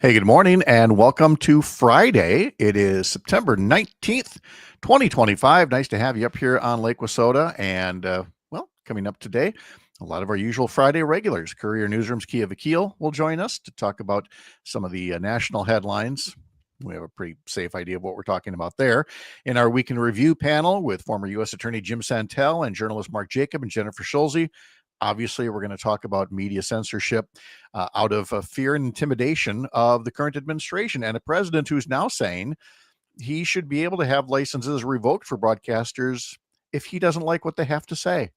Hey, good morning and welcome to Friday. It is September 19th, 2025. Nice to have you up here on Lake Wissota. And, coming up today, a lot of our usual Friday regulars. Courier Newsroom's Kia Vakil will join us to talk about some of the national headlines. We have a pretty safe idea of what we're talking about there. In our Week in Review panel with former U.S. Attorney Jim Santel and journalist Mark Jacob and Jennifer Schulze. Obviously, we're going to talk about media censorship out of fear and intimidation of the current administration and a president who's now saying he should be able to have licenses revoked for broadcasters if he doesn't like what they have to say.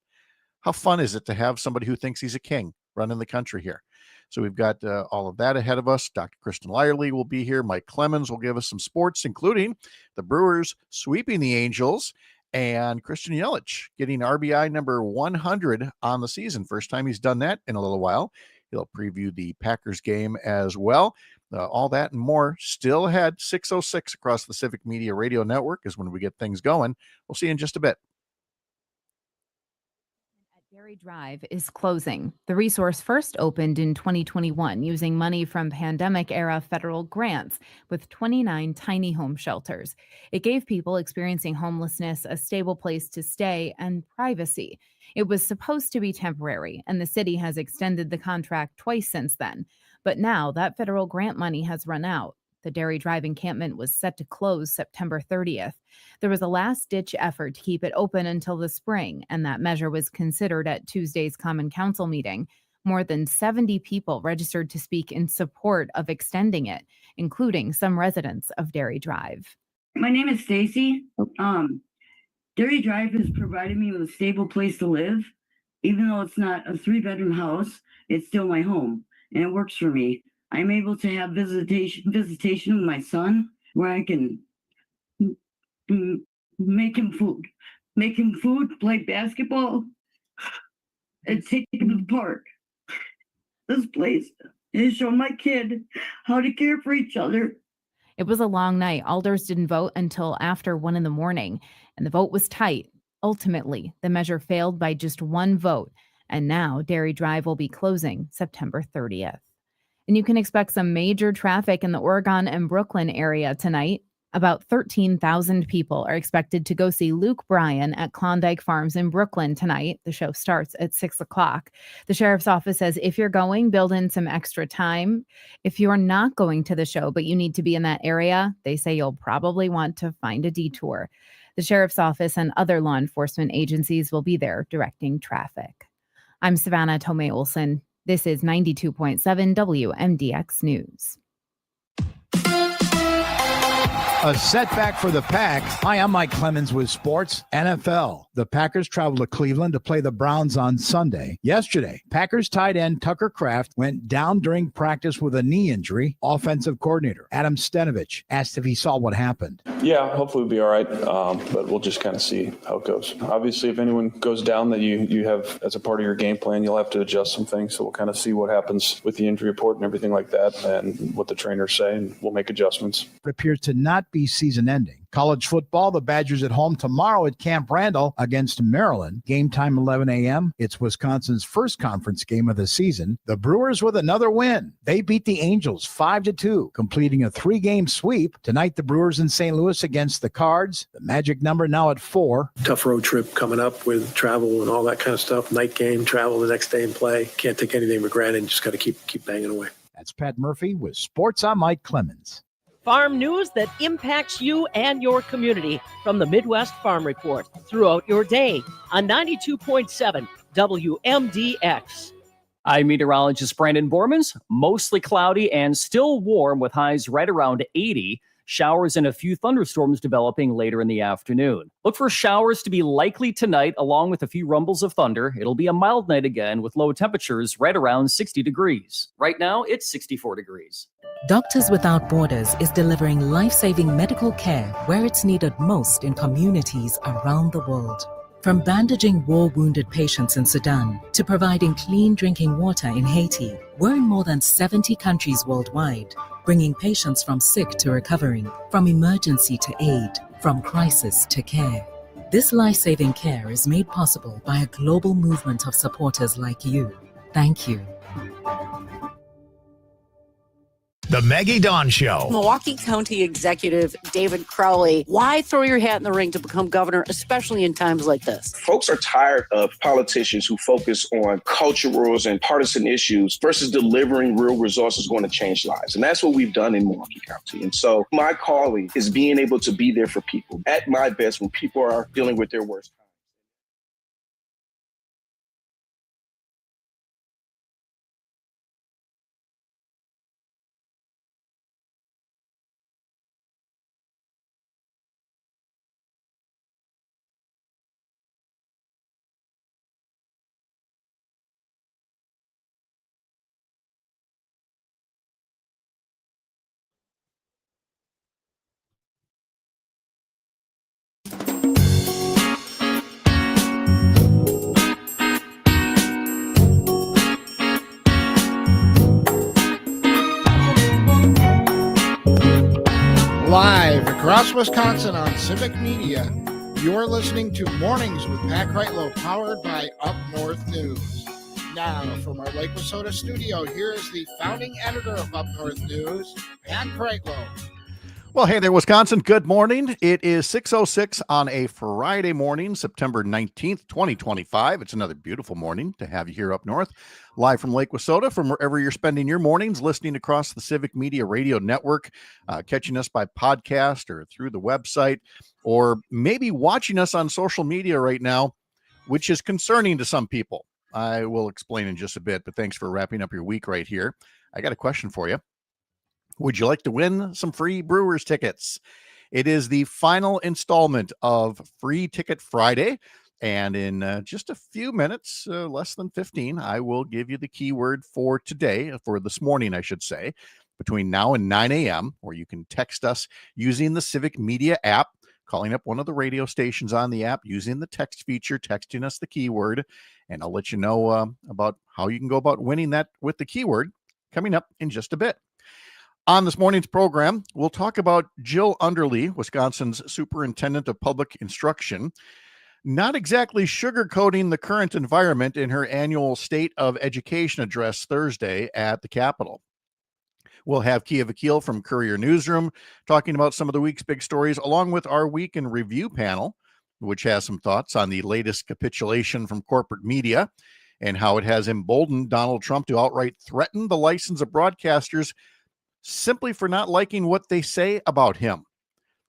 How fun is it to have somebody who thinks he's a king running the country here? So we've got all of that ahead of us. Dr. Kristen Lyerly will be here. Mike Clemens will give us some sports, including the Brewers sweeping the Angels and Christian Yelich getting RBI number 100 on the season. First time he's done that in a little while. He'll preview the Packers game as well. All that and more still ahead. 6:06 across the Civic Media Radio Network is when we get things going. We'll see you in just a bit. Dairy Drive is closing. The resource first opened in 2021 using money from pandemic-era federal grants with 29 tiny home shelters. It gave people experiencing homelessness a stable place to stay and privacy. It was supposed to be temporary, and the city has extended the contract twice since then. But now that federal grant money has run out. The Dairy Drive encampment was set to close September 30th. There was a last-ditch effort to keep it open until the spring, and that measure was considered at Tuesday's Common Council meeting. More than 70 people registered to speak in support of extending it, including some residents of Dairy Drive. My name is Stacy. Dairy Drive has provided me with a stable place to live. Even though it's not a 3-bedroom house, it's still my home, and it works for me. I'm able to have visitation with my son, where I can make him food, play basketball, and take him to the park. This place is showing my kid how to care for each other. It was a long night. Alders didn't vote until after 1 a.m, and the vote was tight. Ultimately, the measure failed by just one vote, and now Dairy Drive will be closing September 30th. And you can expect some major traffic in the Oregon and Brooklyn area tonight. About 13,000 people are expected to go see Luke Bryan at Klondike Farms in Brooklyn tonight. The show starts at 6 o'clock. The sheriff's office says if you're going, build in some extra time. If you're not going to the show, but you need to be in that area, they say you'll probably want to find a detour. The sheriff's office and other law enforcement agencies will be there directing traffic. I'm Savannah Tomei-Olson. This is 92.7 WMDX News. A setback for the Pack. Hi, I'm Mike Clemens with Sports. NFL. The Packers traveled to Cleveland to play the Browns on Sunday. Yesterday, Packers tight end Tucker Kraft went down during practice with a knee injury. Offensive coordinator Adam Stenavich asked if he saw what happened. Yeah, hopefully we'll be all right, but we'll just kind of see how it goes. Obviously, if anyone goes down that you have as a part of your game plan, you'll have to adjust some things. So we'll kind of see what happens with the injury report and everything like that and what the trainers say, and we'll make adjustments. It appears to not be season ending. College football, the Badgers at home tomorrow at Camp Randall against Maryland. Game time 11 a.m. It's Wisconsin's first conference game of the season. The Brewers with another win. They beat the Angels 5-2, completing a 3-game sweep. Tonight, the Brewers in St. Louis against the Cards. The magic number now at 4. Tough road trip coming up with travel and all that kind of stuff. Night game, travel the next day and play. Can't take anything for granted. Just got to keep banging away. That's Pat Murphy with Sports. I'm Mike Clemens. Farm news that impacts you and your community from the Midwest Farm Report throughout your day on 92.7 WMDX. I'm meteorologist Brandon Bormans. Mostly cloudy and still warm with highs right around 80. Showers and a few thunderstorms developing later in the afternoon. Look for showers to be likely tonight, along with a few rumbles of thunder. It'll be a mild night again with low temperatures right around 60 degrees. Right now, it's 64 degrees. Doctors Without Borders is delivering life-saving medical care where it's needed most in communities around the world. From bandaging war-wounded patients in Sudan to providing clean drinking water in Haiti, we're in more than 70 countries worldwide, bringing patients from sick to recovering, from emergency to aid, from crisis to care. This life-saving care is made possible by a global movement of supporters like you. Thank you. The Maggie Dawn Show. Milwaukee County Executive David Crowley, why throw your hat in the ring to become governor, especially in times like this? Folks are tired of politicians who focus on culturals and partisan issues versus delivering real results is going to change lives. And that's what we've done in Milwaukee County. And so my calling is being able to be there for people at my best when people are dealing with their worst. Live across Wisconsin on Civic Media, you're listening to Mornings with Pat Kreitlow, powered by Up North News. Now, from our Lake Wissota studio, here is the founding editor of Up North News, Pat Kreitlow. Well, hey there, Wisconsin. Good morning. It is 6:06 on a Friday morning, September 19th, 2025. It's another beautiful morning to have you here up north, live from Lake Wissota, from wherever you're spending your mornings, listening across the Civic Media Radio Network, catching us by podcast or through the website, or maybe watching us on social media right now, which is concerning to some people. I will explain in just a bit, but thanks for wrapping up your week right here. I got a question for you. Would you like to win some free Brewers tickets? It is the final installment of Free Ticket Friday. And in just a few minutes, less than 15, I will give you the keyword for today, for this morning, I should say, between now and 9 a.m., or you can text us using the Civic Media app, calling up one of the radio stations on the app, using the text feature, texting us the keyword, and I'll let you know about how you can go about winning that with the keyword coming up in just a bit. On this morning's program, we'll talk about Jill Underly, Wisconsin's Superintendent of Public Instruction, not exactly sugarcoating the current environment in her annual State of Education address Thursday at the Capitol. We'll have Kia Vakil from Courier Newsroom talking about some of the week's big stories, along with our Week in Review panel, which has some thoughts on the latest capitulation from corporate media and how it has emboldened Donald Trump to outright threaten the license of broadcasters simply for not liking what they say about him.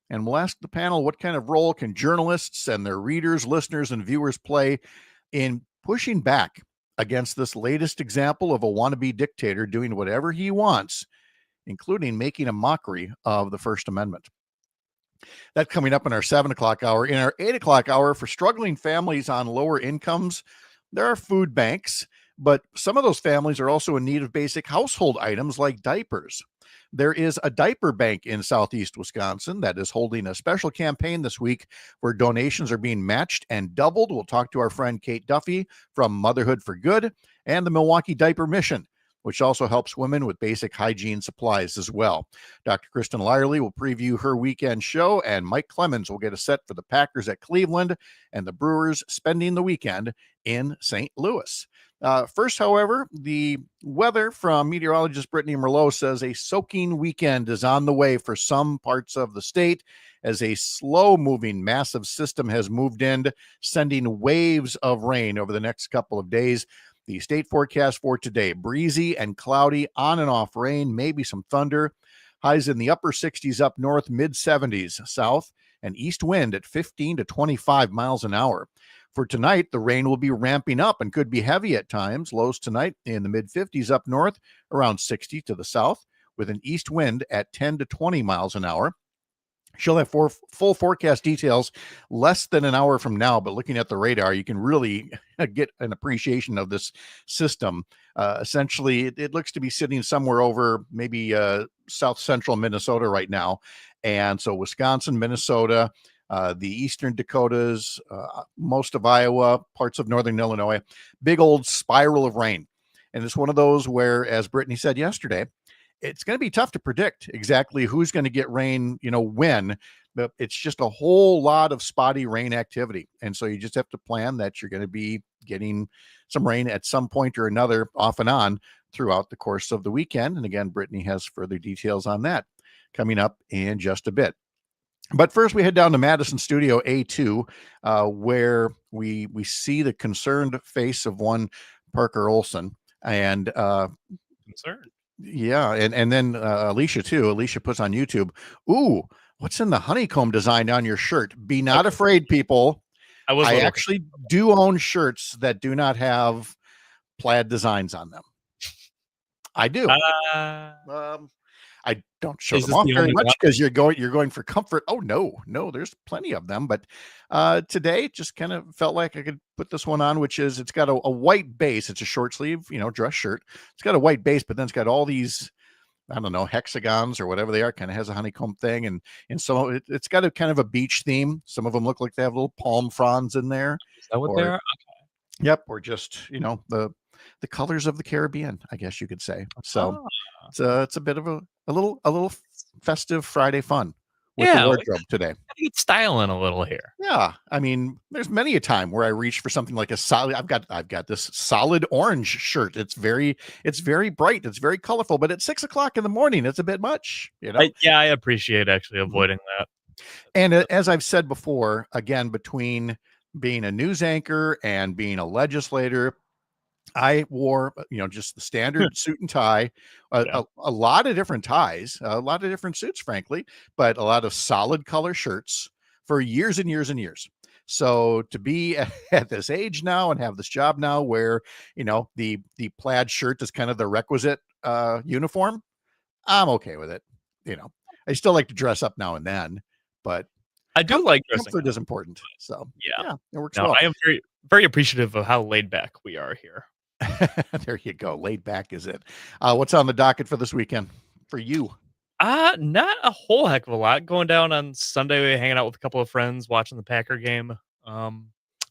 And we'll ask the panel, what kind of role can journalists and their readers, listeners, and viewers play in pushing back against this latest example of a wannabe dictator doing whatever he wants, including making a mockery of the First Amendment? That coming up in our 7 o'clock hour. In our 8 o'clock hour, for struggling families on lower incomes, there are food banks, but some of those families are also in need of basic household items like diapers. There is a diaper bank in southeast Wisconsin that is holding a special campaign this week where donations are being matched and doubled. We'll talk to our friend Kate Duffy from Motherhood for Good and the Milwaukee Diaper Mission, which also helps women with basic hygiene supplies as well. Dr. Kristen Lyerly will preview her weekend show, and Mike Clemens will get a set for the Packers at Cleveland and the Brewers spending the weekend in St. Louis. First, however, the weather from meteorologist Brittany Merlot says a soaking weekend is on the way for some parts of the state as a slow-moving massive system has moved in, sending waves of rain over the next couple of days. The state forecast for today, breezy and cloudy, on and off rain, maybe some thunder. Highs in the upper 60s up north, mid 70s south, and east wind at 15 to 25 miles an hour. For tonight, the rain will be ramping up and could be heavy at times. Lows tonight in the mid 50s up north, around 60 to the south, with an east wind at 10 to 20 miles an hour. She'll have full forecast details less than an hour from now, but looking at the radar, you can really get an appreciation of this system. Essentially, it looks to be sitting somewhere over maybe south central Minnesota right now. And so Wisconsin, Minnesota, the eastern Dakotas, most of Iowa, parts of northern Illinois, big old spiral of rain. And it's one of those where, as Brittany said yesterday, it's going to be tough to predict exactly who's going to get rain, when, but it's just a whole lot of spotty rain activity. And so you just have to plan that you're going to be getting some rain at some point or another off and on throughout the course of the weekend. And again, Brittany has further details on that coming up in just a bit. But first, we head down to Madison Studio A2, where we see the concerned face of one Parker Olson, and Concerned. yeah, and then Alicia too. Alicia puts on YouTube, "Ooh, what's in the honeycomb design on your shirt?" Be not afraid, people. I actually do own shirts that do not have plaid designs on them. I do. I don't show them off very much because you're going for comfort. Oh no, there's plenty of them. But today just kind of felt like I could put this one on, which is, it's got a white base. It's a short sleeve, dress shirt. It's got a white base, but then it's got all these, I don't know, hexagons or whatever they are. Kind of has a honeycomb thing, and so it's got a kind of a beach theme. Some of them look like they have little palm fronds in there. Is that what they are? Okay. Yep, or just the colors of the Caribbean, I guess you could say. So it's a bit of a little festive Friday fun with the wardrobe today. Get styling a little here. Yeah, I mean, there's many a time where I reach for something like a solid. I've got this solid orange shirt. It's very bright. It's very colorful. But at 6 o'clock in the morning, it's a bit much. I appreciate actually avoiding that. And as I've said before, again, between being a news anchor and being a legislator, I wore, just the standard suit and tie, a lot of different ties, a lot of different suits, frankly, but a lot of solid color shirts for years and years and years. So to be at this age now and have this job now where, the plaid shirt is kind of the requisite uniform, I'm okay with it. I still like to dress up now and then, but I do like dressing. Comfort is important. So yeah, it works well. I am very, very appreciative of how laid back we are here. There you go. Laid back is it. What's on the docket for this weekend for you? Not a whole heck of a lot. Going down on Sunday, hanging out with a couple of friends, watching the Packer game.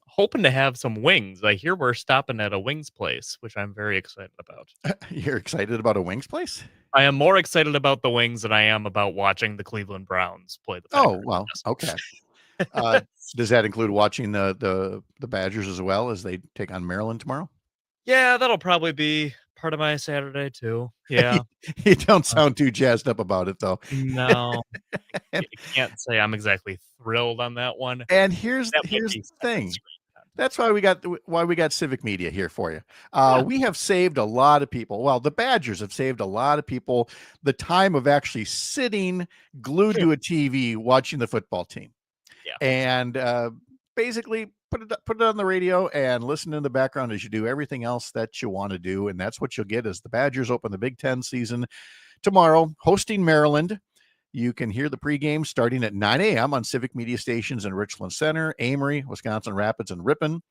Hoping to have some wings. I hear we're stopping at a wings place, which I'm very excited about. You're excited about a wings place? I am more excited about the wings than I am about watching the Cleveland Browns play the Packers. Oh, well, okay. Does that include watching the Badgers as well as they take on Maryland tomorrow? Yeah, that'll probably be part of my Saturday too. Yeah. You don't sound too jazzed up about it though. No. I can't say I'm exactly thrilled on that one. And here's the thing. That's why we got Civic Media here for you. We have saved a lot of people. Well, the Badgers have saved a lot of people the time of actually sitting glued to a TV watching the football team. Yeah. And basically put it on the radio and listen in the background as you do everything else that you want to do. And that's what you'll get as the Badgers open the Big Ten season tomorrow, hosting Maryland. You can hear the pregame starting at 9 a.m. on Civic Media stations in Richland Center, Amory, Wisconsin Rapids, and Ripon.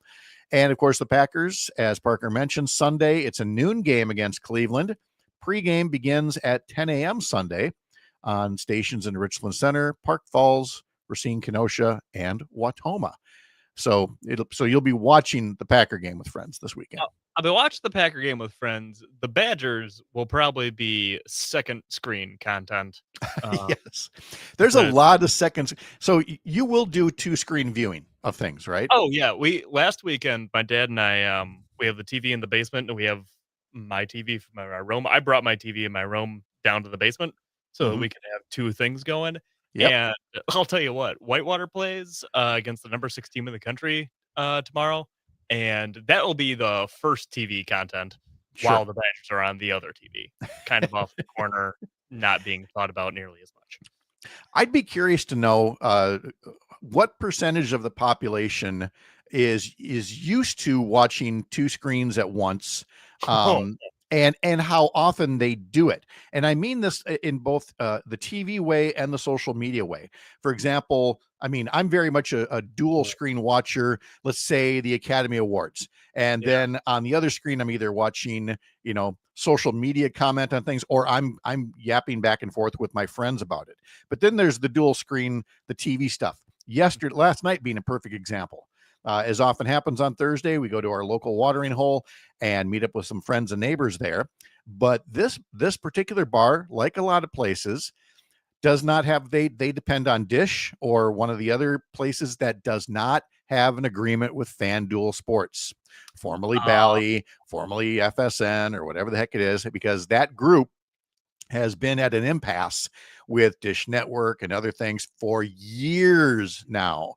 And, of course, the Packers, as Parker mentioned, Sunday, it's a noon game against Cleveland. Pregame begins at 10 a.m. Sunday on stations in Richland Center, Park Falls, Racine, Kenosha, and Watoma. So you'll be watching the Packer game with friends this weekend. I'll be watching the Packer game with friends. The Badgers will probably be second screen content. Yes. There's a lot of seconds. So you will do 2-screen viewing of things, right? Oh, yeah. Last weekend, my dad and I, we have the TV in the basement and we have my TV from our room. I brought my TV in my room down to the basement so that we could have 2 things going. Yep. And I'll tell you what, Whitewater plays against the number 6 team in the country tomorrow. And that will be the first TV content while the Badgers are on the other TV, kind of off the corner, not being thought about nearly as much. I'd be curious to know what percentage of the population is used to watching 2 screens at once. And how often they do it. And I mean this in both the TV way and the social media way. For example, I mean, I'm very much a dual screen watcher, let's say the Academy Awards. And then on the other screen, I'm either watching, social media comment on things, or I'm yapping back and forth with my friends about it. But then there's the dual screen, the TV stuff. Last night being a perfect example. As often happens on Thursday, we go to our local watering hole and meet up with some friends and neighbors there. But this particular bar, like a lot of places, does not have, they depend on Dish or one of the other places that does not have an agreement with FanDuel Sports, formerly Bally, formerly FSN, or whatever the heck it is, because that group has been at an impasse with Dish Network and other things for years now.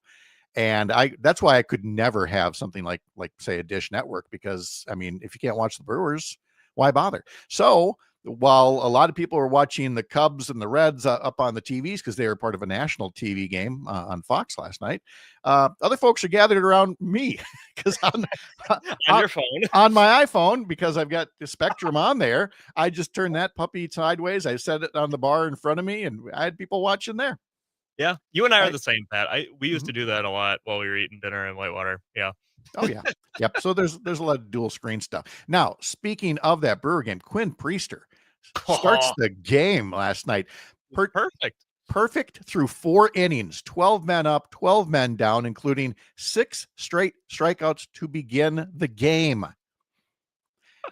And that's why I could never have something like say a Dish Network, because I mean, if you can't watch the Brewers, why bother? So while a lot of people were watching the Cubs and the Reds up on the TVs because they were part of a national TV game on Fox last night, other folks are gathered around me because on your phone, on my iPhone, because I've got the Spectrum on there. I just turned that puppy sideways. I set it on the bar in front of me, and I had people watching there. Yeah, you and I are the same, Pat. We used to do that a lot while we were eating dinner in Whitewater. Yeah. Oh yeah. Yep. So there's a lot of dual screen stuff. Now, speaking of that Brewer game, Quinn Priester starts the game last night. Perfect through 4 innings, 12 men up, 12 men down, including 6 straight strikeouts to begin the game.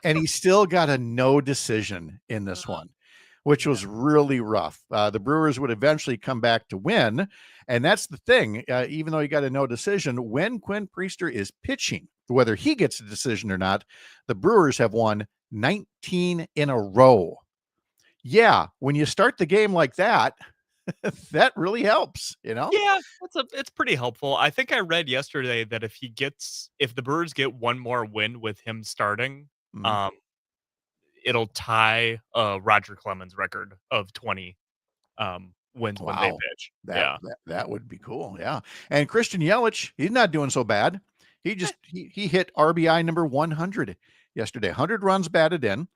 And he still got a no decision in this one, which was really rough. The Brewers would eventually come back to win. And that's the thing. Even though he got a no decision, when Quinn Priester is pitching, whether he gets a decision or not, the Brewers have won 19 in a row. Yeah, when you start the game like that, that really helps, you know? Yeah, it's pretty helpful. I think I read yesterday that if the Brewers get one more win with him starting, it'll tie Roger Clemens' record of 20 wins when they pitch. That would be cool. Yeah. And Christian Yelich, he's not doing so bad. He hit RBI number 100 yesterday. 100 runs batted in.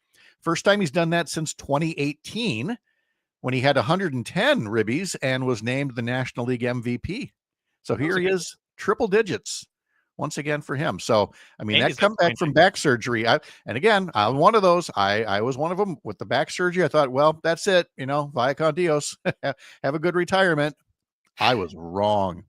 First time he's done that since 2018, when he had 110 ribbies and was named the National League MVP. So here he is, triple digits once again for him. So, I mean, that comeback from back surgery. And again, I'm one of those. I was one of them with the back surgery. I thought, well, that's it. You know, via con Dios, have a good retirement. I was wrong.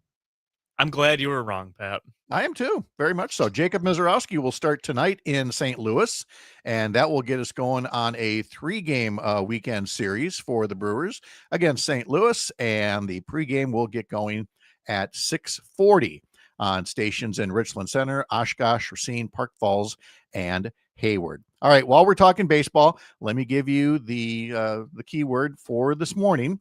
I'm glad you were wrong, Pat. I am too, very much so. Jacob Mizorowski will start tonight in St. Louis, and that will get us going on a 3-game weekend series for the Brewers against St. Louis, and the pregame will get going at 6:40 on stations in Richland Center, Oshkosh, Racine, Park Falls, and Hayward. All right, while we're talking baseball, let me give you the keyword for this morning.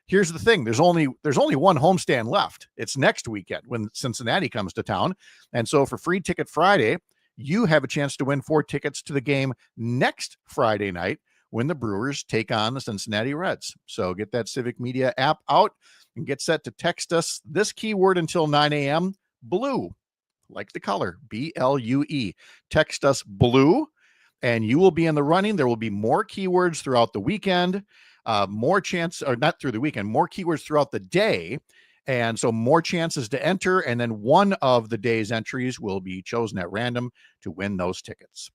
Here's the thing. There's only one homestand left. It's next weekend when Cincinnati comes to town. And so for Free Ticket Friday, you have a chance to win 4 tickets to the game next Friday night when the Brewers take on the Cincinnati Reds. So get that Civic Media app out and get set to text us this keyword until 9 a.m. Blue, like the color, BLUE. Text us blue and you will be in the running. There will be more keywords throughout the weekend. More keywords throughout the day. And so more chances to enter. And then one of the day's entries will be chosen at random to win those tickets.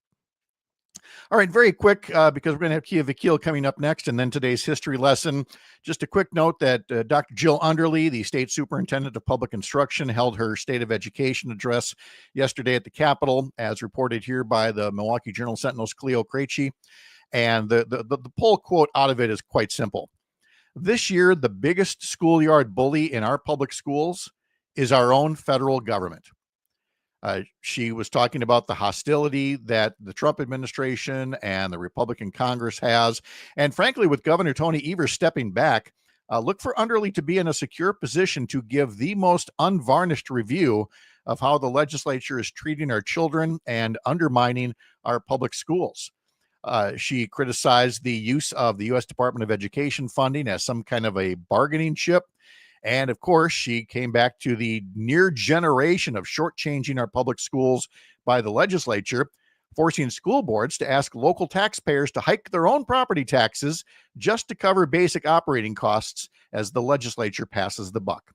All right, very quick, because we're going to have Kia Vakil coming up next, and then today's history lesson. Just a quick note that Dr. Jill Underly, the State Superintendent of Public Instruction, held her State of Education address yesterday at the Capitol, as reported here by the Milwaukee Journal-Sentinel's Cleo Krejci. And the poll quote out of it is quite simple. This year, the biggest schoolyard bully in our public schools is our own federal government. She was talking about the hostility that the Trump administration and the Republican Congress has. And frankly, with Governor Tony Evers stepping back, look for Underly to be in a secure position to give the most unvarnished review of how the legislature is treating our children and undermining our public schools. She criticized the use of the U.S. Department of Education funding as some kind of a bargaining chip. And of course, she came back to the near generation of shortchanging our public schools by the legislature, forcing school boards to ask local taxpayers to hike their own property taxes just to cover basic operating costs as the legislature passes the buck.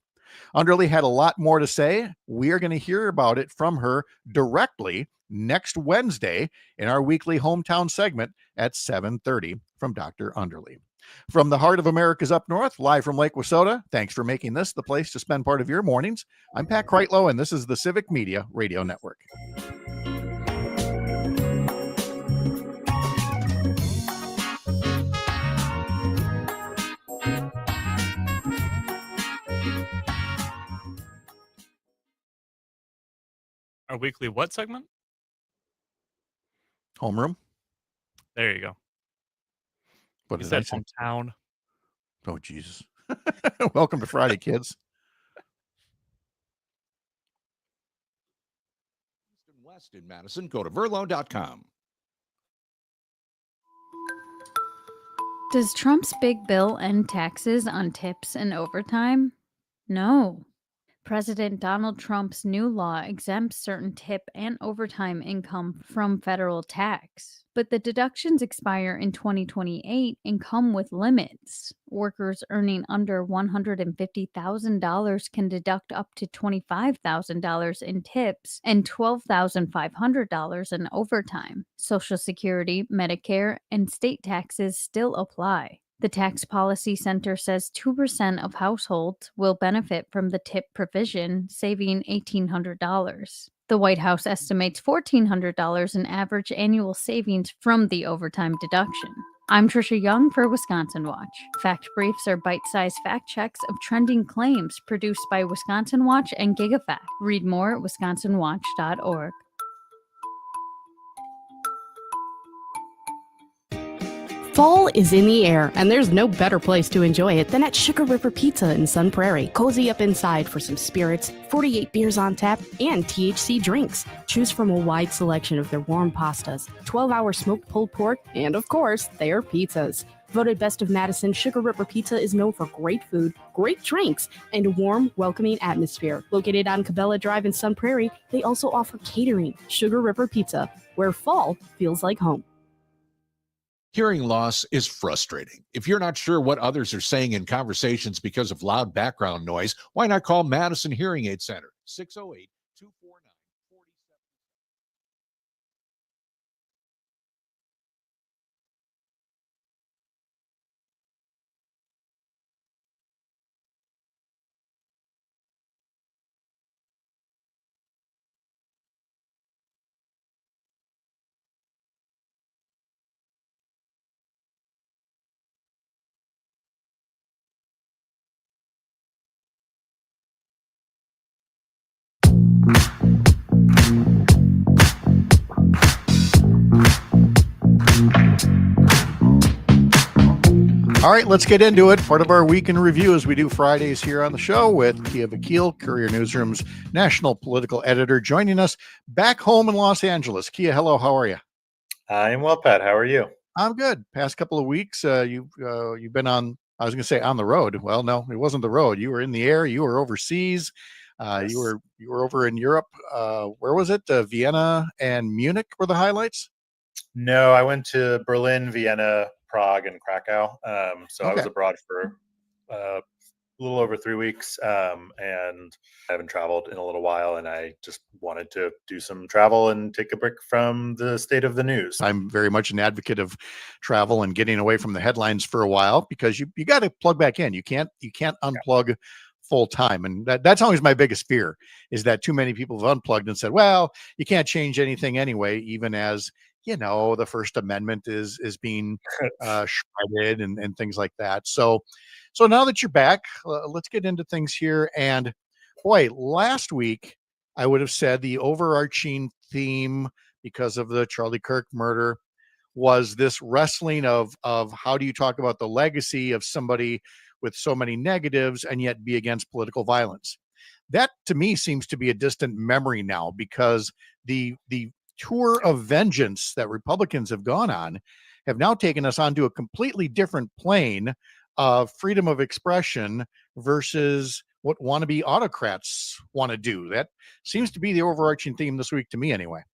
Underly had a lot more to say. We are going to hear about it from her directly next Wednesday in our weekly hometown segment at 7:30 from Dr. Underly. From the heart of America's up north, live from Lake Wissota, thanks for making this the place to spend part of your mornings. I'm Pat Kreitlow, and this is the Civic Media Radio Network. Our weekly what segment? Homeroom. There you go. What You did I said say? hometown. Oh, Jesus. Welcome to Friday, kids. West in Madison, go to Verlo.com. Does Trump's big bill end taxes on tips and overtime? No. President Donald Trump's new law exempts certain tip and overtime income from federal tax, but the deductions expire in 2028 and come with limits. Workers earning under $150,000 can deduct up to $25,000 in tips and $12,500 in overtime. Social Security, Medicare, and state taxes still apply. The Tax Policy Center says 2% of households will benefit from the tip provision, saving $1,800. The White House estimates $1,400 in average annual savings from the overtime deduction. I'm Trisha Young for Wisconsin Watch. Fact Briefs are bite-sized fact checks of trending claims produced by Wisconsin Watch and GigaFact. Read more at wisconsinwatch.org. Fall is in the air, and there's no better place to enjoy it than at Sugar River Pizza in Sun Prairie. Cozy up inside for some spirits, 48 beers on tap, and THC drinks. Choose from a wide selection of their warm pastas, 12-hour smoked pulled pork, and of course, their pizzas. Voted Best of Madison, Sugar River Pizza is known for great food, great drinks, and a warm, welcoming atmosphere. Located on Cabela Drive in Sun Prairie, they also offer catering. Sugar River Pizza, where fall feels like home. Hearing loss is frustrating. If you're not sure what others are saying in conversations because of loud background noise, why not call Madison Hearing Aid Center, 608-249-47. All right, let's get into it. Part of our week in review as we do Fridays here on the show with Kia Vakil, Courier Newsroom's national political editor, joining us back home in Los Angeles. Kia, hello, how are you? I'm well, Pat. How are you? I'm good. Past couple of weeks, you've been on, I was going to say on the road. Well, no, it wasn't the road. You were in the air. You were overseas. Yes. You were over in Europe. Where was it? Vienna and Munich were the highlights? No, I went to Berlin, Vienna, Prague, and Krakow. So I was abroad for a little over 3 weeks, and I haven't traveled in a little while, and I just wanted to do some travel and take a break from the state of the news. I'm very much an advocate of travel and getting away from the headlines for a while because you got to plug back in. You can't unplug full time. And that's always my biggest fear, is that too many people have unplugged and said, well, you can't change anything anyway, even as the First Amendment is being shredded and things like that. So now that you're back, let's get into things here. And boy, last week I would have said the overarching theme, because of the Charlie Kirk murder, was this wrestling of how do you talk about the legacy of somebody with so many negatives and yet be against political violence. That to me seems to be a distant memory now, because the tour of vengeance that Republicans have gone on have now taken us onto a completely different plane of freedom of expression versus what wannabe autocrats want to do. That seems to be the overarching theme this week to me anyway.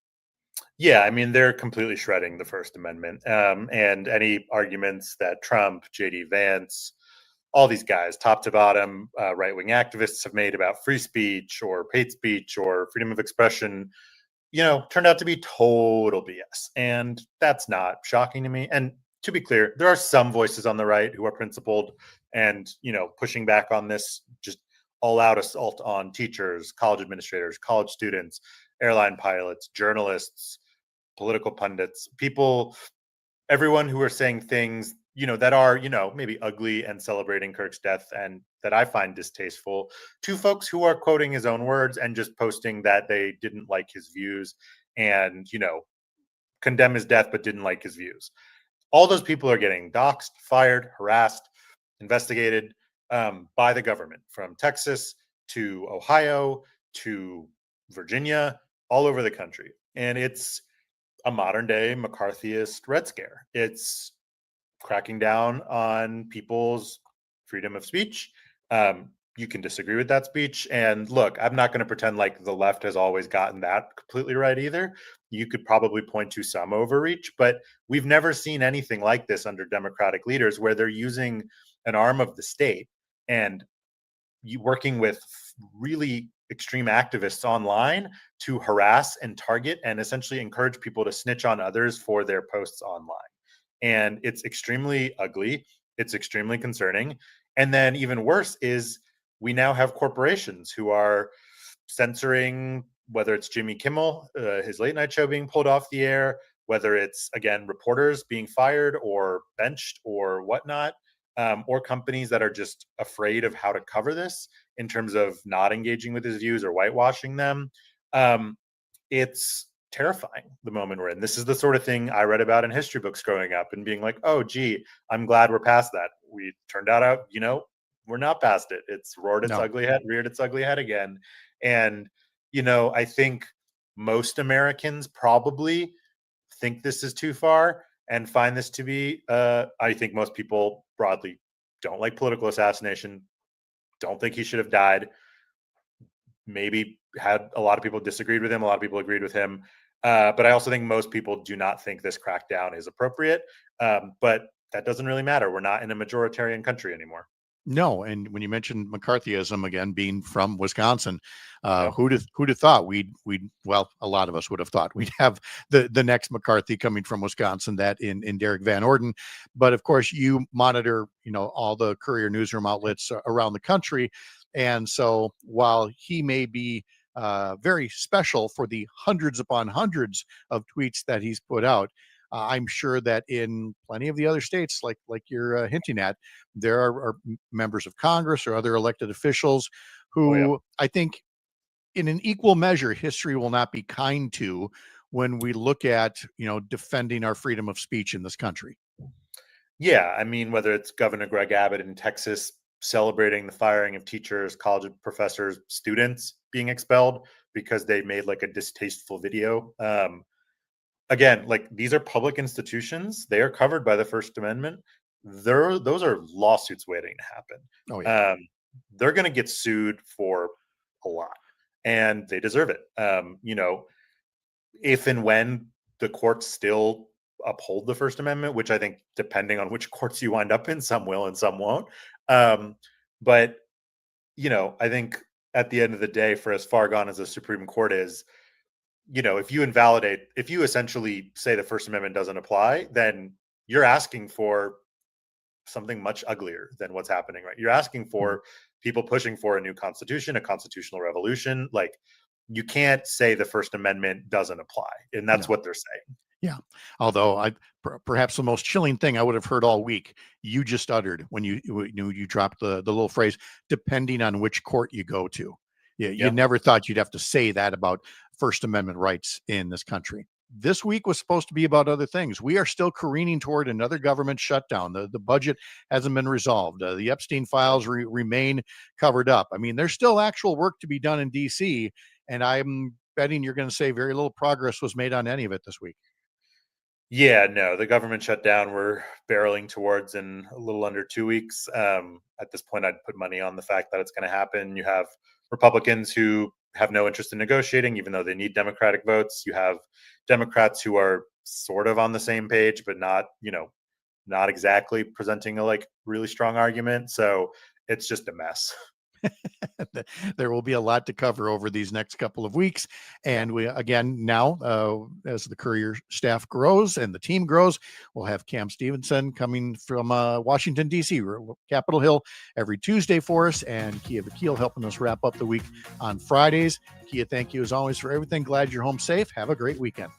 Yeah, I mean, they're completely shredding the First Amendment, and any arguments that Trump, J.D. Vance, all these guys, top to bottom, right-wing activists have made about free speech or hate speech or freedom of expression, turned out to be total BS. And that's not shocking to me. And to be clear, there are some voices on the right who are principled and, pushing back on this just all-out assault on teachers, college administrators, college students, airline pilots, journalists, political pundits, people, everyone who are saying things, that are, maybe ugly and celebrating Kirk's death and that I find distasteful, to folks who are quoting his own words and just posting that they didn't like his views and, condemn his death but didn't like his views. All those people are getting doxxed, fired, harassed, investigated by the government, from Texas to Ohio to Virginia, all over the country. And it's a modern day McCarthyist Red Scare. It's cracking down on people's freedom of speech. You can disagree with that speech. And look, I'm not going to pretend like the left has always gotten that completely right either. You could probably point to some overreach, but we've never seen anything like this under Democratic leaders, where they're using an arm of the state and working with really extreme activists online to harass and target and essentially encourage people to snitch on others for their posts online. And it's extremely ugly. It's extremely concerning. And then even worse is we now have corporations who are censoring, whether it's Jimmy Kimmel, his late night show being pulled off the air, whether it's, again, reporters being fired or benched or whatnot, or companies that are just afraid of how to cover this in terms of not engaging with his views or whitewashing them. It's terrifying, the moment we're in. This is the sort of thing I read about in history books growing up and being like, oh, gee, I'm glad we're past that. We turned out, we're not past it. It's reared its ugly head again. And, I think most Americans probably think this is too far and find this to be, I think most people broadly don't like political assassination, don't think he should have died. Maybe had a lot of people disagreed with him, a lot of people agreed with him. But I also think most people do not think this crackdown is appropriate. But that doesn't really matter. We're not in a majoritarian country anymore. No, and when you mentioned McCarthyism, again, being from Wisconsin, who'd have thought well, a lot of us would have thought we'd have the next McCarthy coming from Wisconsin, that in Derek Van Orden. But of course, you monitor, all the Courier newsroom outlets around the country, and so while he may be very special for the hundreds upon hundreds of tweets that he's put out, I'm sure that in plenty of the other states, like you're hinting at, there are members of Congress or other elected officials who I think in an equal measure, history will not be kind to when we look at, defending our freedom of speech in this country. Yeah. I mean, whether it's Governor Greg Abbott in Texas celebrating the firing of teachers, college professors, students being expelled because they made like a distasteful video. Again, like, these are public institutions. They are covered by the First Amendment. Those are lawsuits waiting to happen. Oh, yeah. They're going to get sued for a lot, and they deserve it. If and when the courts still uphold the First Amendment, which I think, depending on which courts you wind up in, some will and some won't. But, I think at the end of the day, for as far gone as the Supreme Court is, if you essentially say the First Amendment doesn't apply, then you're asking for something much uglier than what's happening, right? You're asking for people pushing for a new constitution, a constitutional revolution. Like, you can't say the First Amendment doesn't apply. And that's what they're saying. Yeah. Although perhaps the most chilling thing I would have heard all week, you just uttered when you dropped the little phrase, depending on which court you go to. Yeah, you never thought you'd have to say that about First Amendment rights in this country. This week was supposed to be about other things. We are still careening toward another government shutdown. The budget hasn't been resolved. The Epstein files remain covered up. I mean, there's still actual work to be done in D.C., and I'm betting you're going to say very little progress was made on any of it this week. Yeah, no, the government shutdown we're barreling towards in a little under 2 weeks. At this point, I'd put money on the fact that it's going to happen. You have Republicans who have no interest in negotiating, even though they need Democratic votes. You have Democrats who are sort of on the same page, but not exactly presenting a really strong argument. So it's just a mess. There will be a lot to cover over these next couple of weeks. And we, again, now, as the Courier staff grows and the team grows, we'll have Cam Stevenson coming from Washington, D.C., Capitol Hill, every Tuesday for us, and Kia Vakil helping us wrap up the week on Fridays. Kia, thank you as always for everything. Glad you're home safe. Have a great weekend.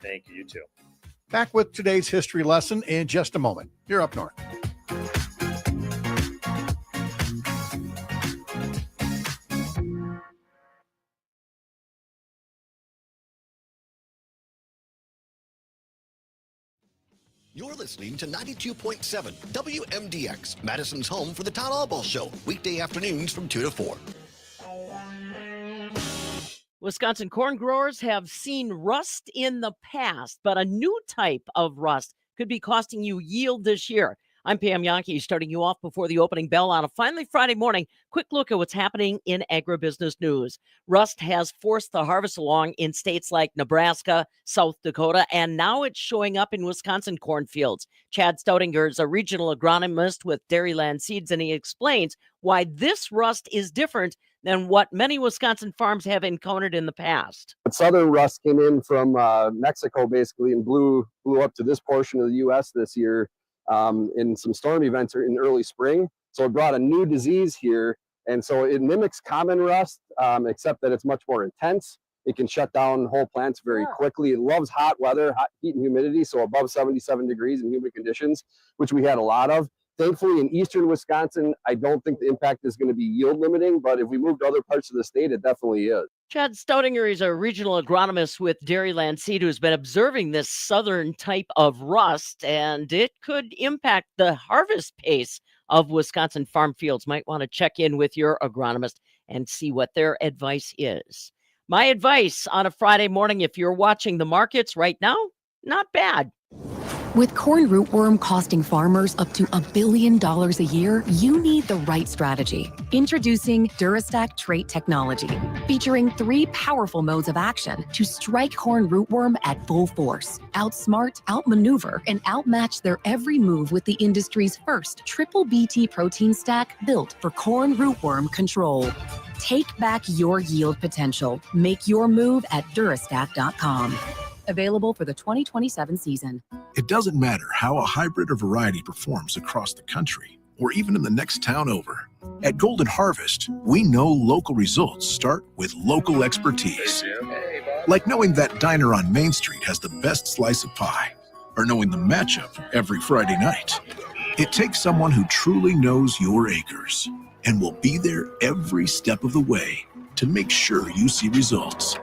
Thank you. You too. Back with today's history lesson in just a moment. You're up north. You're listening to 92.7 WMDX, Madison's home for the Todd Alball Show, weekday afternoons from 2 to 4. Wisconsin corn growers have seen rust in the past, but a new type of rust could be costing you yield this year. I'm Pam Yankee, starting you off before the opening bell on a finally Friday morning. Quick look at what's happening in agribusiness news. Rust has forced the harvest along in states like Nebraska, South Dakota, and now it's showing up in Wisconsin cornfields. Chad Stoutinger is a regional agronomist with Dairyland Seeds, and he explains why this rust is different than what many Wisconsin farms have encountered in the past. Southern rust came in from Mexico basically and blew up to this portion of the U.S. this year in some storm events in early spring. So it brought a new disease here. And so it mimics common rust, except that it's much more intense. It can shut down whole plants very quickly. It loves hot weather, hot heat and humidity, so above 77 degrees in humid conditions, which we had a lot of. Thankfully, in eastern Wisconsin, I don't think the impact is going to be yield limiting, but if we move to other parts of the state, it definitely is. Chad Stoutinger is a regional agronomist with Dairyland Seed who's been observing this southern type of rust, and it could impact the harvest pace of Wisconsin farm fields. Might want to check in with your agronomist and see what their advice is. My advice on a Friday morning, if you're watching the markets right now, not bad. With corn rootworm costing farmers up to $1 billion a year, you need the right strategy. Introducing Durastack trait technology, featuring 3 powerful modes of action to strike corn rootworm at full force, outsmart, outmaneuver, and outmatch their every move with the industry's first triple BT protein stack built for corn rootworm control. Take back your yield potential. Make your move at Durastack.com. Available for the 2027 season. It doesn't matter how a hybrid or variety performs across the country, or even in the next town over. At Golden Harvest, we know local results start with local expertise. Like knowing that diner on Main Street has the best slice of pie, or knowing the matchup every Friday night. It takes someone who truly knows your acres and will be there every step of the way to make sure you see results.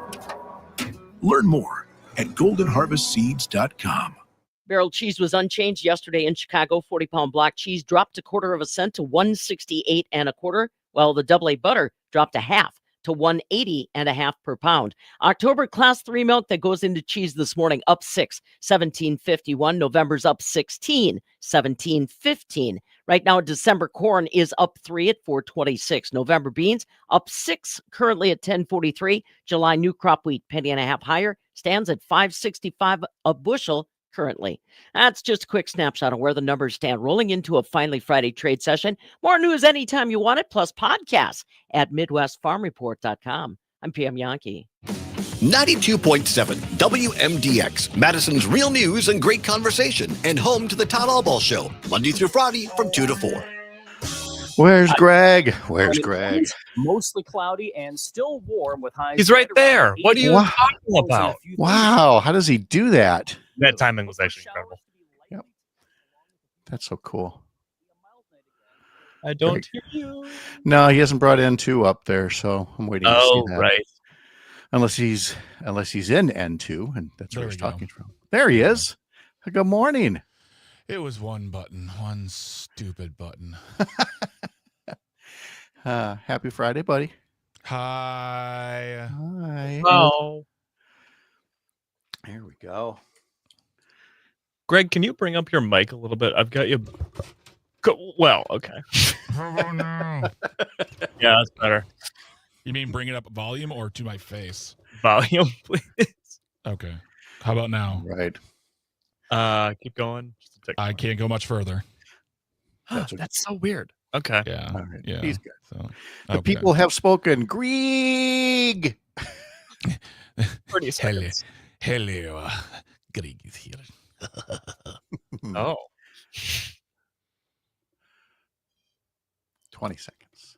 Learn more at goldenharvestseeds.com. Barrel cheese was unchanged yesterday in Chicago. 40-pound block cheese dropped 1/4 cent to 168 1/4, while the AA butter dropped 1/2 to 180 1/2 per pound. October class 3 milk that goes into cheese this morning up 6, 17.51. November's up 16, 17.15. Right now, December corn is up 3 at 4.26. November beans up 6, currently at 10.43. July new crop wheat, 1.5 higher, stands at 5.65 a bushel currently. That's just a quick snapshot of where the numbers stand. Rolling into a finally Friday trade session. More news anytime you want it, plus podcasts at MidwestFarmReport.com. I'm Pam Yankee. 92.7 WMDX, Madison's real news and great conversation, and home to the Todd Alball Show, Monday through Friday from 2 to 4. Where's Greg? Where's Greg? Mostly cloudy and still warm with highs. He's right there. What are you talking about? Wow. How does he do that? That timing was actually incredible. Yep. That's so cool. I don't hear you. No, he hasn't brought N2 up there, so I'm waiting to see that. Right. Unless he's in N2, and that's where he's talking from. There he is. Good morning. It was one button, one stupid button. Happy Friday, buddy. Hi. Hi. Oh. Here we go. Greg, can you bring up your mic a little bit? I've got you. Well, okay. Oh, no. Yeah, that's better. You mean bring it up volume or to my face? Volume, please. Okay. How about now? Right. Keep going. I can't go much further. That's so weird. Okay. Yeah. All right. Yeah. He's good. So, The people have spoken. Greg. Pretty Hello. Hello. Greg is here. Oh. 20 seconds.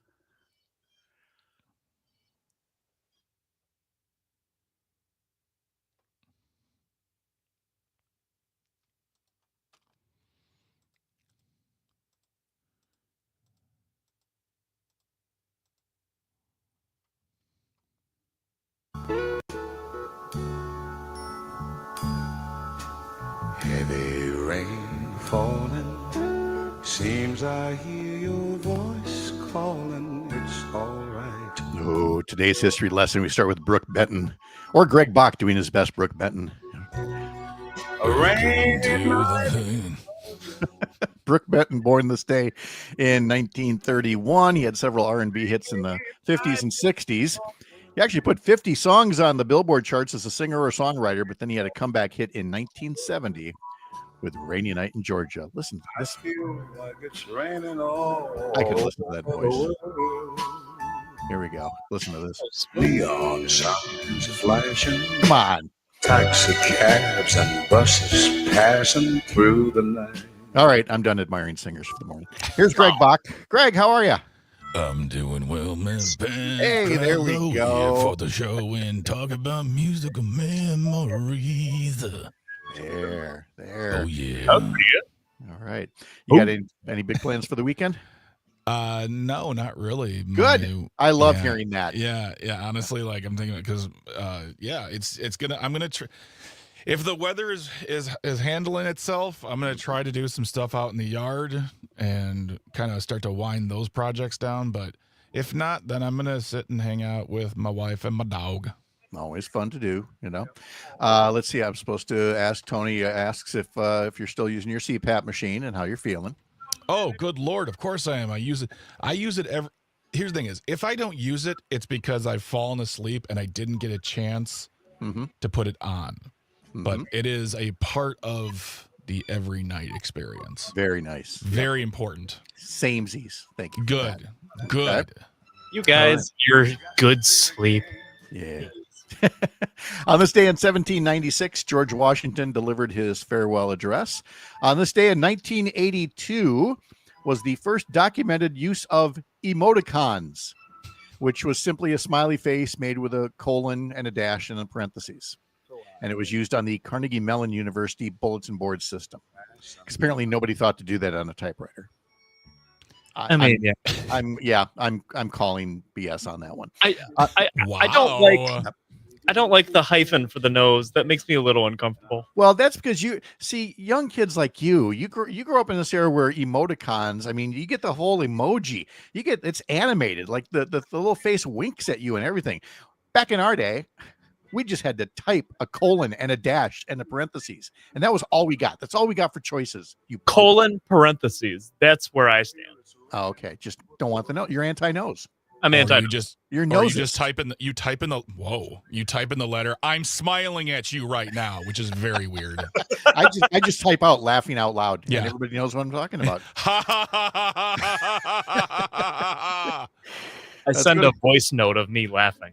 rain falling, seems I hear your voice calling. It's all right. Oh, today's history lesson. We start with Brooke Benton, or Greg Bach doing his best. Brooke Benton. Brooke Benton, born this day in 1931. He had several R&B hits in the 50s and 60s. He actually put 50 songs on the Billboard charts as a singer or songwriter, but then he had a comeback hit in 1970 with Rainy Night in Georgia. Listen to this. I feel like it's raining all I could listen to that voice. Here we go. Listen to this. Neon signs flashing. Come on. Taxi cabs and buses passing through the night. All right, I'm done admiring singers for the morning. Here's Greg Bach. Greg, how are you? I'm doing well, man. Hey, there we go. Here for the show and talk about musical memories. There. Oh, yeah. All right. You got any big plans for the weekend? No, not really. Good. I love hearing that. Yeah. Honestly, like I'm thinking because, I'm gonna try. If the weather is handling itself, I'm gonna try to do some stuff out in the yard and kind of start to wind those projects down. But if not, then I'm gonna sit and hang out with my wife and my dog. Always fun to do, Let's see. I'm supposed to ask Tony. Asks if you're still using your CPAP machine and how you're feeling. Oh, good Lord. Of course I am. I use it every. Here's the thing is, if I don't use it, it's because I've fallen asleep and I didn't get a chance to put it on. But it is a part of the every night experience. Very nice. Very important. Samesies. Thank you. Good. You guys, your good sleep. Yeah. On this day in 1796, George Washington delivered his farewell address. On this day in 1982 was the first documented use of emoticons, which was simply a smiley face made with a colon and a dash and a parentheses. And it was used on the Carnegie Mellon University bulletin board system. Because apparently nobody thought to do that on a typewriter. I'm calling BS on that one. I don't like the hyphen for the nose. That makes me a little uncomfortable. Well, that's because you see young kids like you grew up in this era where emoticons, I mean, you get the whole emoji. It's animated, like the little face winks at you and everything. Back in our day, we just had to type a colon and a dash and a parentheses. And that was all we got. That's all we got for choices. Colon parentheses. That's where I stand. Oh, okay. Just don't want the note. You're anti-nose. I'm anti. Your nose. You just type in the letter. I'm smiling at you right now, which is very weird. I just type out laughing out loud. Yeah. And everybody knows what I'm talking about. I send a voice note of me laughing.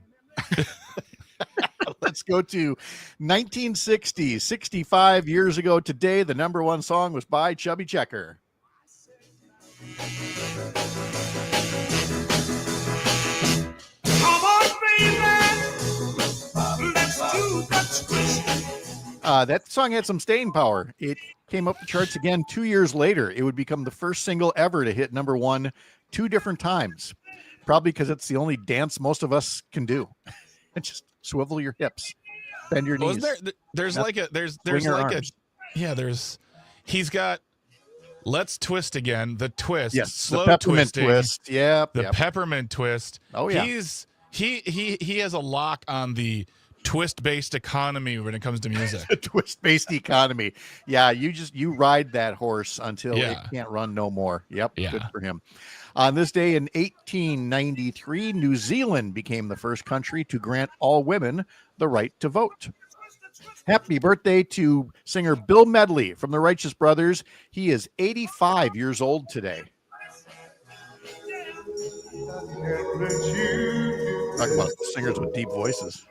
Let's go to 1960, 65 years ago today. The number one song was by Chubby Checker. That song had some staying power. It came up the charts again 2 years later. It would become the first single ever to hit number one 2 different times. Probably because it's the only dance most of us can do. Just swivel your hips, bend your knees. He's got Let's Twist Again, the twist, yes, slow the peppermint twisting, twist. Yeah, the peppermint twist. Oh yeah, he has a lock on the twist-based economy when it comes to music. The twist-based economy. Yeah, you ride that horse until it can't run no more. Yep, good for him. On this day in 1893, New Zealand became the first country to grant all women the right to vote. Happy birthday to singer Bill Medley from the Righteous Brothers. He is 85 years old today. Talk about singers with deep voices.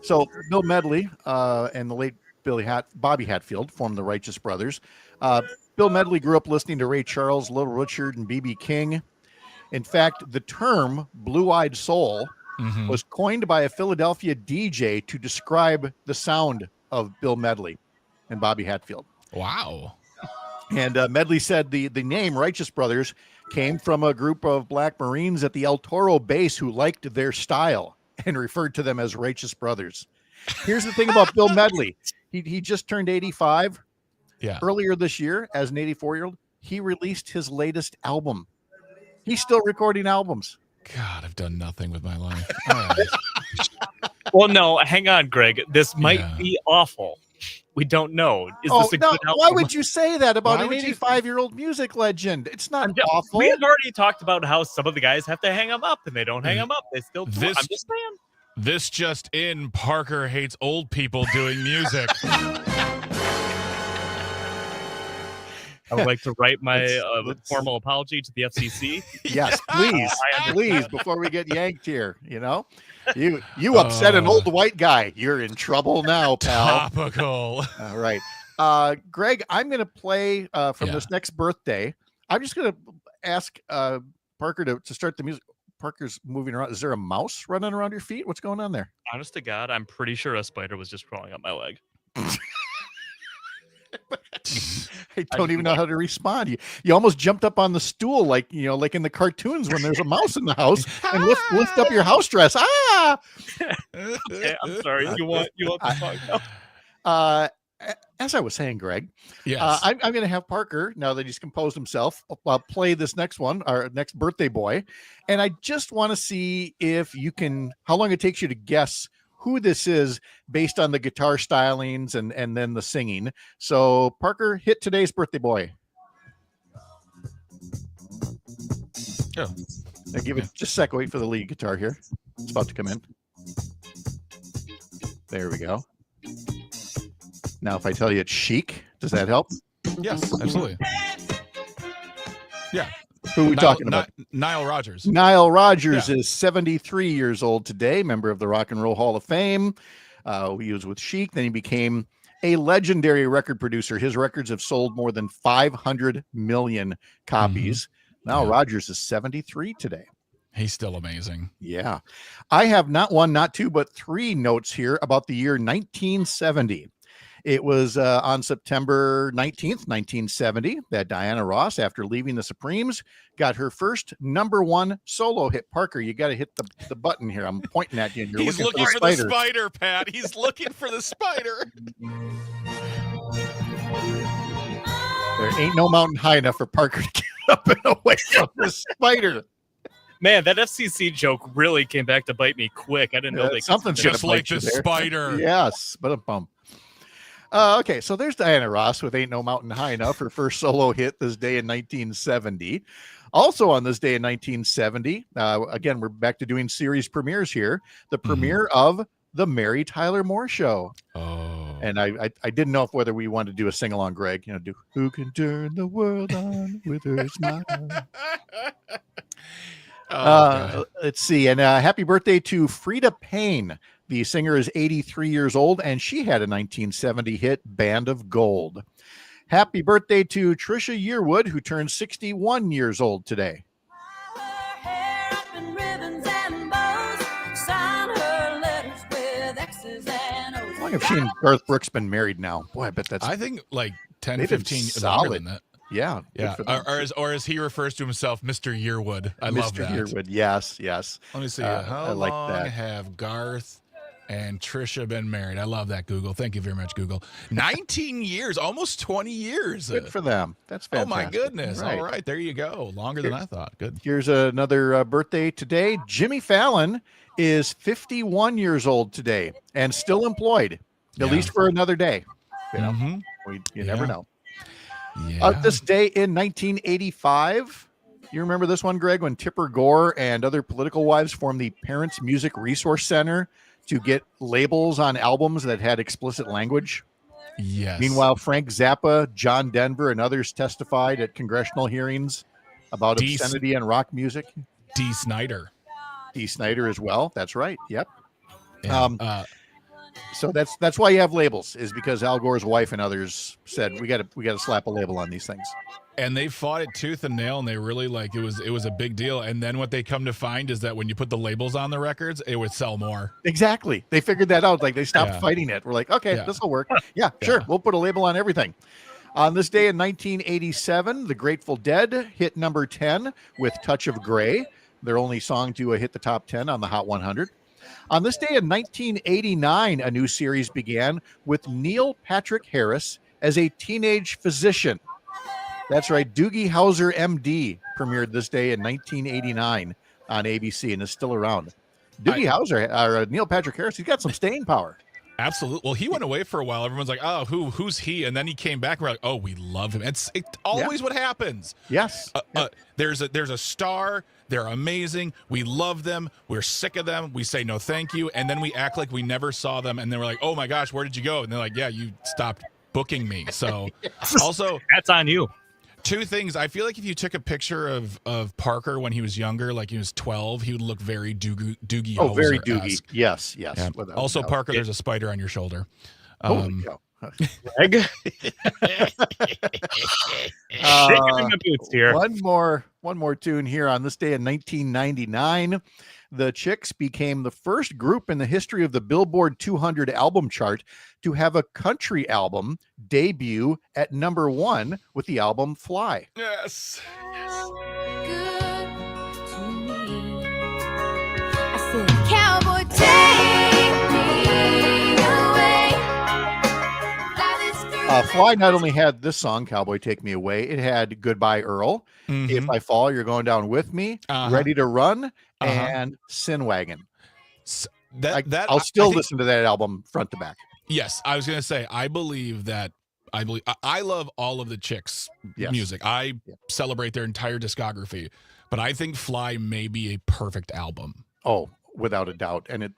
So Bill Medley and the late Bobby Hatfield formed the Righteous Brothers. Bill Medley grew up listening to Ray Charles, Little Richard, and B.B. King. In fact, the term blue-eyed soul was coined by a Philadelphia DJ to describe the sound of Bill Medley and Bobby Hatfield. Wow. And Medley said the name Righteous Brothers came from a group of black Marines at the El Toro base who liked their style and referred to them as Righteous Brothers. Here's the thing about Bill Medley. He just turned 85. Yeah. Earlier this year, as an 84-year-old, he released his latest album. He's still recording albums. God, I've done nothing with my life. All right. Well, no, hang on, Greg. This might be awful. We don't know. Is this a good album? Why would you say that about an 85-year-old music legend? It's not awful. We have already talked about how some of the guys have to hang them up, and they don't hang them up. They still do. I'm just saying. This just in, Parker hates old people doing music. I would like to write my formal apology to the FCC. Yes, please, before we get yanked here. You upset an old white guy. You're in trouble now, pal. Topical. All right. Greg, I'm going to play from this next birthday. I'm just going to ask Parker to start the music. Parker's moving around. Is there a mouse running around your feet? What's going on there? Honest to God, I'm pretty sure a spider was just crawling up my leg. I don't even know how to respond. You almost jumped up on the stool like in the cartoons when there's a mouse in the house and lift up your house dress. Okay, I'm sorry. You want the song now? As I was saying, Greg, yes. I'm going to have Parker, now that he's composed himself, play this next one, our next birthday boy. And I just want to see if you can, how long it takes you to guess who this is based on the guitar stylings and then the singing. So Parker, hit today's birthday boy. Oh. Now give it just a sec. Wait for the lead guitar here. It's about to come in. There we go. Now, if I tell you it's Chic, does that help? Yes, absolutely. Yeah. Who are we talking about? Nile Rodgers. Nile Rodgers is 73 years old today, member of the Rock and Roll Hall of Fame. He was with Chic. Then he became a legendary record producer. His records have sold more than 500 million copies. Nile Rodgers is 73 today. He's still amazing. Yeah. I have not one, not two, but three notes here about the year 1970. It was on September 19th, 1970, that Diana Ross, after leaving the Supremes, got her first #1 solo hit. Parker, you got to hit the button here. I'm pointing at you. And you're He's looking for the spider, Pat. He's looking for the spider. There ain't no mountain high enough for Parker to get up and away from the spider. Man, that FCC joke really came back to bite me quick. I didn't know they something's just like the spider. Yes, but a bump. Okay, so there's Diana Ross with Ain't No Mountain High Enough, her first solo hit this day in 1970. Also on this day in 1970, again, we're back to doing series premieres here. The premiere of The Mary Tyler Moore Show. Oh. And I didn't know whether we wanted to do a sing-along, Greg. Do Who Can Turn the World On with Her Smile? Let's see. And happy birthday to Frida Payne. The singer is 83 years old, and she had a 1970 hit, Band of Gold. Happy birthday to Trisha Yearwood, who turned 61 years old today. How long have she and Garth Brooks been married now? Boy, I bet that's... I think like 10, they've been 15 solid. longer than that. Yeah. Yeah. Or as he refers to himself, Mr. Yearwood. I love that. Mr. Yearwood, yes. Let me see. I How like long that. have Garth and Trisha been married? I love that, Google. Thank you very much, Google. 19 years, almost 20 years. Good for them. That's Oh, fantastic. my goodness. Right. All right. There you go. Longer than I thought. Good. Here's another birthday today. Jimmy Fallon is 51 years old today and still employed, at least for another day. You never know. Yeah. This day in 1985, you remember this one, Greg, when Tipper Gore and other political wives formed the Parents Music Resource Center to get labels on albums that had explicit language? Yes. Meanwhile, Frank Zappa, John Denver, and others testified at congressional hearings about obscenity and rock music. Dee Snider. Dee Snider as well. That's right. Yep. Yeah. So that's why you have labels, is because Al Gore's wife and others said we got to slap a label on these things. And they fought it tooth and nail, and they really it was a big deal. And then what they come to find is that when you put the labels on the records, it would sell more. Exactly. They figured that out. Like they stopped fighting it. We're like, okay, this will work. Yeah, sure. We'll put a label on everything. On this day in 1987, the Grateful Dead hit number 10 with Touch of Grey, their only song to hit the top 10 on the Hot 100. On this day in 1989, a new series began with Neil Patrick Harris as a teenage physician. That's right. Doogie Howser, MD, premiered this day in 1989 on ABC and is still around. Doogie Howser, or Neil Patrick Harris, he's got some staying power. Absolutely. Well, he went away for a while. Everyone's like, "Oh, who's he?" And then he came back. And we're like, "Oh, we love him." It's always what happens. Yes. There's a star. They're amazing. We love them. We're sick of them. We say no, thank you, and then we act like we never saw them. And then we're like, "Oh my gosh, where did you go?" And they're like, "Yeah, you stopped booking me." So, also, that's on you. Two things. I feel like if you took a picture of Parker when he was younger, like he was 12, he would look very Doogie. Oh, very Howser-esque. Doogie. Yes. Yeah. without Also, doubt. Parker, there's a spider on your shoulder. Holy cow. Greg? Shaking in the boots here. One more tune here. On this day in 1999, the Chicks became the first group in the history of the Billboard 200 album chart to have a country album debut at number 1 with the album Fly. Yes. Cowboy, take me away. Fly not only had this song, Cowboy Take Me Away, it had Goodbye Earl, If I Fall, You're Going Down With Me, Ready to Run, and Sin Wagon. I'll still listen to that album front to back. Yes, I was going to say, I love all of the Chicks' music. I celebrate their entire discography, but I think Fly may be a perfect album. Oh, without a doubt. And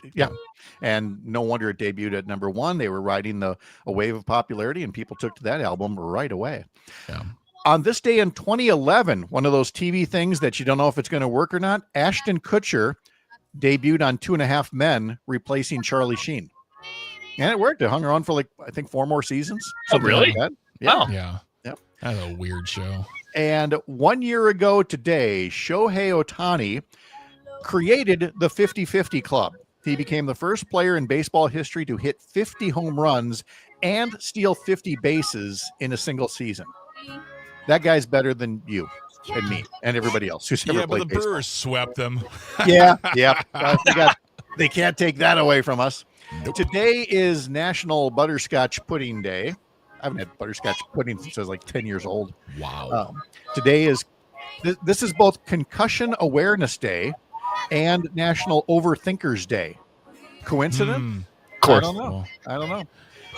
and no wonder it debuted at number 1. They were riding a wave of popularity, and people took to that album right away. Yeah. On this day in 2011, one of those TV things that you don't know if it's going to work or not, Ashton Kutcher debuted on 2.5 Men, replacing Charlie Sheen. And it worked. It hung around for I think 4 more seasons. Oh, really? Like that. Yeah. Yeah. Yep. That's a weird show. And 1 year ago today, Shohei Ohtani created the 50-50 Club. He became the first player in baseball history to hit 50 home runs and steal 50 bases in a single season. That guy's better than you and me and everybody else who's ever Yeah, but played the baseball. Brewers swept them. Yeah. They can't take that away from us. Nope. Today is National Butterscotch Pudding Day. I haven't had butterscotch pudding since I was like 10 years old. Wow. Today is this is both Concussion Awareness Day and National Overthinkers Day. Coincidence? Of course. I don't know.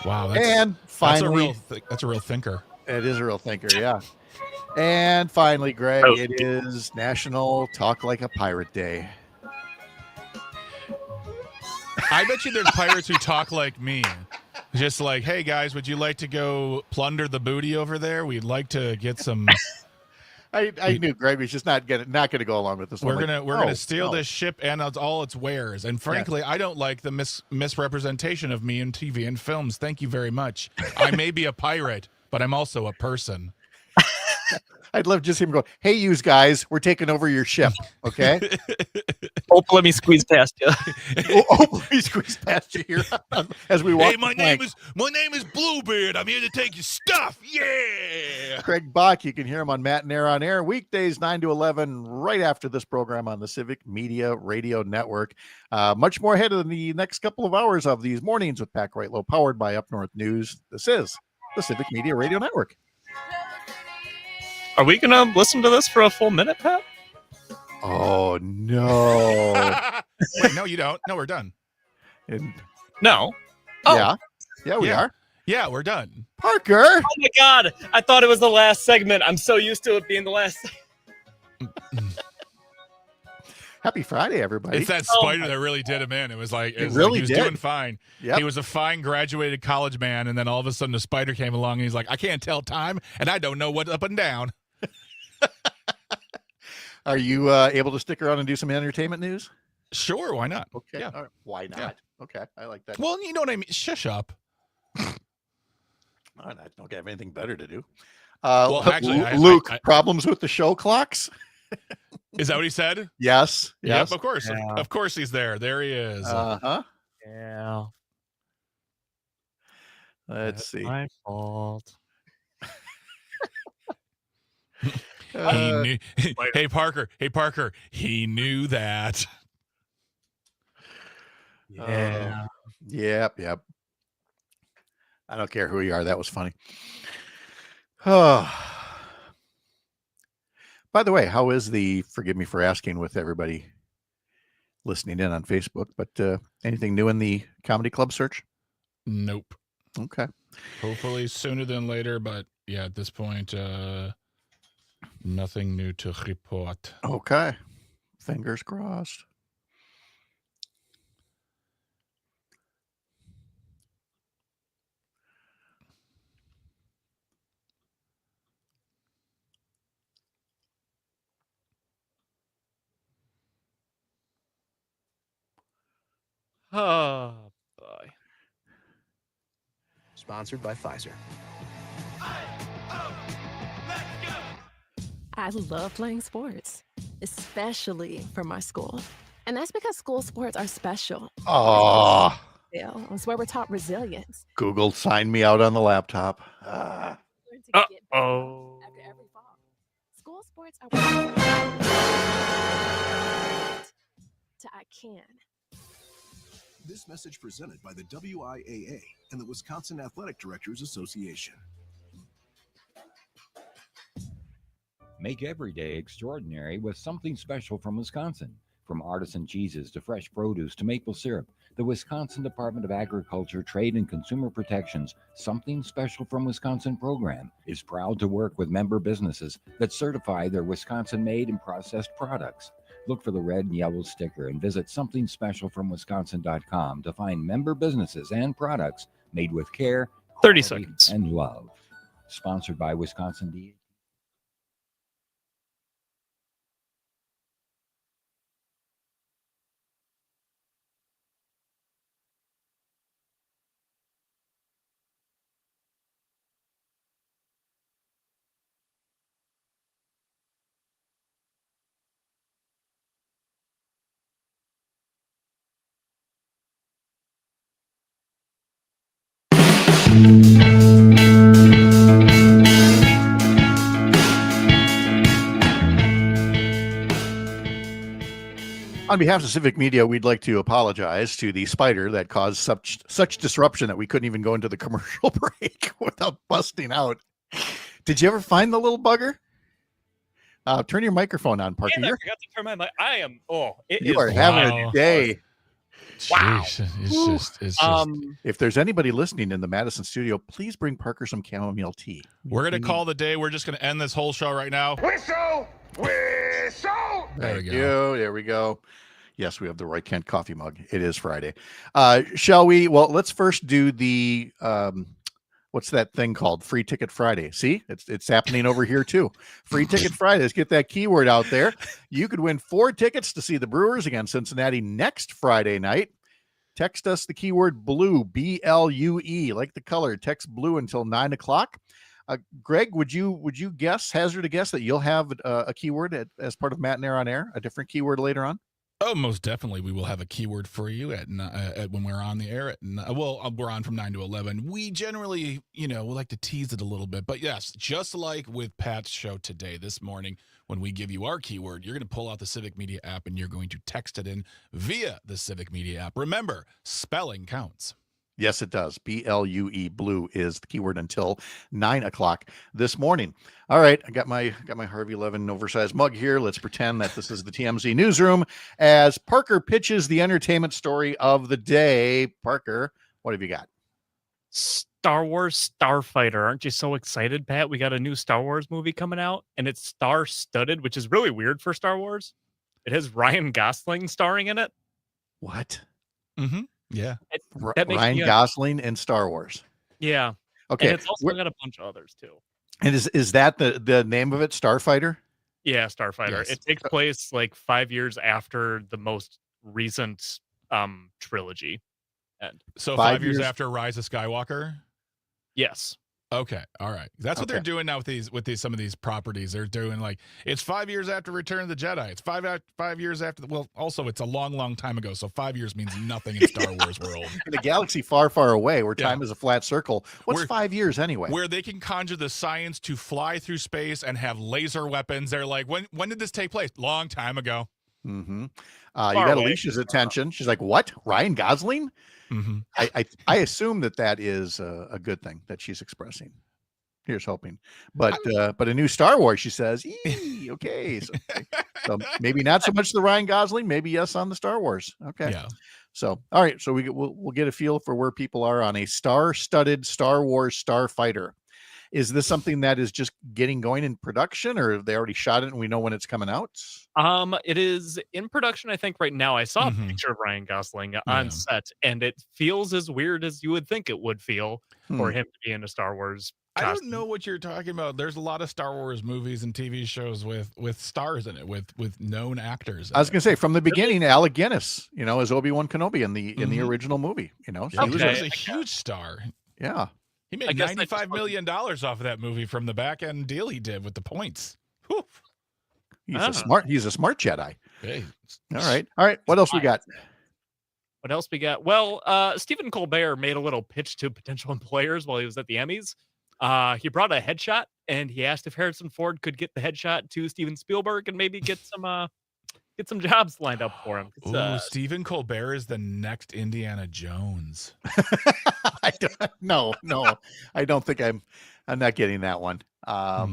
Wow. And finally, that's a real thinker. It is a real thinker, yeah. And finally, Greg, it is National Talk Like a Pirate Day. I bet you there's pirates who talk like me. Just like, hey guys, would you like to go plunder the booty over there? We'd like to get some. I knew Greg was just not gonna go along with this. We're gonna steal this ship and all its wares. And frankly, I don't like the misrepresentation of me in TV and films. Thank you very much. I may be a pirate, but I'm also a person. I'd love to just hear him go, "Hey, you guys, we're taking over your ship." Okay. Let me squeeze past you. Let me squeeze past you here as we walk. Hey, my name is Bluebeard. I'm here to take your stuff. Yeah. Craig Bach, you can hear him on Matt and Air on Air weekdays 9 to 11, right after this program on the Civic Media Radio Network. Much more ahead in the next couple of hours of these mornings with Pat Kreitlow, powered by Up North News. This is the Civic Media Radio Network. Are we going to listen to this for a full minute, Pat? Oh, no. Wait, no, you don't. No, we're done. No. Oh. Yeah, we are. Yeah, we're done. Parker. Oh, my God. I thought it was the last segment. I'm so used to it being the last. Happy Friday, everybody. It's that spider that really did him in. It was like, he was doing fine. Yep. He was a fine graduated college man, and then all of a sudden the spider came along, and he's like, I can't tell time, and I don't know what's up and down. Are you able to stick around and do some entertainment news? Sure, why not? Okay. Yeah. All right. Why not? Yeah. Okay, I like that. Well, you know what I mean. Shush up. I don't have anything better to do. Well, actually, Luke, problems with the show clocks? Is that what he said? Yes. Yep, of course. Yeah. Of course he's there. There he is. Uh-huh. Yeah. Let's see. My fault. He knew. Hey Parker. He knew that. Yeah. Yep. I don't care who you are. That was funny. Oh. By the way, how is the forgive me for asking with everybody listening in on Facebook, but anything new in the comedy club search? Nope. Okay. Hopefully sooner than later, but yeah, at this point, nothing new to report. Okay. Fingers crossed. Oh boy. Sponsored by Pfizer. I love playing sports, especially for my school. And that's because school sports are special. Oh, It's where we're taught resilience. Google signed me out on the laptop. Oh. School sports are to I can. This message presented by the WIAA and the Wisconsin Athletic Directors Association. Make every day extraordinary with something special from Wisconsin. From artisan cheeses to fresh produce to maple syrup, the Wisconsin Department of Agriculture, Trade and Consumer Protection's Something Special from Wisconsin program is proud to work with member businesses that certify their Wisconsin-made and processed products. Look for the red and yellow sticker and visit somethingspecialfromwisconsin.com to find member businesses and products made with care, 30 quality, seconds. and love. Sponsored by Wisconsin DA. On behalf of Civic Media, we'd like to apologize to the spider that caused such disruption that we couldn't even go into the commercial break without busting out. Did you ever find the little bugger? Turn your microphone on, Parker. And I forgot to turn my mic. I am. You are having a day. Wow. It's just if there's anybody listening in the Madison studio, please bring Parker some chamomile tea. we're gonna call the day. We're just gonna end this whole show right now. Whistle! Whistle! There we Thank go. you. There we go. Yes, we have the Roy Kent coffee mug. It is Friday. Shall we? Well, let's first do the what's that thing called? Free Ticket Friday. See, it's happening over here too. Free Ticket Friday. Let's get that keyword out there. You could win 4 tickets to see the Brewers against Cincinnati next Friday night. Text us the keyword blue, BLUE, like the color. Text blue until 9 o'clock. Greg, would you hazard a guess that you'll have a keyword as part of Matt and Air on Air, a different keyword later on? Oh, most definitely. We will have a keyword for you at when we're on the air. We're on from 9 to 11. We generally, we like to tease it a little bit. But yes, just like with Pat's show today, this morning, when we give you our keyword, you're going to pull out the Civic Media app and you're going to text it in via the Civic Media app. Remember, spelling counts. Yes, it does. BLUE, blue is the keyword until 9 o'clock this morning. All right, I got my Harvey Levin oversized mug here. Let's pretend that this is the TMZ newsroom as Parker pitches the entertainment story of the day. Parker, what have you got? Star Wars Starfighter. Aren't you so excited, Pat? We got a new Star Wars movie coming out, and it's star-studded, which is really weird for Star Wars. It has Ryan Gosling starring in it. What? Mm-hmm. Yeah. That makes Ryan me, Gosling in Star Wars. Yeah. Okay. And it's also got a bunch of others too. And is that the name of it, Starfighter? Yeah, Starfighter. Yes. It takes place like 5 years after the most recent trilogy. And So 5 years after Rise of Skywalker? yes. Okay, all right. That's what they're doing now with some of these properties. They're doing like it's 5 years after Return of the Jedi. It's 5 years after. Well, also it's a long time ago. So 5 years means nothing in Star Wars world. In a galaxy far, far away, where time is a flat circle. What's 5 years anyway? Where they can conjure the science to fly through space and have laser weapons. They're like, when did this take place? Long time ago. Mm-hmm. You Far got away. Alicia's attention. She's like, "What? Ryan Gosling?" Mm-hmm. I assume that is a good thing that she's expressing. Here's hoping, but a new Star Wars, she says. "Eee, okay, so maybe not so much the Ryan Gosling, maybe yes on the Star Wars. Okay, Yeah. so all right, so we'll get a feel for where people are on a star-studded Star Wars starfighter. Is this something that is just getting going in production, or have they already shot it and we know when it's coming out? It is in production, I think, right now. I saw Mhm. a picture of Ryan Gosling Yeah. on set, and it feels as weird as you would think it would feel for him to be in a Star Wars I don't costume. know what you're talking about. There's a lot of Star Wars movies and TV shows with stars in it, with known actors. I was going to say from the beginning, Alec Guinness, as Obi-Wan Kenobi in the original movie. He he was was a huge star. yeah. He I made guess that $95 million off of that movie from the back end deal he did with the points. Whew. He's a smart Jedi. Hey. All right. What else we got? What else we got? Well, Stephen Colbert made a little pitch to potential employers while he was at the Emmys. He brought a headshot, and he asked if Harrison Ford could get the headshot to Steven Spielberg and maybe get some jobs lined up for him. Ooh, Stephen Colbert is the next Indiana Jones. No, I don't think I'm not getting that one. All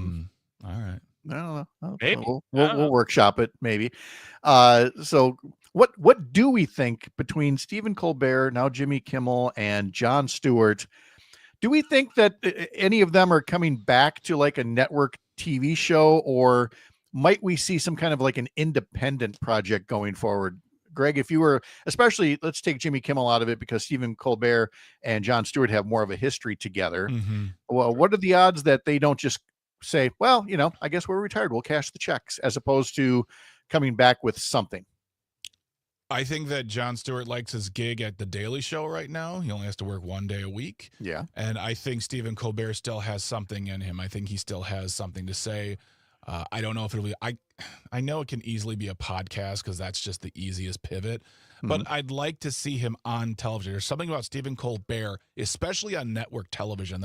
right. I don't know. Maybe. We'll workshop it maybe. So what do we think between Stephen Colbert, now Jimmy Kimmel, and Jon Stewart? Do we think that any of them are coming back to like a network TV show, or might we see some kind of like an independent project going forward? Greg, if you were, especially, let's take Jimmy Kimmel out of it because Stephen Colbert and Jon Stewart have more of a history together. Mm-hmm. Well, what are the odds that they don't just say, well, I guess we're retired, we'll cash the checks, as opposed to coming back with something? I think that Jon Stewart likes his gig at The Daily Show right now. He only has to work 1 day a week. Yeah. And I think Stephen Colbert still has something in him. I think he still has something to say. I don't know if it'll be, I know it can easily be a podcast because that's just the easiest pivot, but I'd like to see him on television. There's something about Stephen Colbert, especially on network television,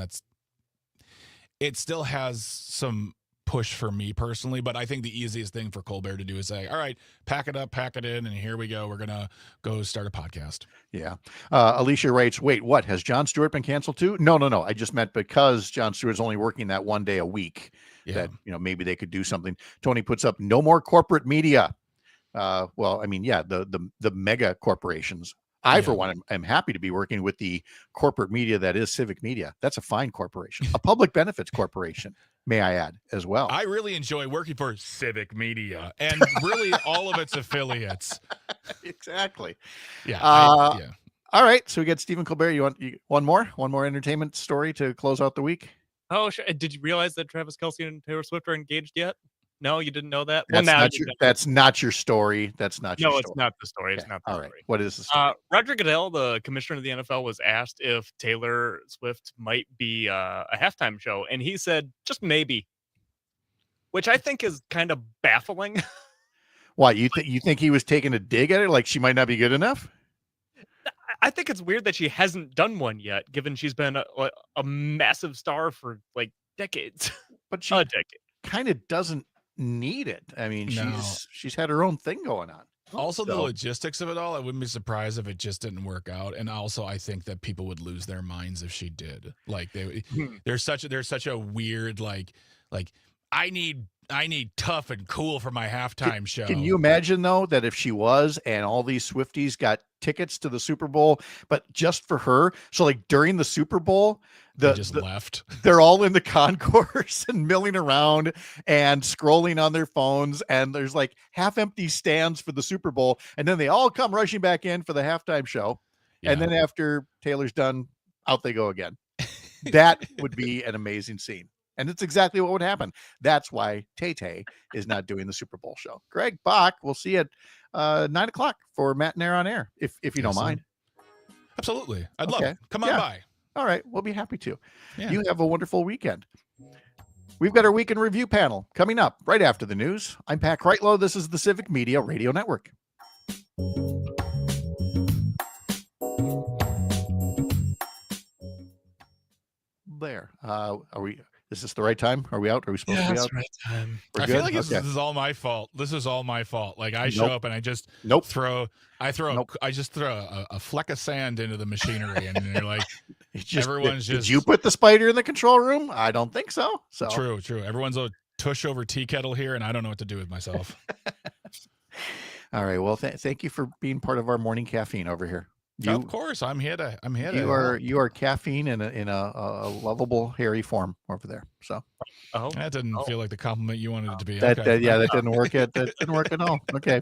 it still has some push for me personally, but I think the easiest thing for Colbert to do is say, all right, pack it up, pack it in, and here we go. We're going to go start a podcast. Yeah. Alicia writes, wait, what? Has Jon Stewart been canceled too? No. I just meant because Jon Stewart's only working that 1 day a week that, maybe they could do something. Tony puts up no more corporate media. Well, I mean, yeah, the mega corporations. I, for one, am happy to be working with the corporate media that is Civic Media. That's a fine corporation, a public benefits corporation, may I add, as well. I really enjoy working for Civic Media and really all of its affiliates. Exactly. Yeah. All right. So we got Stephen Colbert. You want one more entertainment story to close out the week? Oh, sure. Did you realize that Travis Kelce and Taylor Swift are engaged yet? No, you didn't know that? That's not your story. That's not your story. No, it's not the story. It's not the All story. right. What is the story? Roger Goodell, the commissioner of the NFL, was asked if Taylor Swift might be a halftime show, and he said just maybe, which I think is kind of baffling. Why, you think he was taking a dig at it, like she might not be good enough? I think it's weird that she hasn't done one yet, given she's been a massive star for like decades. But she kind of doesn't need it. I mean, she's had her own thing going on. Also, the logistics of it all, I wouldn't be surprised if it just didn't work out. And also, I think that people would lose their minds if she did. Like there's such a weird like I need tough and cool for my halftime show. Can you imagine though that if she was, and all these Swifties got tickets to the Super Bowl, but just for her? So like during the Super Bowl, they just left. They're all in the concourse and milling around and scrolling on their phones, and there's like half empty stands for the Super Bowl, and then they all come rushing back in for the halftime show. Yeah. And then after Taylor's done, out they go again. That would be an amazing scene. And it's exactly what would happen. That's why Tay-Tay is not doing the Super Bowl show. Greg Bach, we'll see you at 9 o'clock for Matt and Air on Air, if you don't mind. Absolutely. I'd love it. Come on by. All right. We'll be happy to. Yeah. You have a wonderful weekend. We've got our weekend review panel coming up right after the news. I'm Pat Kreitlow. This is the Civic Media Radio Network. There. Are we Is this the right time? Are we out? Are we supposed to be out? Right time. We're I good? feel like Okay. this is all my fault. This is all my fault. Like I show Nope. up and I just Nope. I just throw a fleck of sand into the machinery, and you're like, everyone's Did just. you put the spider in the control room? I don't think so. So True. Everyone's a tush over tea kettle here, and I don't know what to do with myself. All right. Well, thank you for being part of our morning caffeine over here. Of course, I'm here to. You are caffeine in a lovable hairy form over there. So that didn't feel like the compliment you wanted it to be. that Okay. that didn't work. That didn't work at all. Okay.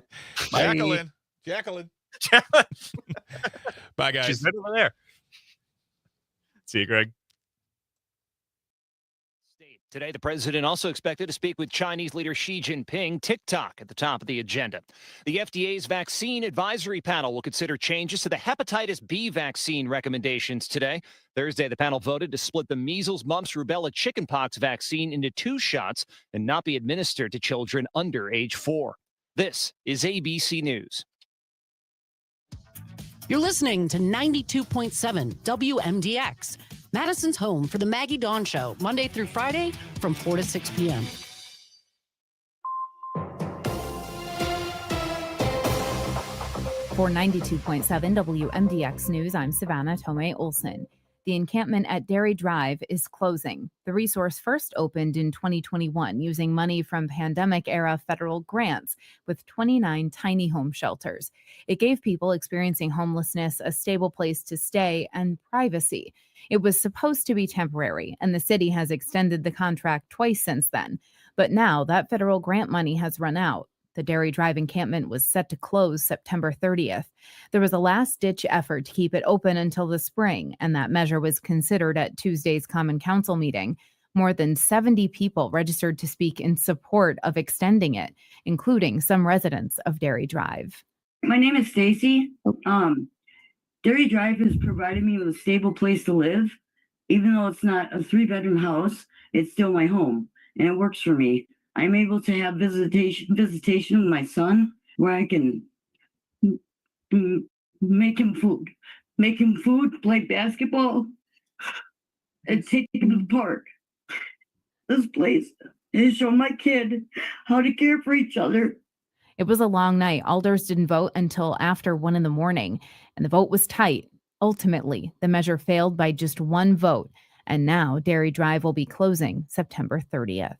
Bye. Jacqueline. Bye, guys. She's right over there. See you, Greg. Today, the president also expected to speak with Chinese leader Xi Jinping. TikTok at the top of the agenda. The FDA's vaccine advisory panel will consider changes to the hepatitis B vaccine recommendations today. Thursday, the panel voted to split the measles, mumps, rubella, chickenpox vaccine into 2 shots and not be administered to children under age 4. This is ABC News. You're listening to 92.7 WMDX, Madison's home for the Maggie Dawn Show, Monday through Friday from 4 to 6 p.m. For 92.7 WMDX News, I'm Savannah Tomei Olson. The encampment at Dairy Drive is closing. The resource first opened in 2021 using money from pandemic-era federal grants with 29 tiny home shelters. It gave people experiencing homelessness a stable place to stay and privacy. It was supposed to be temporary, and the city has extended the contract twice since then. But now that federal grant money has run out. The Dairy Drive encampment was set to close September 30th. There was a last-ditch effort to keep it open until the spring, and that measure was considered at Tuesday's Common Council meeting. More than 70 people registered to speak in support of extending it, including some residents of Dairy Drive. My name is Stacy. Dairy Drive has provided me with a stable place to live. Even though it's not a 3-bedroom house, it's still my home, and it works for me. I'm able to have visitation with my son, where I can make him food, play basketball, and take him to the park. This place is show my kid how to care for each other. It was a long night. Alders didn't vote until after 1 a.m, and the vote was tight. Ultimately, the measure failed by just 1 vote, and now Dairy Drive will be closing September 30th.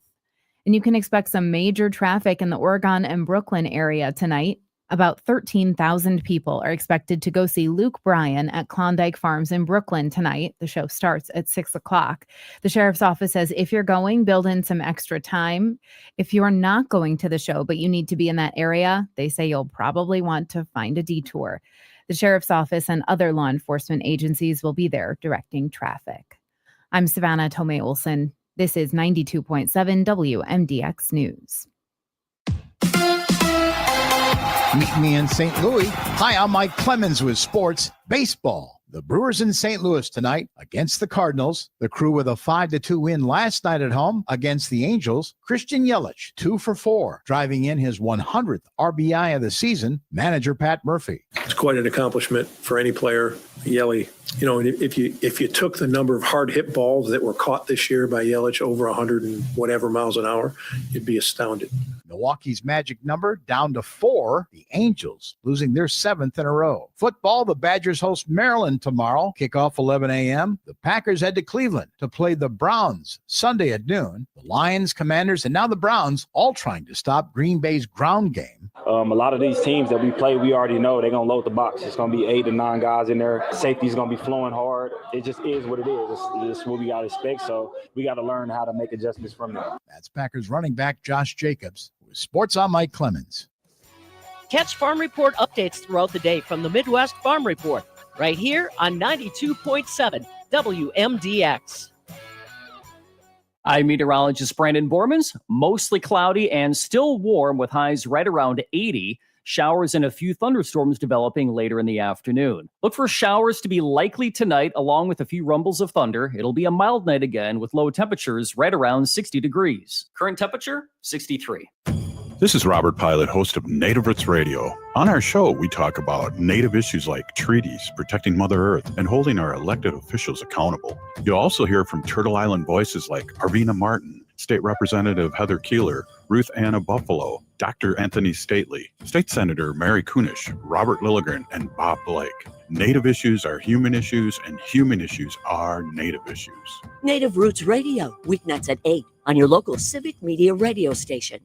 And you can expect some major traffic in the Oregon and Brooklyn area tonight. About 13,000 people are expected to go see Luke Bryan at Klondike Farms in Brooklyn tonight. The show starts at 6 o'clock. The sheriff's office says if you're going, build in some extra time. If you're not going to the show, but you need to be in that area, they say you'll probably want to find a detour. The sheriff's office and other law enforcement agencies will be there directing traffic. I'm Savannah Tomei Olson. This is 92.7 WMDX News. Meet me in St. Louis. Hi, I'm Mike Clemens with Sports Baseball. The Brewers in St. Louis tonight against the Cardinals. The Crew with a 5-2 win last night at home against the Angels. Christian Yelich, 2 for 4, driving in his 100th RBI of the season. Manager Pat Murphy. It's quite an accomplishment for any player. Yelich, if you took the number of hard hit balls that were caught this year by Yelich over 100 and whatever miles an hour, you'd be astounded. Milwaukee's magic number down to 4. The Angels losing their 7th in a row. Football, the Badgers host Maryland tomorrow. Kickoff 11 a.m. The Packers head to Cleveland to play the Browns Sunday at noon. The Lions, Commanders, and now the Browns all trying to stop Green Bay's ground game. A lot of these teams that we play, we already know they're going to load the box. It's going to be 8 to 9 guys in there. Safety's going to be flowing hard. It just is what it is. It's what we got to expect. So we got to learn how to make adjustments from there. That's Packers running back Josh Jacobs. With Sports, I'm Mike Clemens. Catch Farm Report updates throughout the day from the Midwest Farm Report, right here on 92.7 WMDX. I'm meteorologist Brandon Bormans. Mostly cloudy and still warm with highs right around 80. Showers and a few thunderstorms developing later in the afternoon. Look for showers to be likely tonight, along with a few rumbles of thunder. It'll be a mild night again with low temperatures right around 60 degrees. Current temperature, 63. This is Robert Pilot, host of Native Roots Radio. On our show, we talk about Native issues like treaties, protecting Mother Earth, and holding our elected officials accountable. You'll also hear from Turtle Island voices like Arvina Martin, State Representative Heather Keeler, Ruth Anna Buffalo, Dr. Anthony Stately, State Senator Mary Kunish, Robert Lilligren, and Bob Blake. Native issues are human issues, and human issues are Native issues. Native Roots Radio, weeknights at 8 on your local civic media radio station.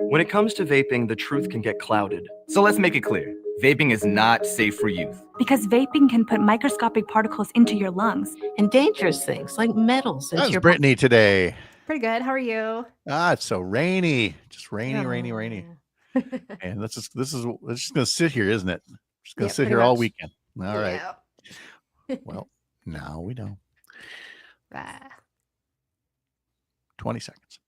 When it comes to vaping, the truth can get clouded. So let's make it clear. Vaping is not safe for youth. Because vaping can put microscopic particles into your lungs. And dangerous things like metals into How's your Brittany today? Pretty good. How are you? It's so rainy. Just rainy, rainy. And we're just gonna sit here, isn't it? Just gonna sit here all weekend. All right. Well, now we know. 20 seconds.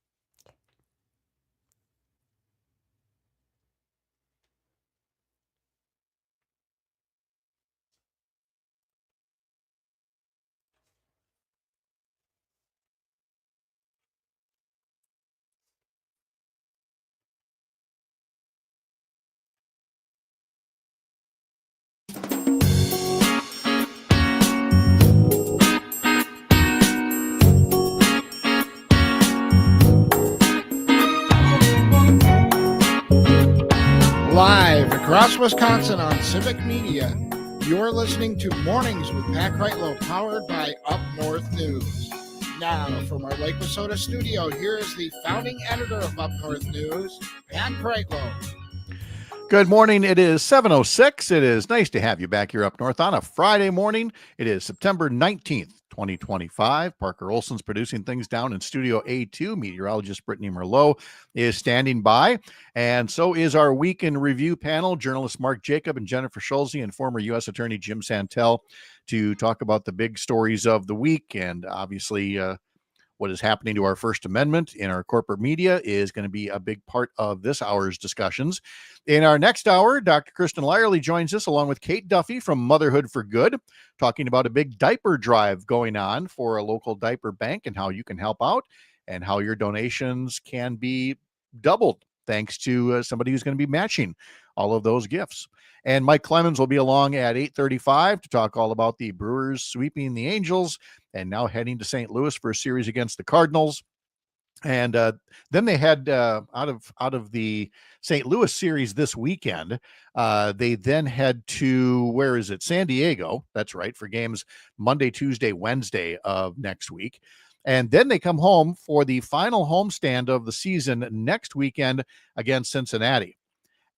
Live across Wisconsin on Civic Media, you're listening to Mornings with Pat Kreitlow, powered by Up North News. Now, from our Lake Wissota studio, here is the founding editor of Up North News, Pat Kreitlow. Good morning. It is 7:06. It is nice to have you back here up north on a Friday morning. It is September 19th. 2025. Parker Olson's producing things down in Studio A2. Meteorologist Brittany Merlot is standing by. And so is our week in review panel, journalists Mark Jacob and Jennifer Schulze and former U.S. Attorney Jim Santel, to talk about the big stories of the week. And obviously, what is happening to our First Amendment in our corporate media is going to be a big part of this hour's discussions. In our next hour, Dr. Kristen Lyerly joins us along with Kate Duffy from Motherhood for Good, talking about a big diaper drive going on for a local diaper bank and how you can help out and how your donations can be doubled thanks to somebody who's going to be matching all of those gifts. And Mike Clemens will be along at 8:35 to talk all about the Brewers sweeping the Angels and now heading to St. Louis for a series against the Cardinals. And then they had out of the St. Louis series this weekend, they then head to, San Diego. That's right, for games Monday, Tuesday, Wednesday of next week. And then they come home for the final homestand of the season next weekend against Cincinnati.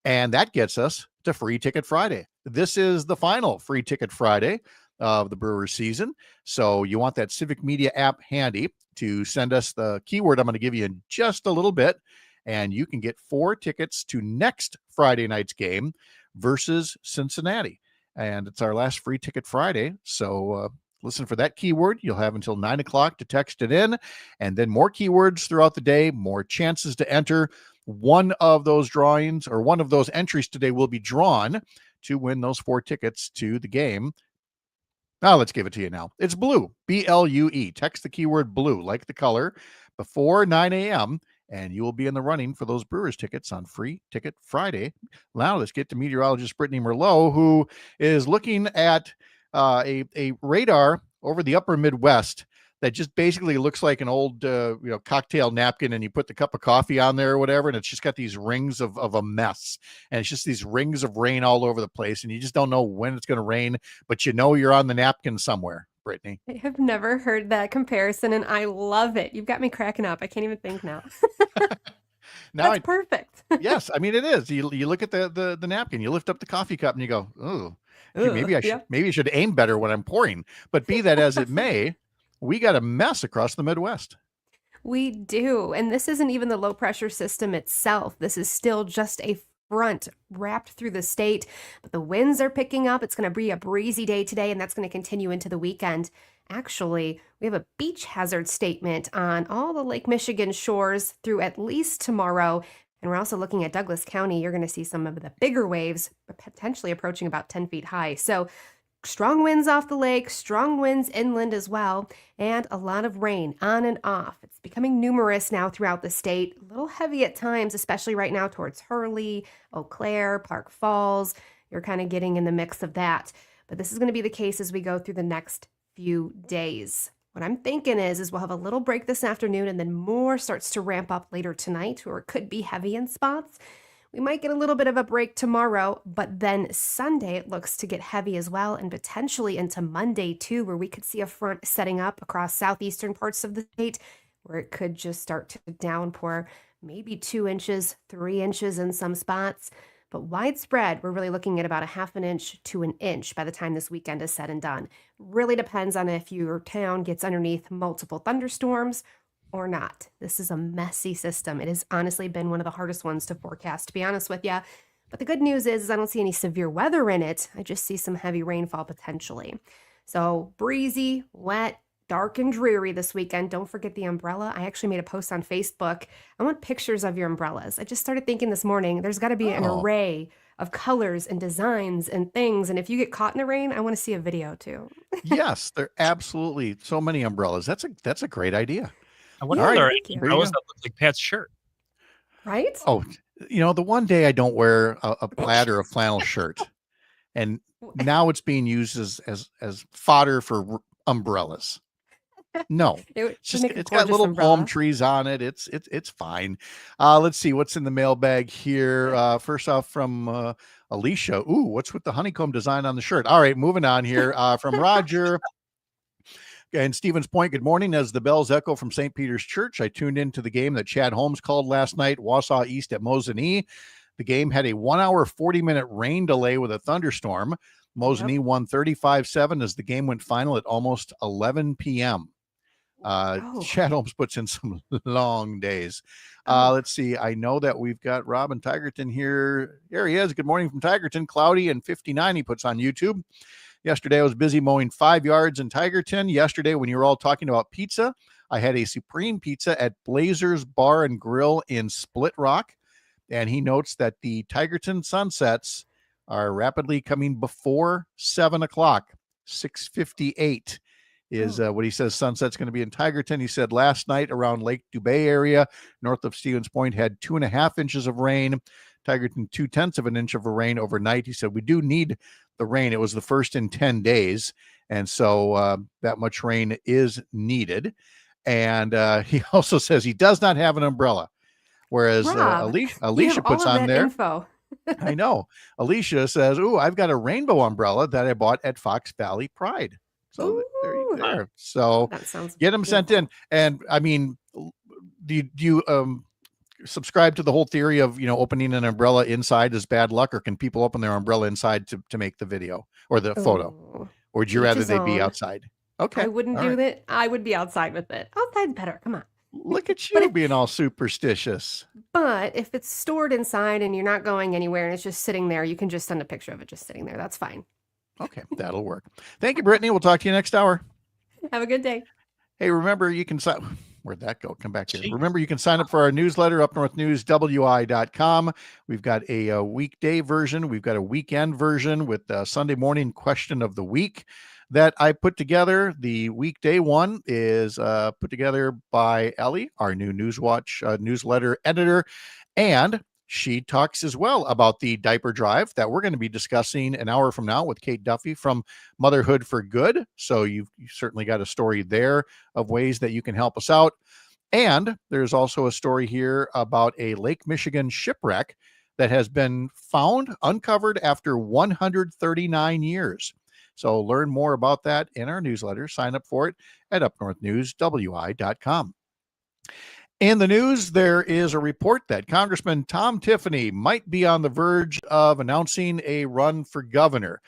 And that gets us to Free Ticket Friday. This is the final Free Ticket Friday of the Brewers season. So you want that Civic Media app handy to send us the keyword I'm going to give you in just a little bit. And you can get 4 tickets to next Friday night's game versus Cincinnati. And it's our last Free Ticket Friday. So listen for that keyword. You'll have until 9 o'clock to text it in. And then more keywords throughout the day, more chances to enter. One of those drawings or one of those entries today will be drawn to win those 4 tickets to the game. Now let's give it to you now. It's blue, B-L-U-E. Text the keyword blue, like the color, before 9 a.m., and you will be in the running for those Brewers tickets on Free Ticket Friday. Now let's get to meteorologist Brittany Merlot, who is looking at a radar over the upper Midwest that just basically looks like an old cocktail napkin, and you put the cup of coffee on there or whatever, and it's just got these rings of a mess, and it's just these rings of rain all over the place, and you just don't know when it's going to rain, but you know you're on the napkin somewhere. Brittany, I have never heard that comparison, and I love it. You've got me cracking up. I can't even think now. That's perfect. Yes, I mean it is. You look at the napkin, you lift up the coffee cup, and you go, "Oh, maybe I should aim better when I'm pouring." But be that as it may, we got a mess across the Midwest. We do. And this isn't even the low pressure system itself. This is still just a front wrapped through the state. But the winds are picking up. It's going to be a breezy day today, and that's going to continue into the weekend. Actually, we have a beach hazard statement on all the Lake Michigan shores through at least tomorrow. And we're also looking at Douglas County. You're going to see some of the bigger waves, potentially approaching about 10 feet high. So strong winds off the lake, strong winds inland as well, and a lot of rain on and off. It's becoming numerous now throughout the state, a little heavy at times, especially right now towards Hurley, Eau Claire, Park Falls. You're kind of getting in the mix of that. But this is going to be the case as we go through the next few days. What I'm thinking is we'll have a little break this afternoon and then more starts to ramp up later tonight, or it could be heavy in spots. We might get a little bit of a break tomorrow, but then Sunday it looks to get heavy as well, and potentially into Monday too, where we could see a front setting up across southeastern parts of the state, where it could just start to downpour, maybe 2 inches, 3 inches in some spots. But widespread, we're really looking at about a half an inch to an inch by the time this weekend is said and done. Really depends on if your town gets underneath multiple thunderstorms or not. This is a messy system. It has honestly been one of the hardest ones to forecast, to be honest with you. But the good news is I don't see any severe weather in it. I just see some heavy rainfall potentially. So breezy, wet, dark and dreary this weekend. Don't forget the umbrella. I actually made a post on Facebook. I want pictures of your umbrellas. I just started thinking this morning, there's got to be an array of colors and designs and things. And if you get caught in the rain, I want to see a video too. Yes, there are absolutely so many umbrellas. That's a great idea. I wonder All if right. there are There you umbrellas go. that look like Pat's shirt. Right? Oh, the one day I don't wear a plaid or a flannel shirt, and now it's being used as fodder for umbrellas. No, it's got little palm trees on it. It's fine. Let's see what's in the mailbag here. First off from Alicia. Ooh, what's with the honeycomb design on the shirt? All right, moving on here. From Roger and Stevens Point. Good morning. As the bells echo from St. Peter's Church, I tuned into the game that Chad Holmes called last night, Wausau East at Mosinee. The game had a 1 hour, 40-minute rain delay with a thunderstorm. Mosinee won 35-7 as the game went final at almost 11 p.m. Chad Holmes puts in some long days. Let's see. I know that we've got Robin Tigerton here. There he is. Good morning from Tigerton. Cloudy and 59 he puts on YouTube. Yesterday, I was busy mowing 5 yards in Tigerton. Yesterday, when you were all talking about pizza, I had a supreme pizza at Blazers Bar and Grill in Split Rock. And he notes that the Tigerton sunsets are rapidly coming before 7 o'clock. 6:58 is what he says sunset's going to be in Tigerton. He said last night around Lake Dubay area, north of Stevens Point, had 2.5 inches of rain. Tigerton, 0.2 of an inch of rain overnight. He said, we do need the rain. It was the first in 10 days. And so that much rain is needed. And he also says he does not have an umbrella. Whereas Alicia puts on there. Info. I know. Alicia says, ooh, I've got a rainbow umbrella that I bought at Fox Valley Pride. So there you go. So get them sent in. And I mean, do you subscribe to the whole theory of, opening an umbrella inside is bad luck, or can people open their umbrella inside to make the video or the photo? Or would you rather they be outside? Okay. I wouldn't do that. I would be outside with it. Outside's better. Come on. Look at you being all superstitious. But if it's stored inside and you're not going anywhere and it's just sitting there, you can just send a picture of it just sitting there. That's fine. Okay, that'll work. Thank you, Brittany. We'll talk to you next hour. Have a good day. Hey, remember you can sign. Where'd that go? Come back here. Remember, you can sign up for our newsletter, upnorthnewswi.com. We've got a weekday version. We've got a weekend version with the Sunday morning question of the week that I put together. The weekday one is put together by Ellie, our new Newswatch newsletter editor, and she talks as well about the diaper drive that we're going to be discussing an hour from now with Kate Duffy from Motherhood for Good. So you've certainly got a story there of ways that you can help us out. And there's also a story here about a Lake Michigan shipwreck that has been uncovered after 139 years. So learn more about that in our newsletter. Sign up for it at upnorthnewswi.com. In the news, there is a report that Congressman Tom Tiffany might be on the verge of announcing a run for governor.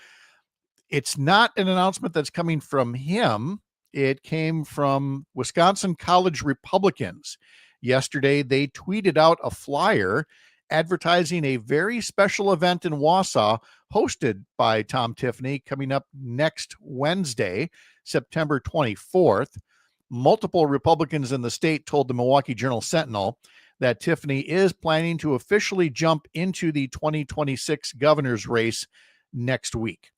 It's not an announcement that's coming from him. It came from Wisconsin College Republicans. Yesterday, they tweeted out a flyer advertising a very special event in Wausau hosted by Tom Tiffany coming up next Wednesday, September 24th. Multiple Republicans in the state told the Milwaukee Journal-Sentinel that Tiffany is planning to officially jump into the 2026 governor's race next week.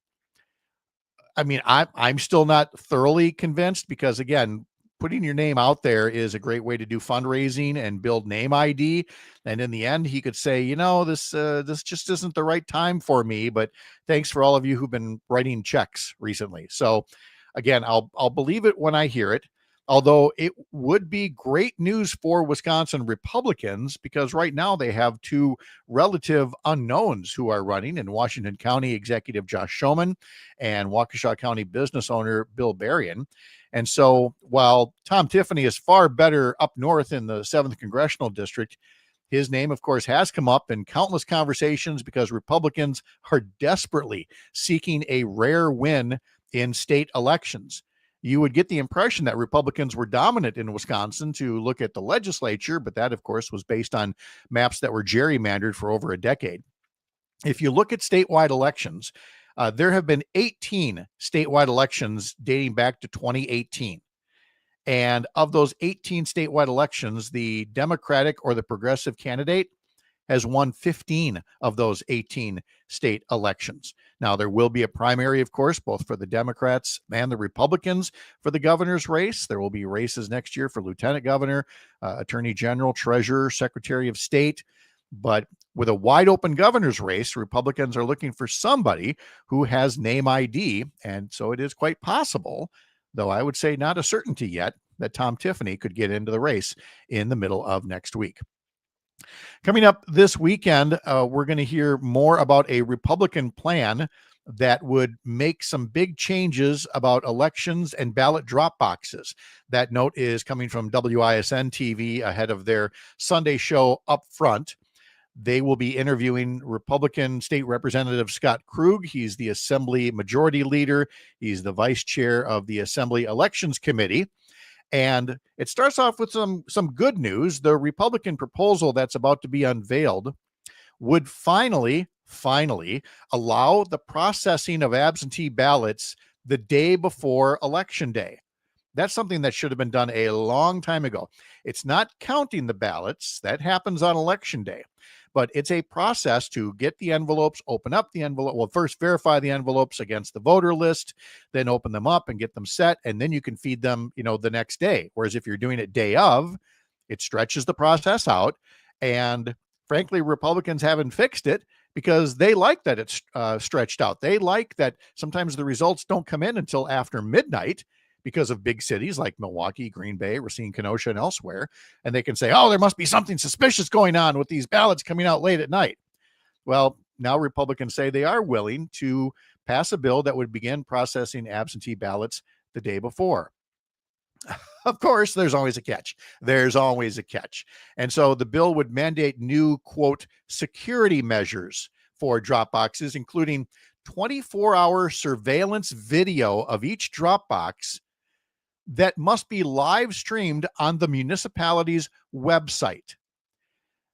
I mean, I'm still not thoroughly convinced because, again, putting your name out there is a great way to do fundraising and build name ID. And in the end, he could say, this just isn't the right time for me. But thanks for all of you who've been writing checks recently. So, again, I'll believe it when I hear it. Although it would be great news for Wisconsin Republicans because right now they have two relative unknowns who are running in Washington County Executive Josh Schoeman and Waukesha County business owner Bill Berrien. And so while Tom Tiffany is far better up north in the 7th Congressional District, his name, of course, has come up in countless conversations because Republicans are desperately seeking a rare win in state elections. You would get the impression that Republicans were dominant in Wisconsin to look at the legislature, but that, of course, was based on maps that were gerrymandered for over a decade. If you look at statewide elections, there have been 18 statewide elections dating back to 2018. And of those 18 statewide elections, the Democratic or the progressive candidate has won 15 of those 18 state elections. Now, there will be a primary, of course, both for the Democrats and the Republicans for the governor's race. There will be races next year for lieutenant governor, attorney general, treasurer, secretary of state. But with a wide open governor's race, Republicans are looking for somebody who has name ID. And so it is quite possible, though I would say not a certainty yet, that Tom Tiffany could get into the race in the middle of next week. Coming up this weekend, we're going to hear more about a Republican plan that would make some big changes about elections and ballot drop boxes. That note is coming from WISN TV ahead of their Sunday show Up Front. They will be interviewing Republican State Representative Scott Krug. He's the Assembly Majority Leader. He's the Vice Chair of the Assembly Elections Committee. And it starts off with some good news. The Republican proposal that's about to be unveiled would finally allow the processing of absentee ballots the day before Election Day. That's something that should have been done a long time ago. It's not counting the ballots. That happens on Election Day. But it's a process to get the envelopes, open up the envelope. Well, first verify the envelopes against the voter list, then open them up and get them set. And then you can feed them, the next day. Whereas if you're doing it day of, it stretches the process out. And frankly, Republicans haven't fixed it because they like that it's stretched out. They like that sometimes the results don't come in until after midnight because of big cities like Milwaukee, Green Bay, Racine, Kenosha, and elsewhere. And they can say, oh, there must be something suspicious going on with these ballots coming out late at night. Well, now Republicans say they are willing to pass a bill that would begin processing absentee ballots the day before. Of course, there's always a catch. And so the bill would mandate new, quote, security measures for drop boxes, including 24-hour surveillance video of each drop box that must be live streamed on the municipality's website.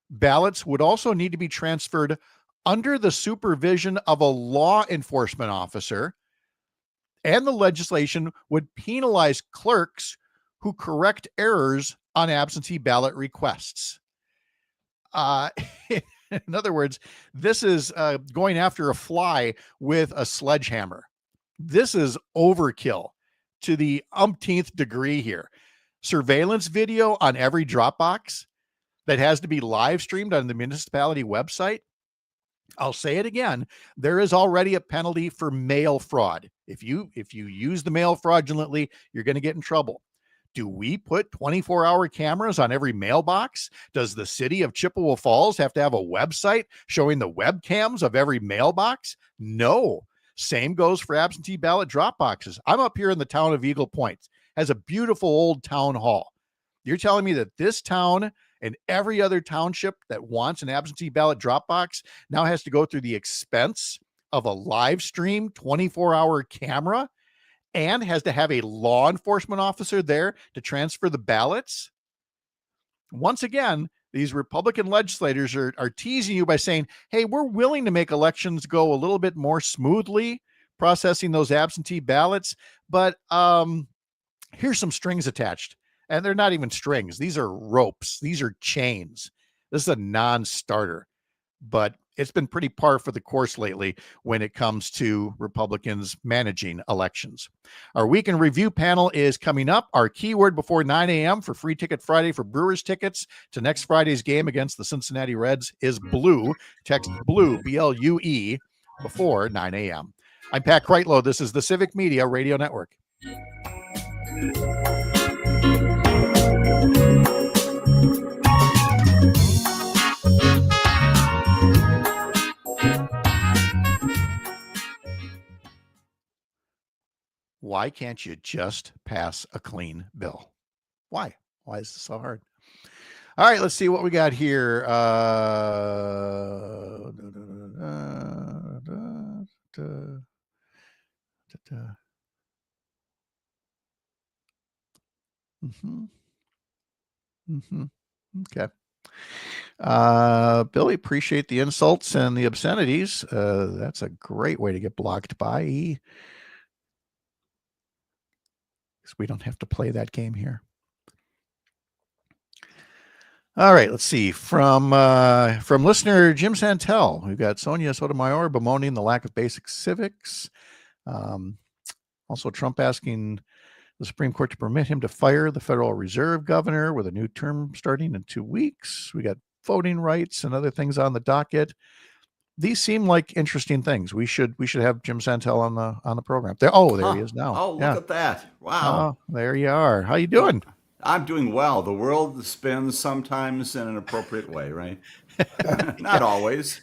Ballots would also need to be transferred under the supervision of a law enforcement officer, and the legislation would penalize clerks who correct errors on absentee ballot requests. In other words, this is going after a fly with a sledgehammer. This is overkill to the umpteenth degree here. Surveillance video on every drop box that has to be live streamed on the municipality website. I'll say it again. There is already a penalty for mail fraud. If you use the mail fraudulently, you're going to get in trouble. Do we put 24-hour cameras on every mailbox? Does the city of Chippewa Falls have to have a website showing the webcams of every mailbox? No. Same goes for absentee ballot drop boxes. I'm up here in the town of Eagle Point. Has a beautiful old town hall. You're telling me that this town and every other township that wants an absentee ballot drop box now has to go through the expense of a live stream 24-hour camera and has to have a law enforcement officer there to transfer the ballots? Once again, these Republican legislators are teasing you by saying, hey, we're willing to make elections go a little bit more smoothly, processing those absentee ballots, but here's some strings attached. And they're not even strings. These are ropes. These are chains. This is a non-starter. But it's been pretty par for the course lately when it comes to Republicans managing elections. Our week in review panel is coming up. Our keyword before 9 a.m. for Free Ticket Friday for Brewers tickets to next Friday's game against the Cincinnati Reds is blue. Text blue, BLUE, before 9 a.m. I'm Pat Kreitlow. This is the Civic Media Radio Network. Why can't you just pass a clean bill? Why? Why is this so hard? All right, let's see what we got here. Okay. Billy, appreciate the insults and the obscenities. That's a great way to get blocked by E. Because we don't have to play that game here. All right, let's see. From listener Jim Santel, we've got Sonia Sotomayor bemoaning the lack of basic civics. Also, Trump asking the Supreme Court to permit him to fire the Federal Reserve governor with a new term starting in 2 weeks. We got voting rights and other things on the docket. These seem like interesting things. We should have Jim Santel on the program. There he is now. Oh, look at that. Wow. Oh, there you are. How you doing? I'm doing well. The world spins sometimes in an appropriate way, right? Not always.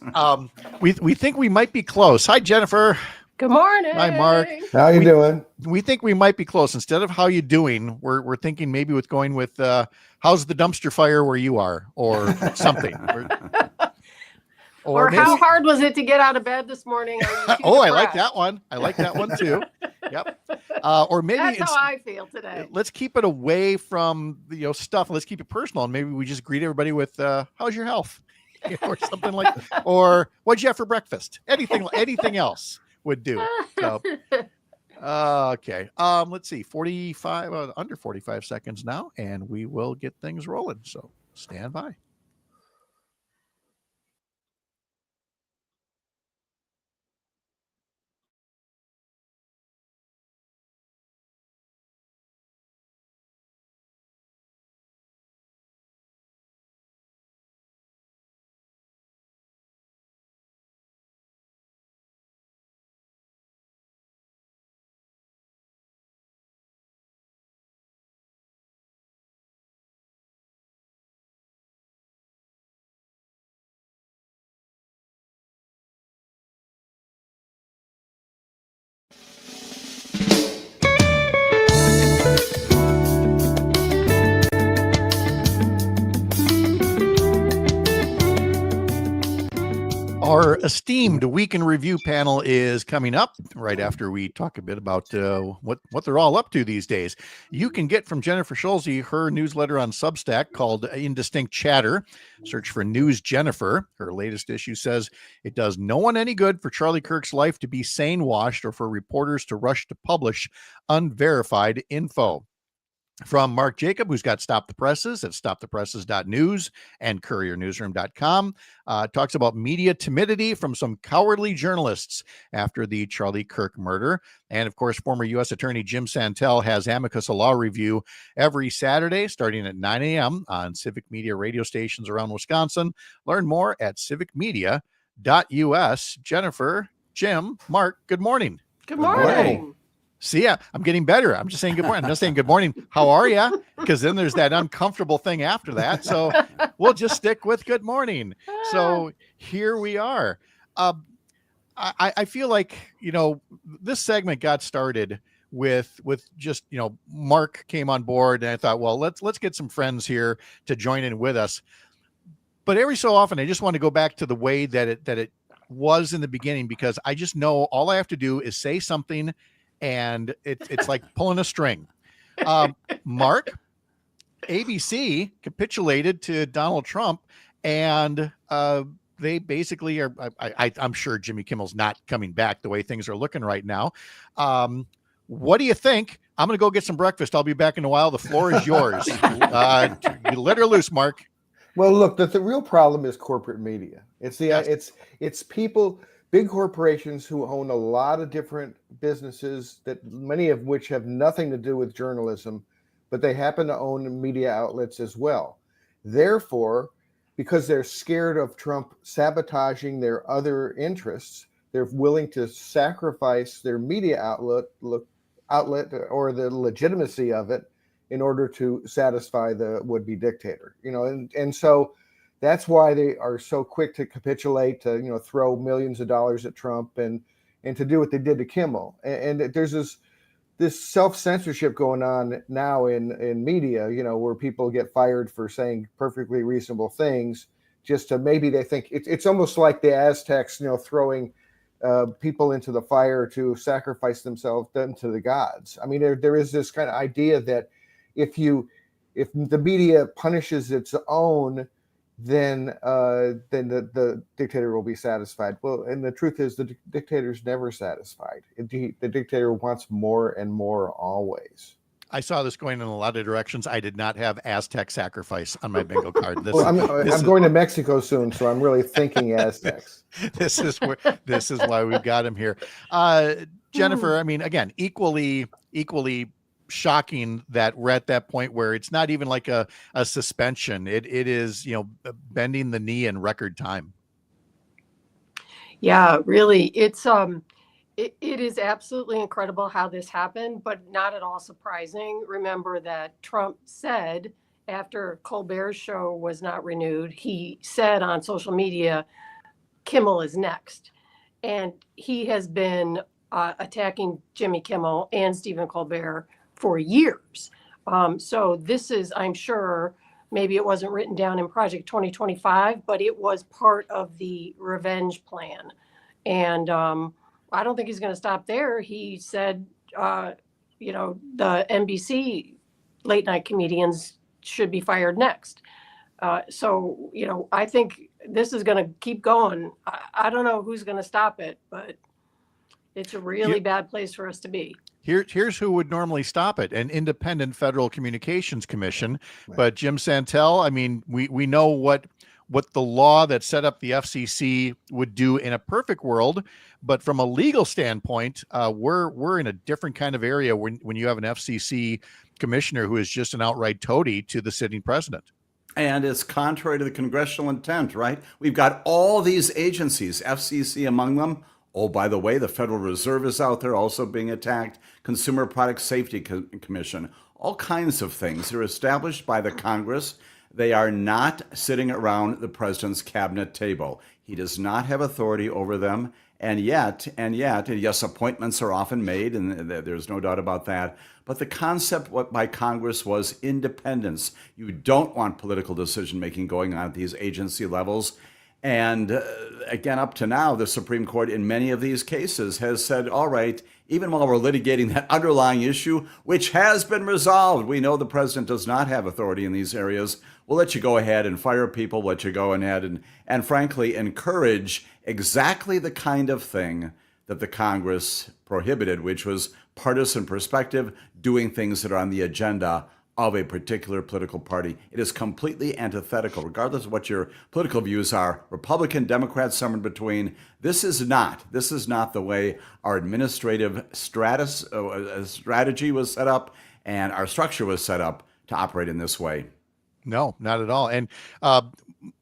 We think we might be close. Hi, Jennifer. Good morning. Hi, Mark. How you doing? We think we might be close. Instead of how you doing, we're thinking maybe with going with how's the dumpster fire where you are, or something. Or how hard was it to get out of bed this morning? I like that one. I like that one too. Yep. Or maybe that's how I feel today. Let's keep it away from stuff. Let's keep it personal, and maybe we just greet everybody with "How's your health?" or something like, or "What'd you have for breakfast?" Anything else would do. So, okay. Let's see. 45 under 45 seconds now, and we will get things rolling. So stand by. Our esteemed Week in Review panel is coming up right after we talk a bit about what they're all up to these days. You can get from Jennifer Schulze her newsletter on Substack called Indistinct Chatter. Search for News Jennifer. Her latest issue says it does no one any good for Charlie Kirk's life to be sane-washed or for reporters to rush to publish unverified info. From Mark Jacob, who's got Stop the Presses at stopthepresses.news and couriernewsroom.com, talks about media timidity from some cowardly journalists after the Charlie Kirk murder. And of course, former U.S. Attorney Jim Santel has Amicus, a law review, every Saturday starting at 9 a.m. on Civic Media radio stations around Wisconsin. Learn more at civicmedia.us. Jennifer, Jim, Mark, good morning. Good morning. See ya. I'm getting better. I'm just saying good morning. I'm not saying good morning. How are you? Because then there's that uncomfortable thing after that. So we'll just stick with good morning. So here we are. I feel like, this segment got started with just, Mark came on board and I thought, well, let's get some friends here to join in with us. But every so often, I just want to go back to the way that it was in the beginning, because I just know all I have to do is say something and it's like pulling a string. Mark, ABC capitulated to Donald Trump, and they basically are. I'm sure Jimmy Kimmel's not coming back the way things are looking right now. What do you think? I'm going to go get some breakfast. I'll be back in a while. The floor is yours. You let her loose, Mark. Well, look, the real problem is corporate media. It's the it's people, big corporations who own a lot of different businesses that many of which have nothing to do with journalism, but they happen to own media outlets as well. Therefore, because they're scared of Trump sabotaging their other interests, they're willing to sacrifice their media outlet or the legitimacy of it in order to satisfy the would-be dictator. And so that's why they are so quick to capitulate, to throw millions of dollars at Trump and to do what they did to Kimmel. And there's this self-censorship going on now in media, where people get fired for saying perfectly reasonable things, just to maybe they think it's almost like the Aztecs, throwing people into the fire to sacrifice them to the gods. I mean, there is this kind of idea that if the media punishes its own, then the dictator will be satisfied. Well, and the truth is, the dictator's never satisfied. The dictator wants more and more always. I saw this going in a lot of directions. I did not have Aztec sacrifice on my bingo card. I'm going to Mexico soon, so I'm really thinking Aztecs. This is why we've got him here. Jennifer, I mean, again, equally shocking that we're at that point where it's not even like a suspension. It is, bending the knee in record time. Yeah, really. It is absolutely incredible how this happened, but not at all surprising. Remember that Trump said after Colbert's show was not renewed, he said on social media, Kimmel is next. And he has been attacking Jimmy Kimmel and Stephen Colbert for years. So this is, I'm sure, maybe it wasn't written down in Project 2025, but it was part of the revenge plan. And I don't think he's going to stop there. He said, the NBC late night comedians should be fired next. So, I think this is going to keep going. I don't know who's going to stop it, but it's a really bad place for us to be. Here's who would normally stop it: an independent Federal Communications Commission. Right. But Jim Santel, I mean, we know what the law that set up the FCC would do in a perfect world, but from a legal standpoint, we're in a different kind of area when you have an FCC commissioner who is just an outright toady to the sitting president. And it's contrary to the congressional intent, right? We've got all these agencies, FCC among them. Oh, by the way, the Federal Reserve is out there also being attacked, Consumer Product Safety Commission, all kinds of things. They're established by the Congress. They are not sitting around the president's cabinet table. He does not have authority over them. And yet, yes, appointments are often made, and there's no doubt about that. But the concept by Congress was independence. You don't want political decision-making going on at these agency levels. And again, up to now, the Supreme Court in many of these cases has said, all right, even while we're litigating that underlying issue, which has been resolved, we know the president does not have authority in these areas. We'll let you go ahead and fire people, let you go ahead and frankly, encourage exactly the kind of thing that the Congress prohibited, which was partisan perspective, doing things that are on the agenda of a particular political party. It is completely antithetical, regardless of what your political views are, Republican, Democrat, somewhere in between. This is not the way our administrative strategy was set up and our structure was set up to operate in this way. No, not at all. And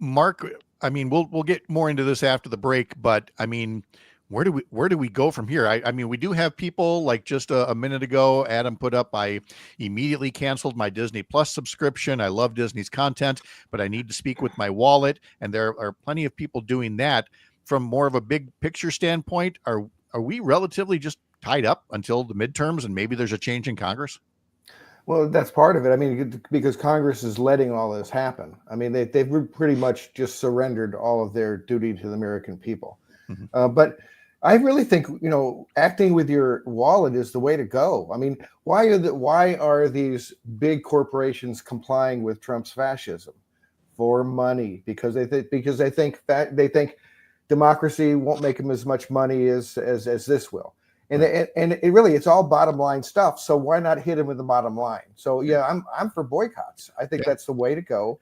Mark, I mean, we'll get more into this after the break, but I mean, where do we go from here? I mean, we do have people like just a minute ago, Adam put up, I immediately canceled my Disney Plus subscription. I love Disney's content, but I need to speak with my wallet. And there are plenty of people doing that. From more of a big picture standpoint, are we relatively just tied up until the midterms and maybe there's a change in Congress? Well, that's part of it. I mean, because Congress is letting all this happen. I mean, they've pretty much just surrendered all of their duty to the American people. Mm-hmm. But I really think, acting with your wallet is the way to go. I mean, why are these big corporations complying with Trump's fascism? For money, because they think democracy won't make them as much money as this will. And it's all bottom line stuff. So why not hit him with the bottom line? So yeah, I'm for boycotts. I think that's the way to go.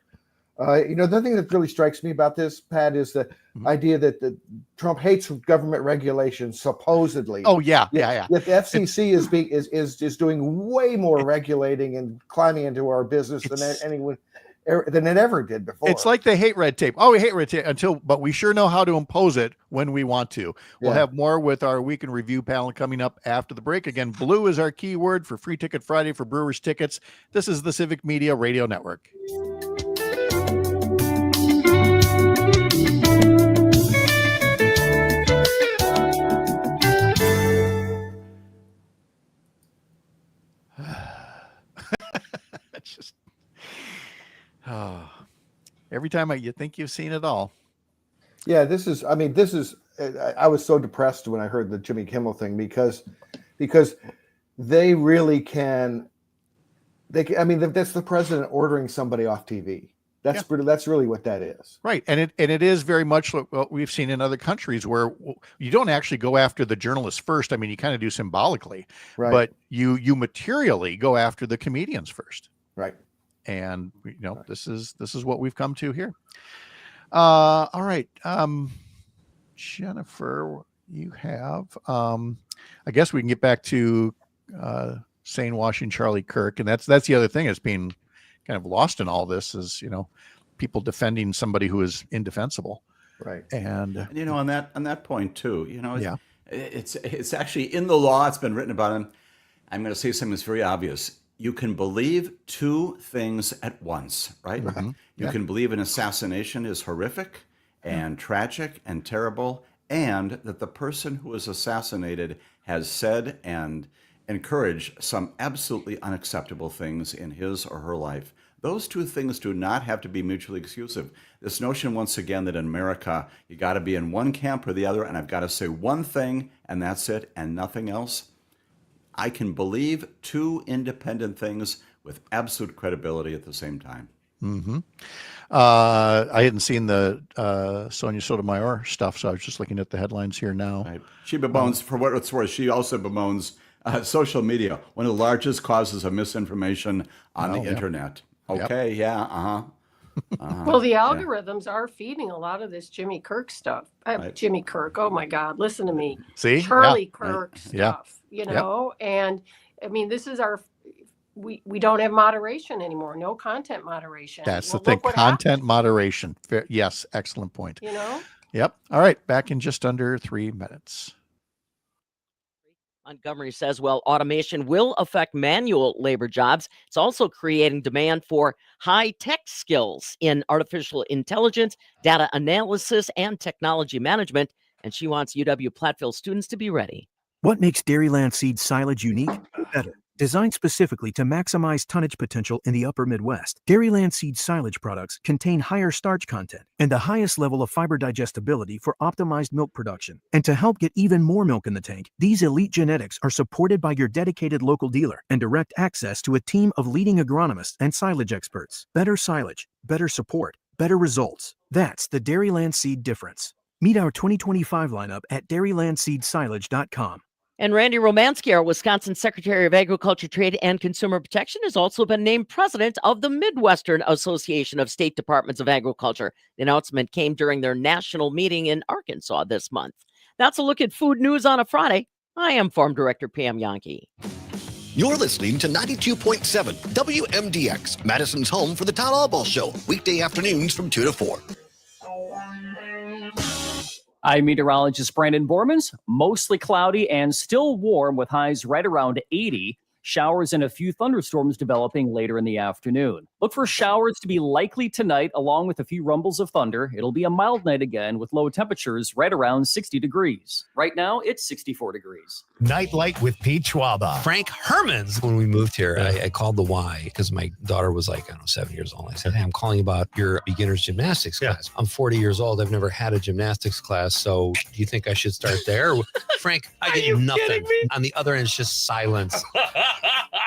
The other thing that really strikes me about this, Pat, is the idea that Trump hates government regulation, supposedly. Oh yeah. Yet the FCC is doing way more regulating and climbing into our business than it ever did before. It's like they hate red tape. Oh, we hate red tape but we sure know how to impose it when we want to. We'll have more with our week in review panel coming up after the break. Again, blue is our keyword for Free Ticket Friday for Brewers tickets. This is the Civic Media Radio Network. Every time you think you've seen it all. Yeah, I was so depressed when I heard the Jimmy Kimmel thing because they really can. That's the president ordering somebody off TV. That's really what that is. Right. And it is very much what we've seen in other countries where you don't actually go after the journalists first. I mean, you kind of do symbolically, right. But you materially go after the comedians first. Right. And this is what we've come to here. All right. Jennifer, you have, I guess we can get back to sane washing Charlie Kirk. And that's the other thing that's being kind of lost in all this is, people defending somebody who is indefensible. Right. And on that point too, it's actually in the law. It's been written about him. I'm going to say something that's very obvious. You can believe two things at once, right? Mm-hmm. You can believe an assassination is horrific and tragic and terrible, and that the person who was assassinated has said and encouraged some absolutely unacceptable things in his or her life. Those two things do not have to be mutually exclusive. This notion, once again, that in America, you got to be in one camp or the other, and I've got to say one thing, and that's it, and nothing else. I can believe two independent things with absolute credibility at the same time. Mm-hmm. I hadn't seen the Sonia Sotomayor stuff, so I was just looking at the headlines here now. Right. She bemoans, for what it's worth, she also bemoans social media, one of the largest causes of misinformation on the internet. Okay, Well, the algorithms are feeding a lot of this Jimmy Kirk stuff. Jimmy Kirk, oh my God, listen to me. See? Charlie Kirk stuff, and I mean, this is we don't have moderation anymore. No content moderation. That's the thing. Content moderation. Yes. Excellent point. Yep. All right. Back in just under 3 minutes. Montgomery says, automation will affect manual labor jobs. It's also creating demand for high-tech skills in artificial intelligence, data analysis, and technology management. And she wants UW Platteville students to be ready. What makes Dairyland Seed silage unique? Better. Designed specifically to maximize tonnage potential in the upper Midwest, Dairyland Seed silage products contain higher starch content and the highest level of fiber digestibility for optimized milk production. And to help get even more milk in the tank, these elite genetics are supported by your dedicated local dealer and direct access to a team of leading agronomists and silage experts. Better silage, better support, better results. That's the Dairyland Seed difference. Meet our 2025 lineup at dairylandseedsilage.com. And Randy Romansky, our Wisconsin Secretary of Agriculture, Trade, and Consumer Protection, has also been named president of the Midwestern Association of State Departments of Agriculture. The announcement came during their national meeting in Arkansas this month. That's a look at food news on a Friday. I am Farm Director Pam Yankee. You're listening to 92.7 WMDX, Madison's home for the Todd Allball Show, weekday afternoons from 2 to 4. I'm meteorologist Brandon Bormans. Mostly cloudy and still warm with highs right around 80. Showers and a few thunderstorms developing later in the afternoon. Look for showers to be likely tonight, along with a few rumbles of thunder. It'll be a mild night again with low temperatures right around 60 degrees. Right now, it's 64 degrees. Nightlight with Pete Schwaba. Frank Herman's. When we moved here, I called the Y because my daughter was 7 years old. I said, hey, I'm calling about your beginner's gymnastics class. I'm 40 years old. I've never had a gymnastics class. So do you think I should start there? Frank, I get nothing. On the other end, it's just silence.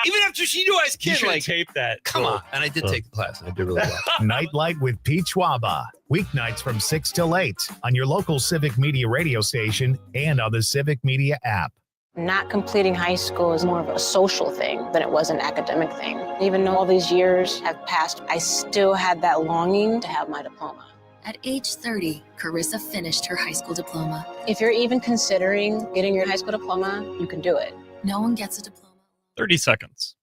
Even after she knew I was kidding. You should tape that. Come on. And I did take the class, and I did really well. Nightlight with Pete Schwaba. Weeknights from 6 till 8 on your local Civic Media radio station and on the Civic Media app. Not completing high school is more of a social thing than it was an academic thing. Even though all these years have passed, I still had that longing to have my diploma. At age 30, Carissa finished her high school diploma. If you're even considering getting your high school diploma, you can do it. No one gets a diploma. 30 seconds.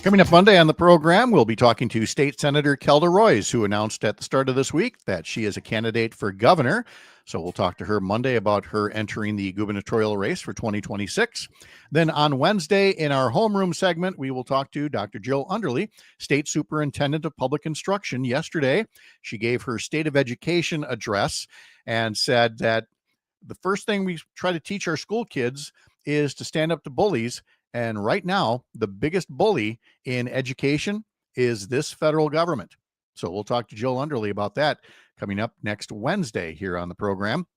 Coming up Monday on the program, we'll be talking to State Senator Kelda Roys, who announced at the start of this week that she is a candidate for governor. So we'll talk to her Monday about her entering the gubernatorial race for 2026. Then on Wednesday, in our homeroom segment, we will talk to Dr. Jill Underly, State Superintendent of Public Instruction. Yesterday, she gave her State of Education address and said that the first thing we try to teach our school kids is to stand up to bullies. And right now, the biggest bully in education is this federal government. So we'll talk to Jill Underly about that coming up next Wednesday here on the program.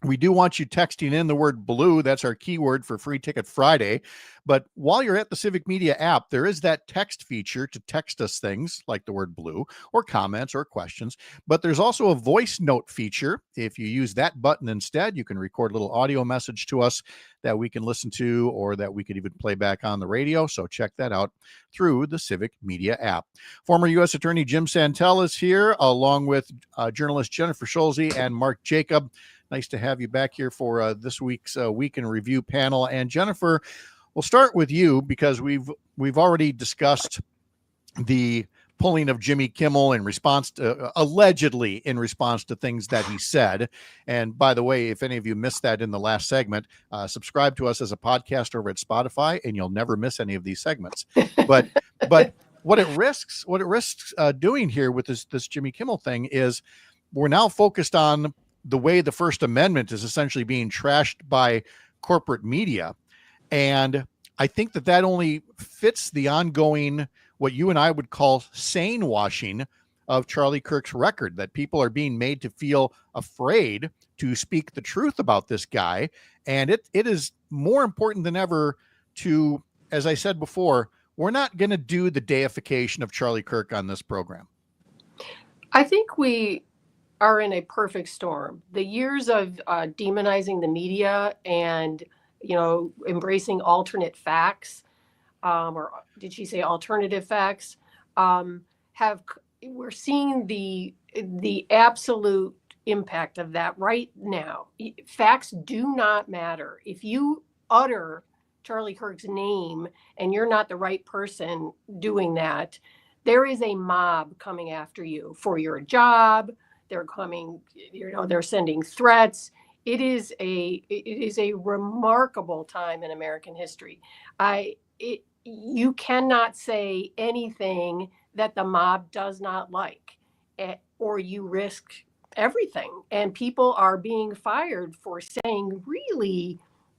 We do want you texting in the word blue. That's our keyword for Free Ticket Friday. But while you're at the Civic Media app, there is that text feature to text us things like the word blue or comments or questions. But there's also a voice note feature. If you use that button instead, you can record a little audio message to us that we can listen to or that we could even play back on the radio. So check that out through the Civic Media app. Former U.S. Attorney Jim Santel is here, along with journalist Jennifer Schulze and Mark Jacob. Nice to have you back here for this week's Week in Review panel. And Jennifer, we'll start with you because we've already discussed the pulling of Jimmy Kimmel in response to, allegedly in response to things that he said. And by the way, if any of you missed that in the last segment, subscribe to us as a podcast over at Spotify, and you'll never miss any of these segments. But what it risks doing here with this Jimmy Kimmel thing is we're now focused on the way the First Amendment is essentially being trashed by corporate media. And I think that only fits the ongoing, what you and I would call sane washing of Charlie Kirk's record, that people are being made to feel afraid to speak the truth about this guy. And it is more important than ever to, as I said before, we're not going to do the deification of Charlie Kirk on this program. I think we are in a perfect storm. The years of demonizing the media and, embracing alternate facts, or did she say alternative facts, we're seeing the absolute impact of that right now. Facts do not matter. If you utter Charlie Kirk's name and you're not the right person doing that, there is a mob coming after you for your job. They're coming, they're sending threats. It is a remarkable time in American history. You cannot say anything that the mob does not like, or you risk everything. And people are being fired for saying really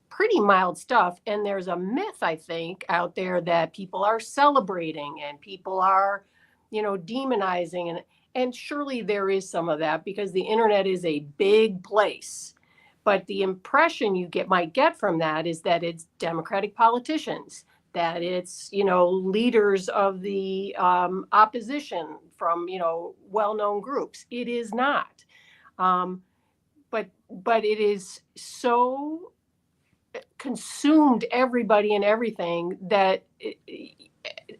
pretty mild stuff. And there's a myth, I think, out there that people are celebrating and people are, demonizing. And surely there is some of that because the internet is a big place. But the impression you might get from that is that it's Democratic politicians, that it's, leaders of the opposition from, well-known groups. It is not. But it is so consumed everybody and everything that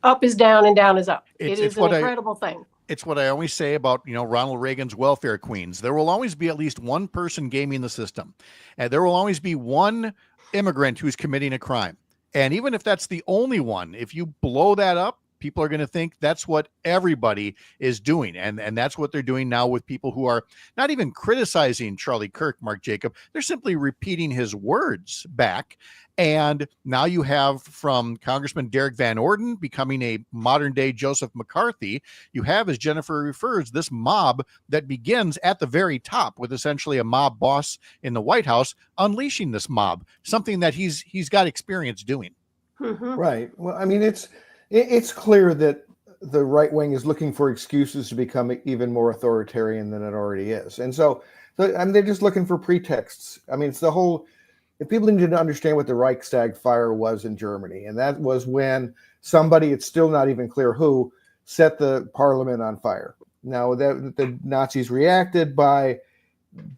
up is down and down is up. It is an incredible thing. It's what I always say about, Ronald Reagan's welfare queens. There will always be at least one person gaming the system. And there will always be one immigrant who's committing a crime. And even if that's the only one, if you blow that up, people are going to think that's what everybody is doing. And that's what they're doing now with people who are not even criticizing Charlie Kirk, Mark Jacob. They're simply repeating his words back. And now you have from Congressman Derek Van Orden becoming a modern day Joseph McCarthy. You have, as Jennifer refers, this mob that begins at the very top with essentially a mob boss in the White House unleashing this mob, something that he's got experience doing. Right. Well, I mean, it's clear that the right wing is looking for excuses to become even more authoritarian than it already is. And so I mean, they're just looking for pretexts. I mean, it's the whole, if people need to understand what the Reichstag fire was in Germany, and that was when somebody, it's still not even clear who, set the parliament on fire. Now, the Nazis reacted by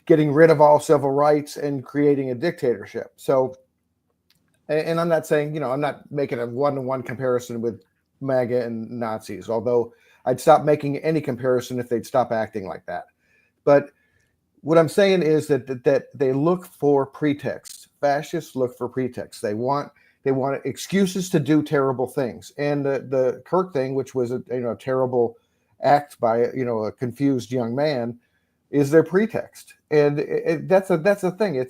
getting rid of all civil rights and creating a dictatorship. So, and I'm not saying, I'm not making a one-to-one comparison with MAGA and Nazis, although I'd stop making any comparison if they'd stop acting like that. But what I'm saying is that they look for pretexts. Fascists look for pretexts. They want excuses to do terrible things. And the Kirk thing, which was a terrible act by a confused young man, is their pretext. And that's a thing.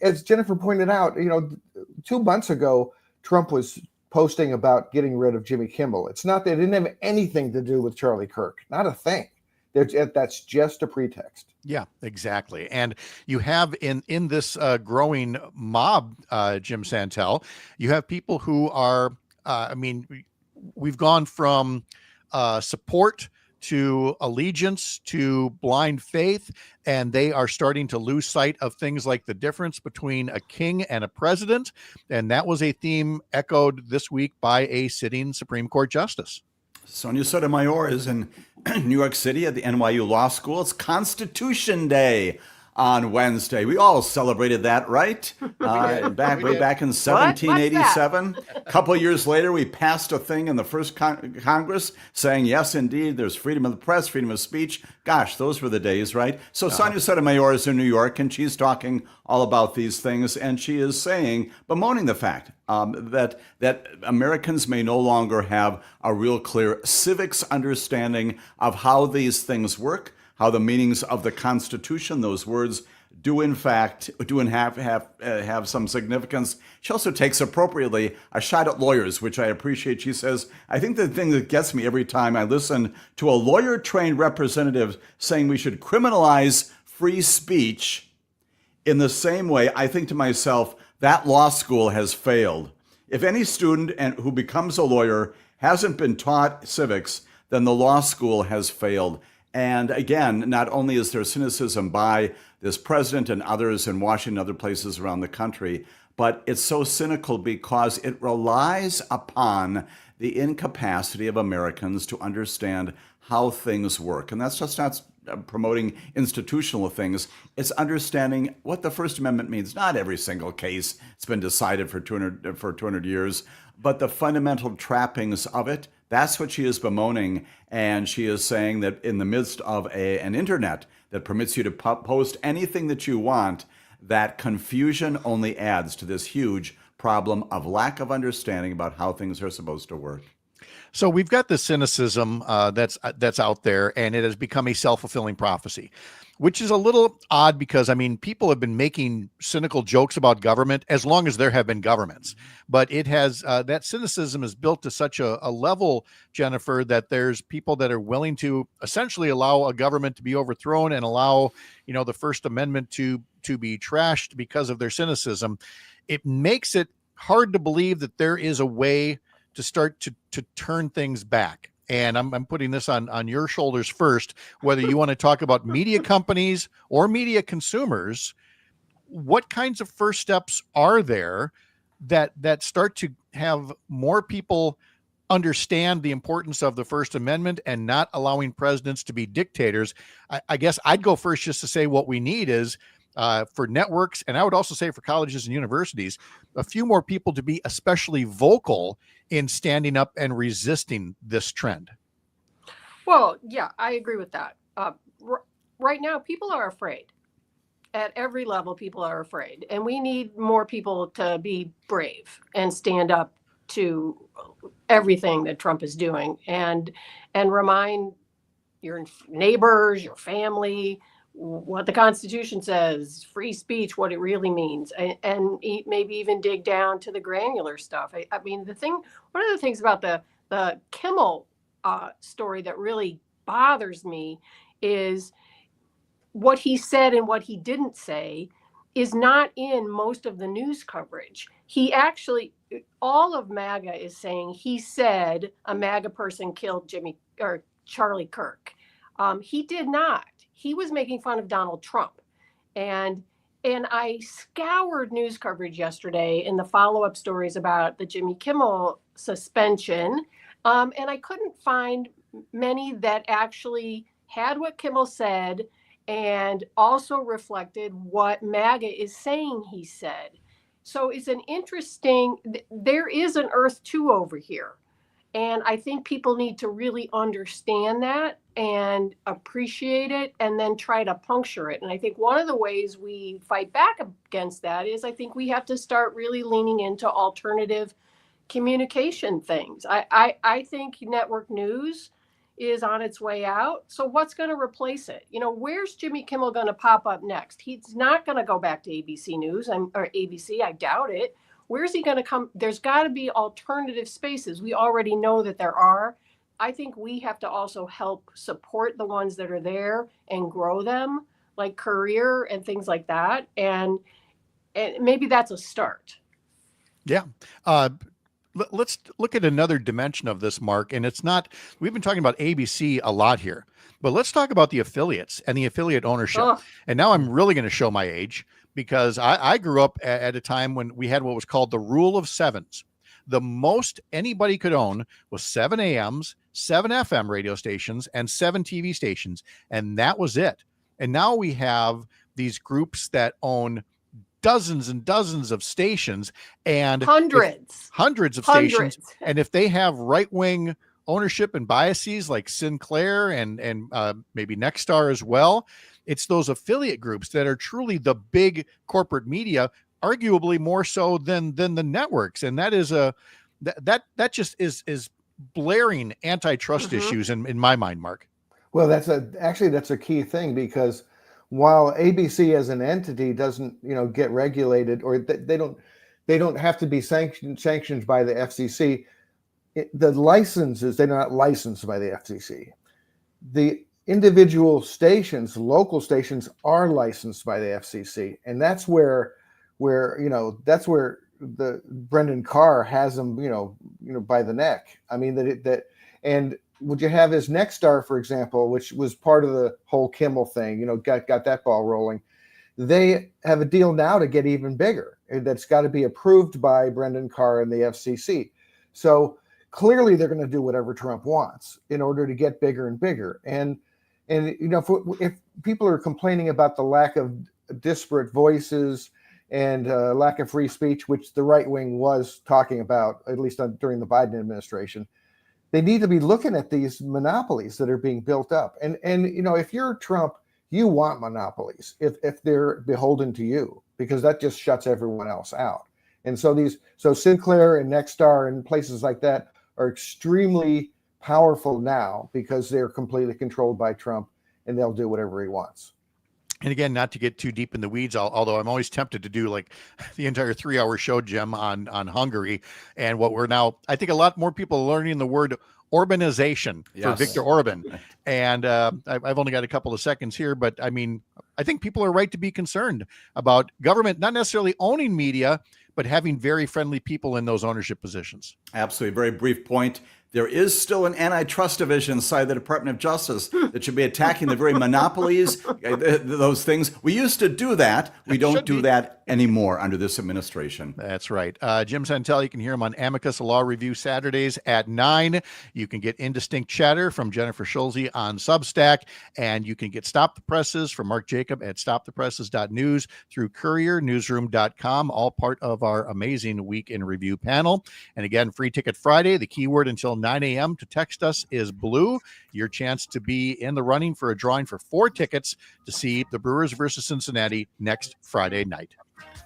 As Jennifer pointed out, 2 months ago, Trump was posting about getting rid of Jimmy Kimmel. It's not that it didn't have anything to do with Charlie Kirk, not a thing. That's just a pretext. Yeah, exactly. And you have in this growing mob, Jim Santel, you have people who are, we've gone from support to allegiance to blind faith, and they are starting to lose sight of things like the difference between a king and a president. And that was a theme echoed this week by a sitting Supreme Court justice. Sonia Sotomayor is in New York City at the NYU Law School. It's Constitution Day on Wednesday. We all celebrated that, right? Way back in 1787. A couple of years later, we passed a thing in the first Congress saying, yes, indeed, there's freedom of the press, freedom of speech. Gosh, those were the days, right? So Sonia Sotomayor is in New York, and she's talking all about these things, and she is saying, bemoaning the fact that Americans may no longer have a real clear civics understanding of how these things work, how the meanings of the Constitution, those words, do in fact have some significance. She also takes appropriately a shot at lawyers, which I appreciate. She says, I think the thing that gets me every time I listen to a lawyer-trained representative saying we should criminalize free speech, in the same way, I think to myself, that law school has failed. If any student who becomes a lawyer hasn't been taught civics, then the law school has failed. And again, not only is there cynicism by this president and others in Washington and other places around the country, but it's so cynical because it relies upon the incapacity of Americans to understand how things work. And that's just not promoting institutional things. It's understanding what the First Amendment means. Not every single case. It's been decided for 200 years, but the fundamental trappings of it. That's what she is bemoaning, and she is saying that in the midst of an internet that permits you to post anything that you want, that confusion only adds to this huge problem of lack of understanding about how things are supposed to work. So we've got the cynicism that's out there, and it has become a self-fulfilling prophecy, which is a little odd because, people have been making cynical jokes about government as long as there have been governments. But it has that cynicism is built to such a level, Jennifer, that there's people that are willing to essentially allow a government to be overthrown and allow, the First Amendment to be trashed because of their cynicism. It makes it hard to believe that there is a way to start to turn things back. And I'm putting this on your shoulders first, whether you want to talk about media companies or media consumers. What kinds of first steps are there that start to have more people understand the importance of the First Amendment and not allowing presidents to be dictators? I guess I'd go first just to say what we need is for networks, and I would also say for colleges and universities, a few more people to be especially vocal in standing up and resisting this trend. Well, yeah, I agree with that. Right now, people are afraid. At every level, people are afraid. And we need more people to be brave and stand up to everything that Trump is doing, and remind your neighbors, your family, what the Constitution says, free speech, what it really means, and maybe even dig down to the granular stuff. I mean, one of the things about the Kimmel story that really bothers me is what he said and what he didn't say is not in most of the news coverage. He actually, all of MAGA is saying he said a MAGA person killed Charlie Kirk. He did not. He was making fun of Donald Trump. And I scoured news coverage yesterday in the follow-up stories about the Jimmy Kimmel suspension. And I couldn't find many that actually had what Kimmel said and also reflected what MAGA is saying he said. So it's an interesting, there is an Earth 2 over here. And I think people need to really understand that and appreciate it and then try to puncture it. And I think one of the ways we fight back against that is I think we have to start really leaning into alternative communication things. I think network news is on its way out. So what's going to replace it? You know, where's Jimmy Kimmel going to pop up next? He's not going to go back to ABC News or ABC. I doubt it. Where's he going to come? There's got to be alternative spaces. We already know that there are. I think we have to also help support the ones that are there and grow them, like Career and things like that. And maybe that's a start. Yeah. Let's look at another dimension of this, Mark. And it's not, we've been talking about ABC a lot here, but let's talk about the affiliates and the affiliate ownership. Ugh. And now I'm really going to show my age because I grew up at a time when we had what was called the rule of sevens. The most anybody could own was 7 AMs, 7 FM radio stations, and 7 TV stations. And that was it. And now we have these groups that own dozens and dozens of stations and hundreds of stations. And if they have right-wing ownership and biases like Sinclair and maybe Nexstar as well, it's those affiliate groups that are truly the big corporate media, arguably more so than the networks. And that is that just is blaring antitrust issues in my mind, Mark. Well, that's a key thing, because while ABC as an entity doesn't, get regulated, or they don't have to be sanctioned by the FCC, the licenses, they're not licensed by the FCC. The individual stations, local stations, are licensed by the FCC, and that's where the Brendan Carr has them, by the neck. I mean and would you have his Nexstar, for example, which was part of the whole Kimmel thing, got that ball rolling. They have a deal now to get even bigger. That's got to be approved by Brendan Carr and the FCC. So clearly they're going to do whatever Trump wants in order to get bigger and bigger. And if people are complaining about the lack of disparate voices and lack of free speech, which the right wing was talking about, at least during the Biden administration, they need to be looking at these monopolies that are being built up. And if you're Trump, you want monopolies if they're beholden to you, because that just shuts everyone else out. And so Sinclair and Nexstar and places like that are extremely powerful now because they're completely controlled by Trump, and they'll do whatever he wants. And again, not to get too deep in the weeds, although I'm always tempted to do like the entire 3-hour show, Jim, on Hungary and what we're now, I think a lot more people are learning the word Orbanization for Viktor Orban. And I've only got a couple of seconds here, but I mean, I think people are right to be concerned about government not necessarily owning media, but having very friendly people in those ownership positions. Absolutely. Very brief point. There is still an antitrust division inside the Department of Justice that should be attacking the very monopolies, those things. We used to do that. We don't do that anymore under this administration. That's right. Jim Santel, you can hear him on Amicus Law Review Saturdays at 9. You can get Indistinct Chatter from Jennifer Schulze on Substack, and you can get Stop the Presses from Mark Jacob at stopthepresses.news through couriernewsroom.com, all part of our amazing Week in Review panel. And again, Free Ticket Friday, the keyword until 9 a.m. to text us is blue. Your chance to be in the running for a drawing for 4 tickets to see the Brewers versus Cincinnati next Friday night.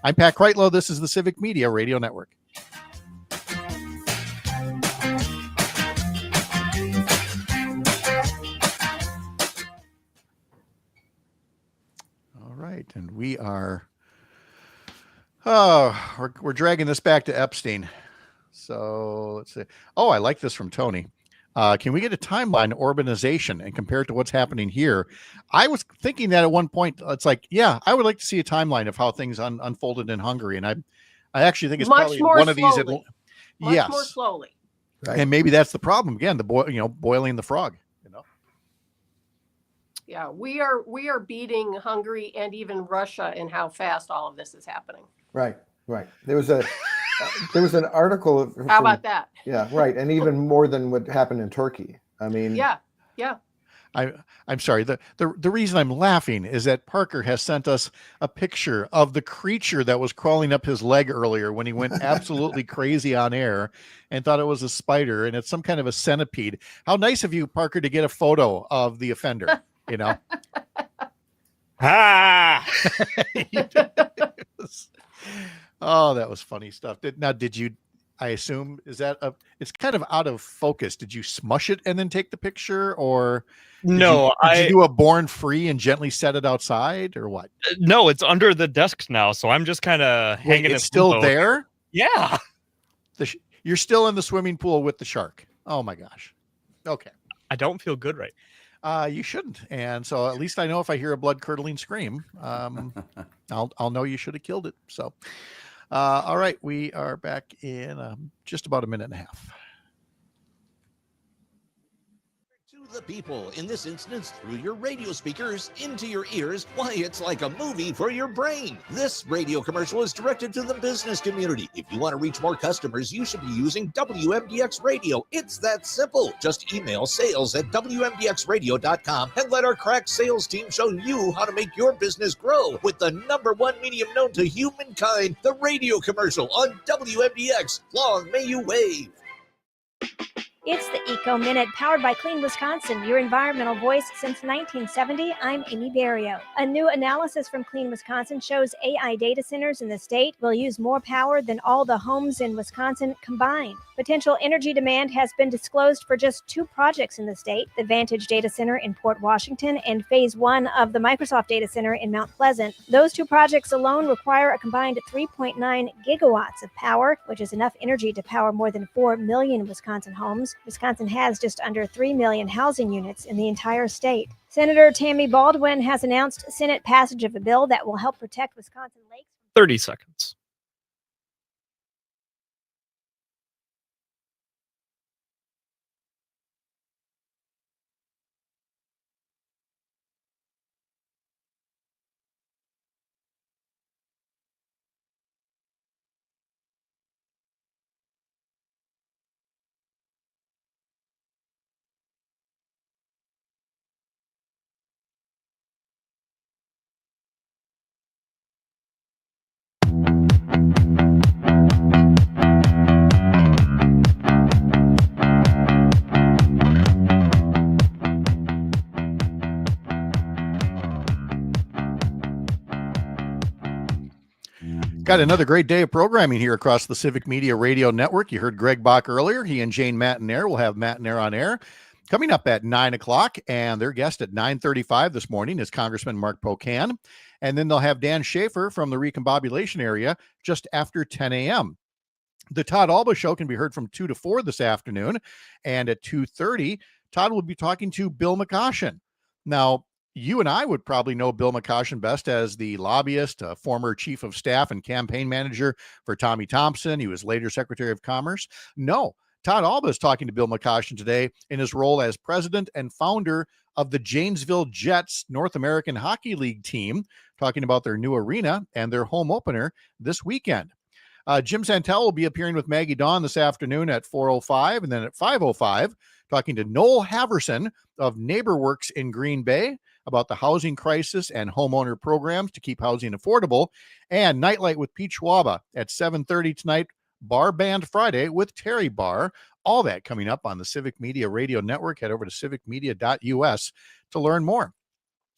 I'm Pat Kreitlow. This is the Civic Media Radio Network. and we are. Oh, we're dragging this back to Epstein. So let's see. Oh, I like this from Tony. Can we get a timeline urbanization and compare it to what's happening here? I was thinking that at one point. It's like, yeah, I would like to see a timeline of how things unfolded in Hungary, and I actually think it's Much probably more one of these. slowly. Much Yes, more slowly. Right. and maybe that's the problem again. The boiling the frog. Yeah, we are beating Hungary and even Russia in how fast all of this is happening. Right. There was an article. How about that? Yeah, right, and even more than what happened in Turkey. I mean, Yeah. I'm sorry. The reason I'm laughing is that Parker has sent us a picture of the creature that was crawling up his leg earlier when he went absolutely crazy on air and thought it was a spider, and it's some kind of a centipede. How nice of you, Parker, to get a photo of the offender. Ah. Oh, that was funny stuff. Did you? I assume it's kind of out of focus. Did you smush it and then take the picture, or did you do a born free and gently set it outside, or what? No, it's under the desk now, so I'm just kind of hanging. It's still limbo. there. Yeah, you're still in the swimming pool with the shark. Oh my gosh. Okay. I don't feel good right. You shouldn't, and so at least I know if I hear a blood-curdling scream, I'll know you should have killed it. So, all right, we are back in just about a minute and a half. The people, in this instance, through your radio speakers, into your ears. Why, it's like a movie for your brain. This radio commercial is directed to the business community. If you want to reach more customers, you should be using WMDX Radio. It's that simple. Just email sales@WMDXradio.com and let our crack sales team show you how to make your business grow with the #1 medium known to humankind, the radio commercial on WMDX. Long may you wave. It's the Eco Minute, powered by Clean Wisconsin, your environmental voice since 1970. I'm Amy Barrio. A new analysis from Clean Wisconsin shows AI data centers in the state will use more power than all the homes in Wisconsin combined. Potential energy demand has been disclosed for just 2 projects in the state, the Vantage Data Center in Port Washington and Phase 1 of the Microsoft Data Center in Mount Pleasant. Those 2 projects alone require a combined 3.9 gigawatts of power, which is enough energy to power more than 4 million Wisconsin homes. Wisconsin has just under 3 million housing units in the entire state. Senator Tammy Baldwin has announced Senate passage of a bill that will help protect Wisconsin lakes. 30 seconds. Got another great day of programming here across the Civic Media Radio Network. You heard Greg Bach earlier. He and Jane Matinair will have Matinair on air coming up at 9 o'clock, and their guest at 9:35 this morning is Congressman Mark Pocan. And then they'll have Dan Schaefer from the recombobulation area just after 10 a.m. The Todd Alba Show can be heard from 2 to 4 this afternoon, and at 2:30, Todd will be talking to Bill McCoshen. Now, you and I would probably know Bill McCoshen best as the lobbyist, former chief of staff and campaign manager for Tommy Thompson. He was later Secretary of Commerce. No, Todd Alba is talking to Bill McCoshen today in his role as president and founder of the Janesville Jets North American Hockey League team, talking about their new arena and their home opener this weekend. Jim Santel will be appearing with Maggie Dawn this afternoon at 4:05, and then at 5:05, talking to Noel Haverson of NeighborWorks in Green Bay about the housing crisis and homeowner programs to keep housing affordable, and Nightlight with Pete Schwaba at 7:30 tonight, Bar Band Friday with Terry Barr. All that coming up on the Civic Media Radio Network. Head over to civicmedia.us to learn more.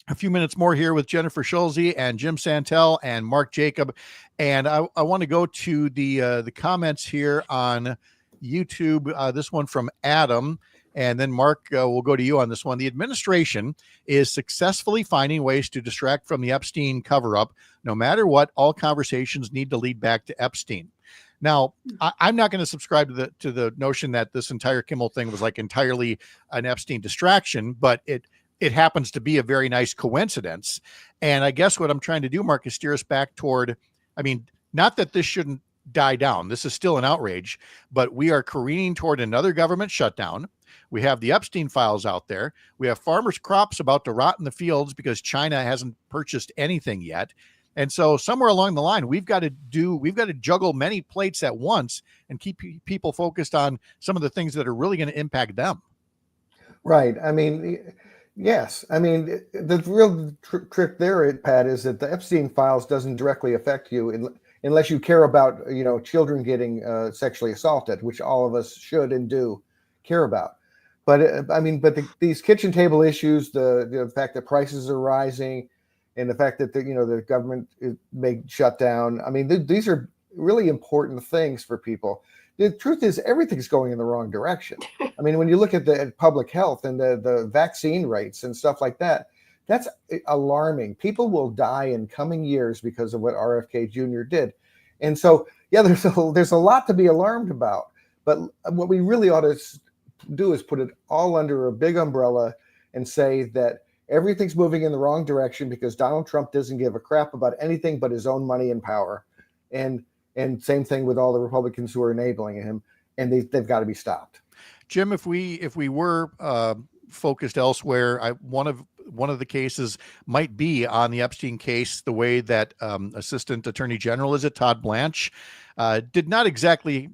A few minutes more here with Jennifer Schulze and Jim Santel and Mark Jacob. And I want to go to the comments here on YouTube. This one from Adam. And then, Mark, we'll go to you on this one. The administration is successfully finding ways to distract from the Epstein cover-up. No matter what, all conversations need to lead back to Epstein. Now, I'm not going to subscribe to the notion that this entire Kimmel thing was like entirely an Epstein distraction, but it happens to be a very nice coincidence. And I guess what I'm trying to do, Mark, is steer us back toward, I mean, not that this shouldn't die down. This is still an outrage, but we are careening toward another government shutdown. We have the Epstein files out there. We have farmers' crops about to rot in the fields because China hasn't purchased anything yet. And so somewhere along the line, we've got to juggle many plates at once and keep people focused on some of the things that are really going to impact them. Right. I mean, yes. I mean, the real trick there, Pat, is that the Epstein files doesn't directly affect you unless you care about, children getting sexually assaulted, which all of us should and do care about. But these kitchen table issues, the fact that prices are rising, and the fact that the government may shut down. I mean, these are really important things for people. The truth is, everything's going in the wrong direction. I mean, when you look at public health and the vaccine rates and stuff like that, that's alarming. People will die in coming years because of what RFK Jr. did. And so, yeah, there's a lot to be alarmed about. But what we really ought to do is put it all under a big umbrella and say that everything's moving in the wrong direction because Donald Trump doesn't give a crap about anything but his own money and power. And same thing with all the Republicans who are enabling him, and they've got to be stopped. Jim, if we were focused elsewhere, one of the cases might be on the Epstein case, the way that Assistant Attorney General Todd Blanche did not exactly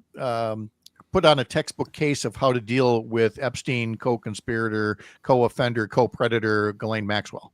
put on a textbook case of how to deal with Epstein co-conspirator, co-offender, co-predator Ghislaine Maxwell.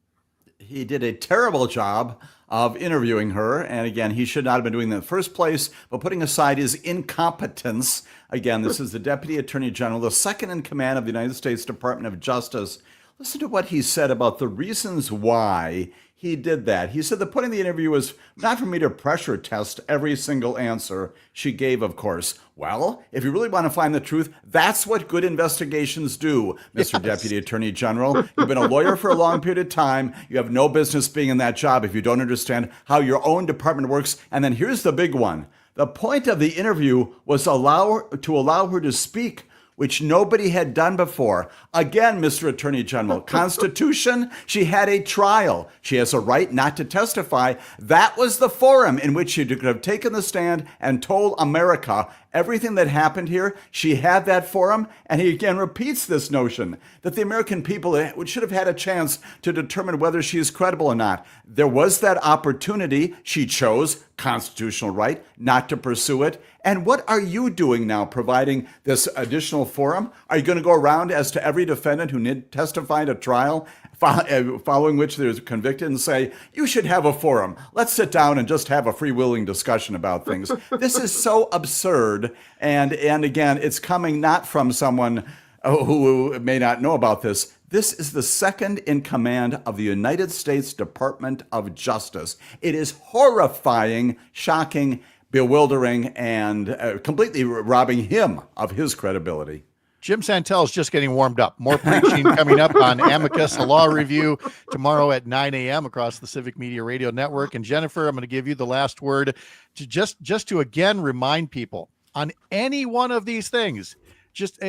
He did a terrible job of interviewing her. And again, he should not have been doing that in the first place, but putting aside his incompetence. Again, this is the Deputy Attorney General, the second in command of the United States Department of Justice. Listen to what he said about the reasons why he did that. He said the point of the interview was not for me to pressure test every single answer she gave, of course. Well, if you really want to find the truth, that's what good investigations do, Mr. Yes. Deputy Attorney General. You've been a lawyer for a long period of time. You have no business being in that job if you don't understand how your own department works. And then here's the big one. The point of the interview was to allow her to speak, which nobody had done before. Again, Mr. Attorney General, Constitution, she had a trial. She has a right not to testify. That was the forum in which she could have taken the stand and told America everything that happened here. She had that forum, and he again repeats this notion that the American people should have had a chance to determine whether she is credible or not. There was that opportunity. She chose, constitutional right, not to pursue it. And what are you doing now, providing this additional forum? Are you going to go around as to every defendant who testified at trial, following which they're convicted, and say, you should have a forum. Let's sit down and just have a freewheeling discussion about things. This is so absurd. And again, it's coming not from someone who may not know about this. This is the second in command of the United States Department of Justice. It is horrifying, shocking, bewildering, and completely robbing him of his credibility. Jim Santel is just getting warmed up. More preaching coming up on Amicus, a law review tomorrow at 9 a.m. across the Civic Media Radio Network. And Jennifer, I'm going to give you the last word to just to again remind people on any one of these things.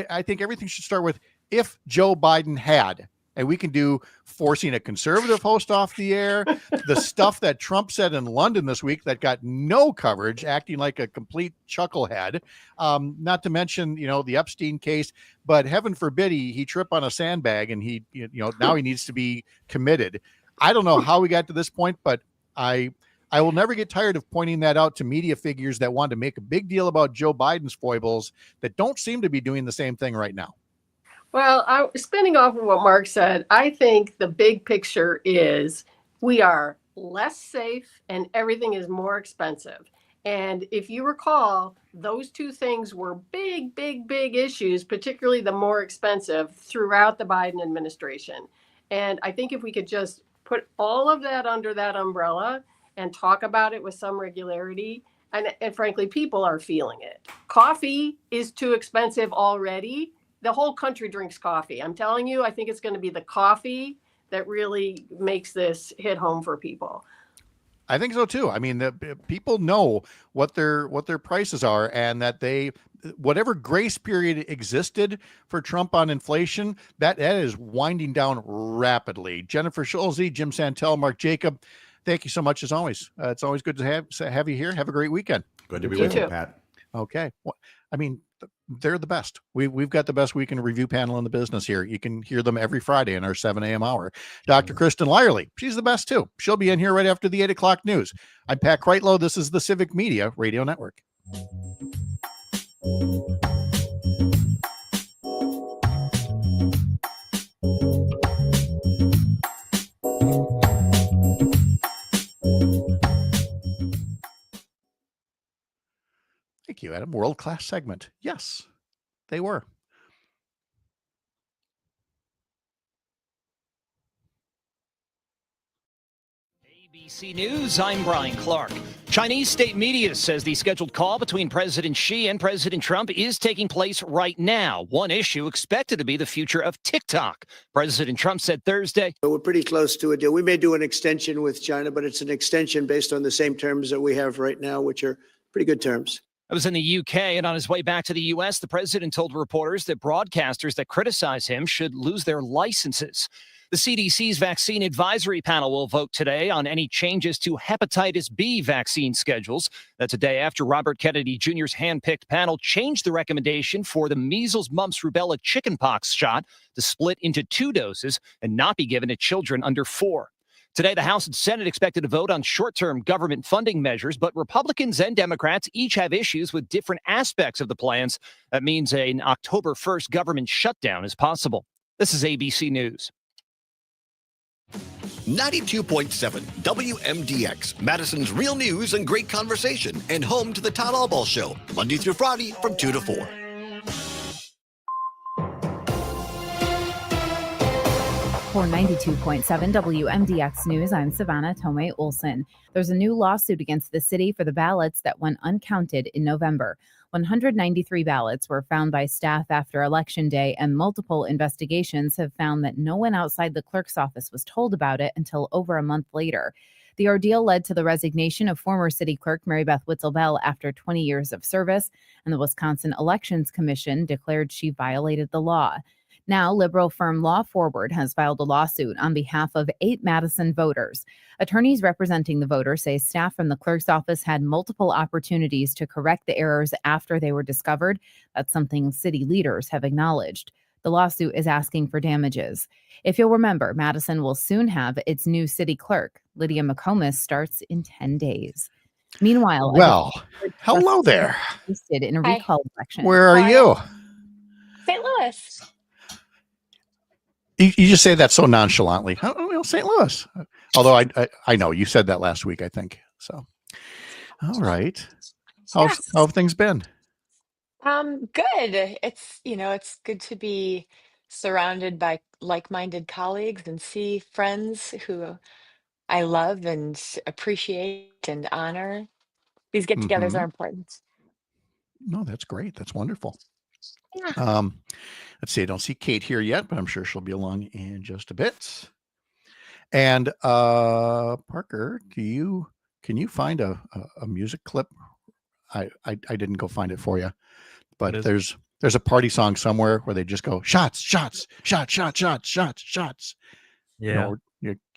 I think everything should start with if Joe Biden had. And we can do forcing a conservative host off the air, the stuff that Trump said in London this week that got no coverage, acting like a complete chucklehead. Not to mention, the Epstein case, but heaven forbid he trip on a sandbag and now he needs to be committed. I don't know how we got to this point, but I will never get tired of pointing that out to media figures that want to make a big deal about Joe Biden's foibles that don't seem to be doing the same thing right now. Well, spinning off of what Mark said, I think the big picture is we are less safe and everything is more expensive. And if you recall, those two things were big, big, big issues, particularly the more expensive throughout the Biden administration. And I think if we could just put all of that under that umbrella and talk about it with some regularity, and frankly, people are feeling it. Coffee is too expensive already. the whole country drinks coffee. I'm telling you, I think it's going to be the coffee that really makes this hit home for people. I think so too. I mean, people know what their prices are, and that whatever grace period existed for Trump on inflation, that is winding down rapidly. Jennifer Schulze, Jim Santel, Mark Jacob, thank you so much as always. It's always good to have you here. Have a great weekend. Good to be with you, Pat. Okay. Well, I mean, they're the best. We've got the best weekend review panel in the business here. You can hear them every Friday in our 7 a.m. hour. Dr. Kristen Lyerly, she's the best too. She'll be in here right after the 8 o'clock news. I'm Pat Kreitlow. This is the Civic Media Radio Network. Thank you, Adam. World-class segment. Yes, they were. ABC News, I'm Brian Clark. Chinese state media says the scheduled call between President Xi and President Trump is taking place right now. One issue expected to be the future of TikTok. President Trump said Thursday, we're pretty close to a deal. We may do an extension with China, but it's an extension based on the same terms that we have right now, which are pretty good terms. I was in the UK, and on his way back to the U.S., the president told reporters that broadcasters that criticize him should lose their licenses. The CDC's vaccine advisory panel will vote today on any changes to hepatitis B vaccine schedules. That's a day after Robert Kennedy Jr.'s handpicked panel changed the recommendation for the measles, mumps, rubella, chickenpox shot to split into 2 doses and not be given to children under 4. Today, the House and Senate expected to vote on short-term government funding measures, but Republicans and Democrats each have issues with different aspects of the plans. That means an October 1st government shutdown is possible. This is ABC News. 92.7 WMDX, Madison's real news and great conversation, and home to the Todd Allball Show, Monday through Friday from 2 to 4. For 92.7 WMDX News, I'm Savannah Tomei Olson. There's a new lawsuit against the city for the ballots that went uncounted in November. 193 ballots were found by staff after Election Day, and multiple investigations have found that no one outside the clerk's office was told about it until over a month later. The ordeal led to the resignation of former city clerk Mary Beth Witzel-Bell after 20 years of service, and the Wisconsin Elections Commission declared she violated the law. Now, liberal firm Law Forward has filed a lawsuit on behalf of 8 Madison voters. Attorneys representing the voters say staff from the clerk's office had multiple opportunities to correct the errors after they were discovered. That's something city leaders have acknowledged. The lawsuit is asking for damages. If you'll remember, Madison will soon have its new city clerk. Lydia McComas starts in 10 days. Meanwhile, well, hello there. In a recall election. Where are you? St. Louis. You just say that so nonchalantly. Oh, well, St. Louis. Although I know you said that last week, I think. So, all right. How have things been? Good. It's good to be surrounded by like-minded colleagues and see friends who I love and appreciate and honor. These get-togethers are important. No, that's great. That's wonderful. Yeah. Let's see. I don't see Kate here yet, but I'm sure she'll be along in just a bit. And Parker, can you find a music clip? I didn't go find it for you, but there's a party song somewhere where they just go shots, shots, shot, shot, shot, shots, shots. Yeah.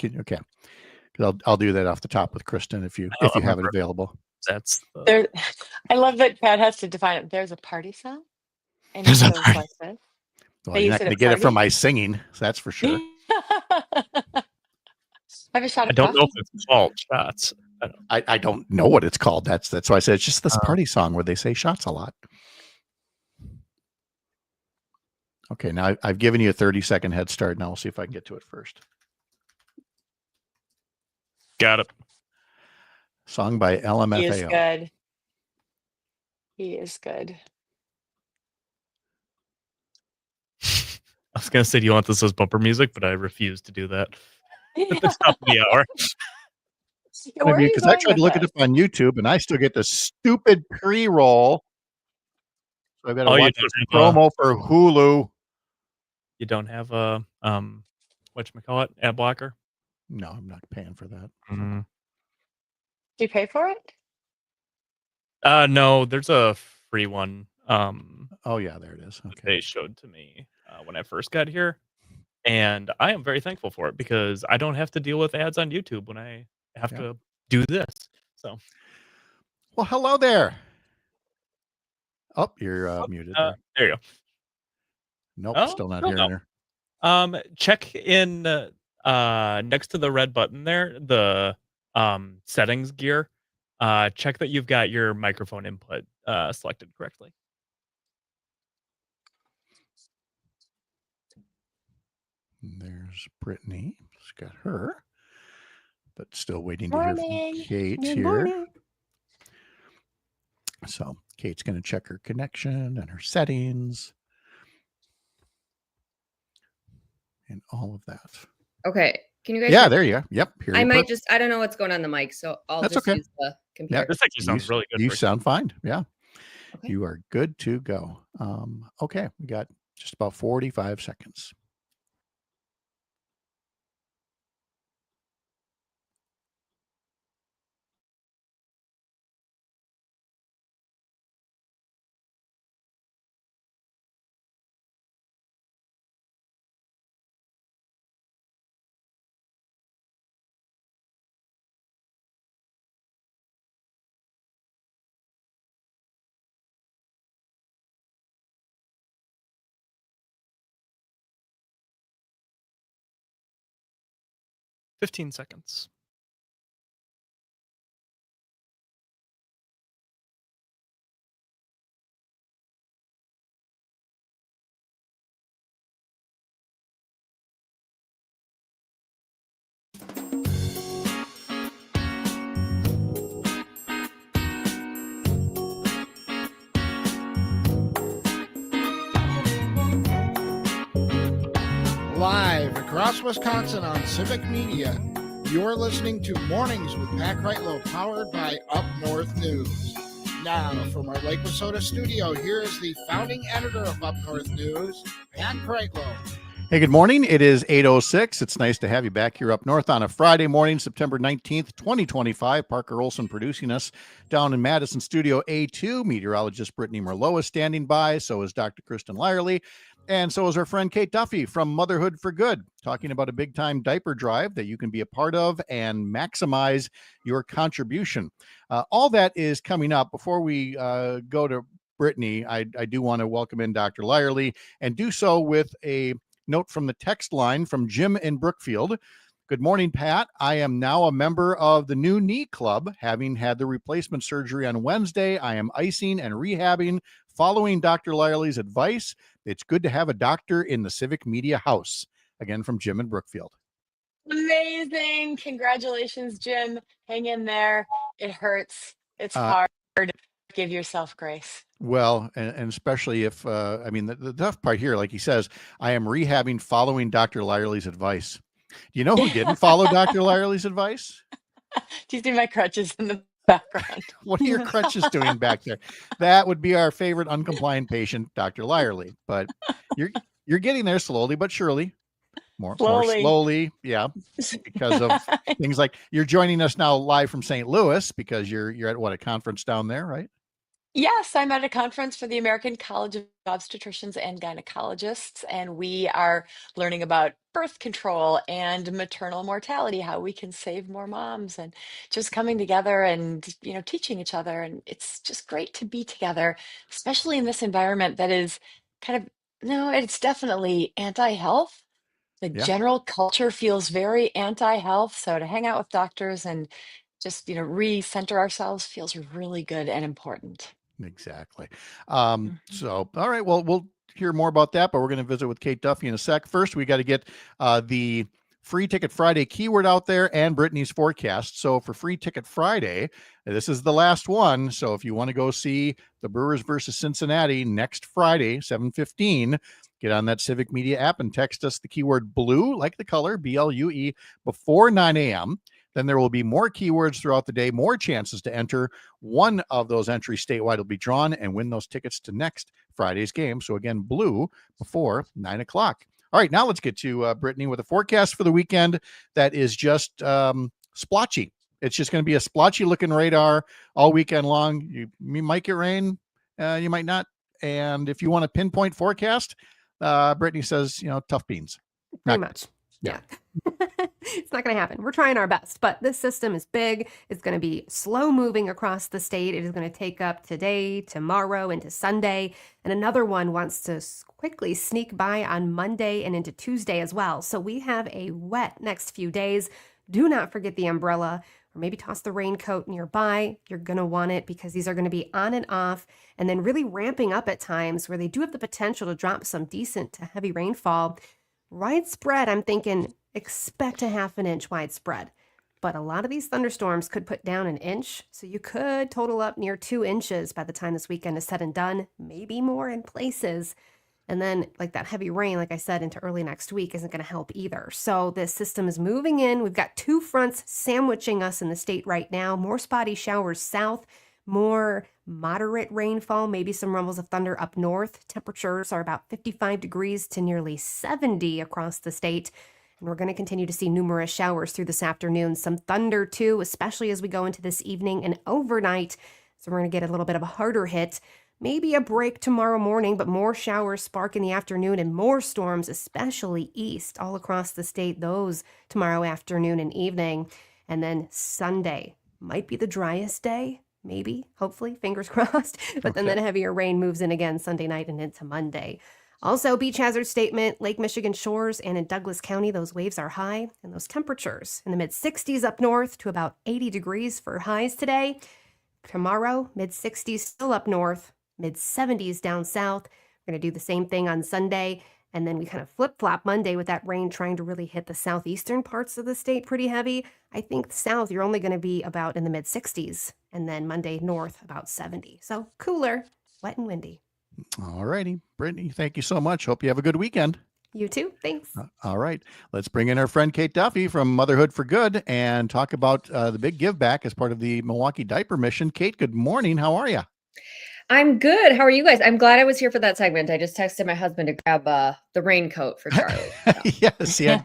Okay. I'll do that off the top with Kristen if you have it available. That's I love that Pat has to define it. There's a party song. And it goes like this. Well, you're not going to get it from my singing, so that's for sure. Have a shot I of don't know coffee? if it's called shots. I don't know what it's called. That's why I said it's just this party song where they say shots a lot. Okay, now I've given you a 30-second head start. Now we'll see if I can get to it first. Got it. Song by LMFAO. He is good. He is good. I was going to say, do you want this as bumper music? But I refuse to do that at the top of the hour. Because I tried to look it up on YouTube and I still get the stupid pre-roll. So I've got to watch the promo for Hulu. you don't have a whatchamacallit, ad blocker? No, I'm not paying for that. Mhm. Do you pay for it? No, there's a free one, Oh, yeah, there it is. that Okay. they showed to me, when I first got here, and I am very thankful for it because I don't have to deal with ads on YouTube when I have Yeah. to do this, so Well, hello there. Oh, you're muted there. there you go. Nope, Oh, still not still hearing no. her. Check in, next to the red button there, the, settings gear, check that you've got your microphone input, selected correctly. There's Brittany. She's got her, but still waiting to hear Morning. from Kate Good here. morning. So Kate's going to check her connection and her settings and all of that. Okay. Can you guys? Yeah, hear there me? you go. Yep. Here I you might put. just, I don't know what's going on the mic, so I'll That's just okay. use the computer. Yeah, This actually sounds really good. You for sound fine. Yeah. Okay. You are good to go. Okay. We got just about 45 seconds. you. 15 seconds. Live across Wisconsin on Civic Media, you're listening to Mornings with Pat Kreitlow, powered by Up North News. Now, from our Lake Wissota studio, here is the founding editor of Up North News, Pat Kreitlow. Hey, good morning. It is 8:06. It's nice to have you back here up north on a Friday morning, September 19th, 2025. Parker Olson producing us down in Madison Studio A2. Meteorologist Brittany Merlo is standing by. So is Dr. Kristen Lyerly. And so is our friend Kate Duffy from Motherhood for Good, talking about a big time diaper drive that you can be a part of and maximize your contribution. All that is coming up. Before we go to Brittany, I do want to welcome in Dr. Lyerly and do so with a note from the text line from Jim in Brookfield. Good morning, Pat. I am now a member of the new knee club. Having had the replacement surgery on Wednesday, I am icing and rehabbing, following Dr. Lyerly's advice. It's good to have a doctor in the Civic Media house. Again, from Jim in Brookfield. Amazing. Congratulations, Jim. Hang in there. It hurts. It's Uh, hard. Give yourself grace. Well, and especially if, I mean, the tough part here, like he says, I am rehabbing following Dr. Lyerly's advice. Do you know who didn't follow Dr. Lyerly's advice? Do you see my crutches in the background? What are your crutches doing back there? That would be our favorite uncompliant patient, Dr. Lyerly. But you're getting there slowly but surely. More slowly, yeah, because of things like you're joining us now live from St. Louis because you're at what, a conference down there, right? Yes, I'm at a conference for the American College of Obstetricians and Gynecologists, and we are learning about birth control and maternal mortality, how we can save more moms, and just coming together and teaching each other. And it's just great to be together, especially in this environment that is kind of no, it's definitely anti-health. The Yeah. general culture feels very anti-health, so to hang out with doctors and just re-center ourselves feels really good and important. Exactly. So, all right. Well, we'll hear more about that, but we're going to visit with Kate Duffy in a sec. First, we got to get the Free Ticket Friday keyword out there and Brittany's forecast. So for Free Ticket Friday, this is the last one. So if you want to go see the Brewers versus Cincinnati next Friday, 7:15, get on that Civic Media app and text us the keyword blue, like the color, BLUE, before 9 a.m. Then there will be more keywords throughout the day, more chances to enter. One of those entries statewide will be drawn and win those tickets to next Friday's game. So again, blue before 9 o'clock. All right, now let's get to Brittany with a forecast for the weekend that is just splotchy. It's just going to be a splotchy looking radar all weekend long. You might get rain, you might not. And if you want a pinpoint forecast, Brittany says, tough beans. Pretty much. Yeah. It's not going to happen. We're trying our best, but this system is big. It's going to be slow moving across the state. It is going to take up today, tomorrow, into Sunday. And another one wants to quickly sneak by on Monday and into Tuesday as well. So we have a wet next few days. Do not forget the umbrella, or maybe toss the raincoat nearby. You're going to want it because these are going to be on and off, and then really ramping up at times where they do have the potential to drop some decent to heavy rainfall. Widespread, I'm thinking expect a half an inch widespread. But a lot of these thunderstorms could put down an inch, so you could total up near 2 inches by the time this weekend is said and done, maybe more in places. And then like that heavy rain, like I said, into early next week isn't going to help either. So this system is moving in. We've got 2 fronts sandwiching us in the state right now. More spotty showers south, more moderate rainfall, maybe some rumbles of thunder up north. Temperatures are about 55 degrees to nearly 70 across the state. And we're going to continue to see numerous showers through this afternoon. Some thunder too, especially as we go into this evening and overnight. So we're going to get a little bit of a harder hit. Maybe a break tomorrow morning, but more showers spark in the afternoon and more storms, especially east all across the state, those tomorrow afternoon and evening. And then Sunday might be the driest day, maybe, hopefully, fingers crossed. But then that heavier rain moves in again Sunday night and into Monday. Also, beach hazard statement, Lake Michigan shores and in Douglas County, those waves are high. And those temperatures in the mid-60s up north to about 80 degrees for highs today. Tomorrow, mid-60s still up north. Mid-70s down south. We're going to do the same thing on Sunday. And then we kind of flip-flop Monday with that rain trying to really hit the southeastern parts of the state pretty heavy. I think south, you're only going to be about in the mid-60s. And then Monday north, about 70. So cooler, wet and windy. All righty. Brittany, thank you so much. Hope you have a good weekend. You too. Thanks. All right. Let's bring in our friend Kate Duffy from Motherhood for Good and talk about the big give back as part of the Milwaukee Diaper Mission. Kate, good morning. How are you? I'm good. How are you guys? I'm glad I was here for that segment. I just texted my husband to grab the raincoat for Charlie. Yes, yeah,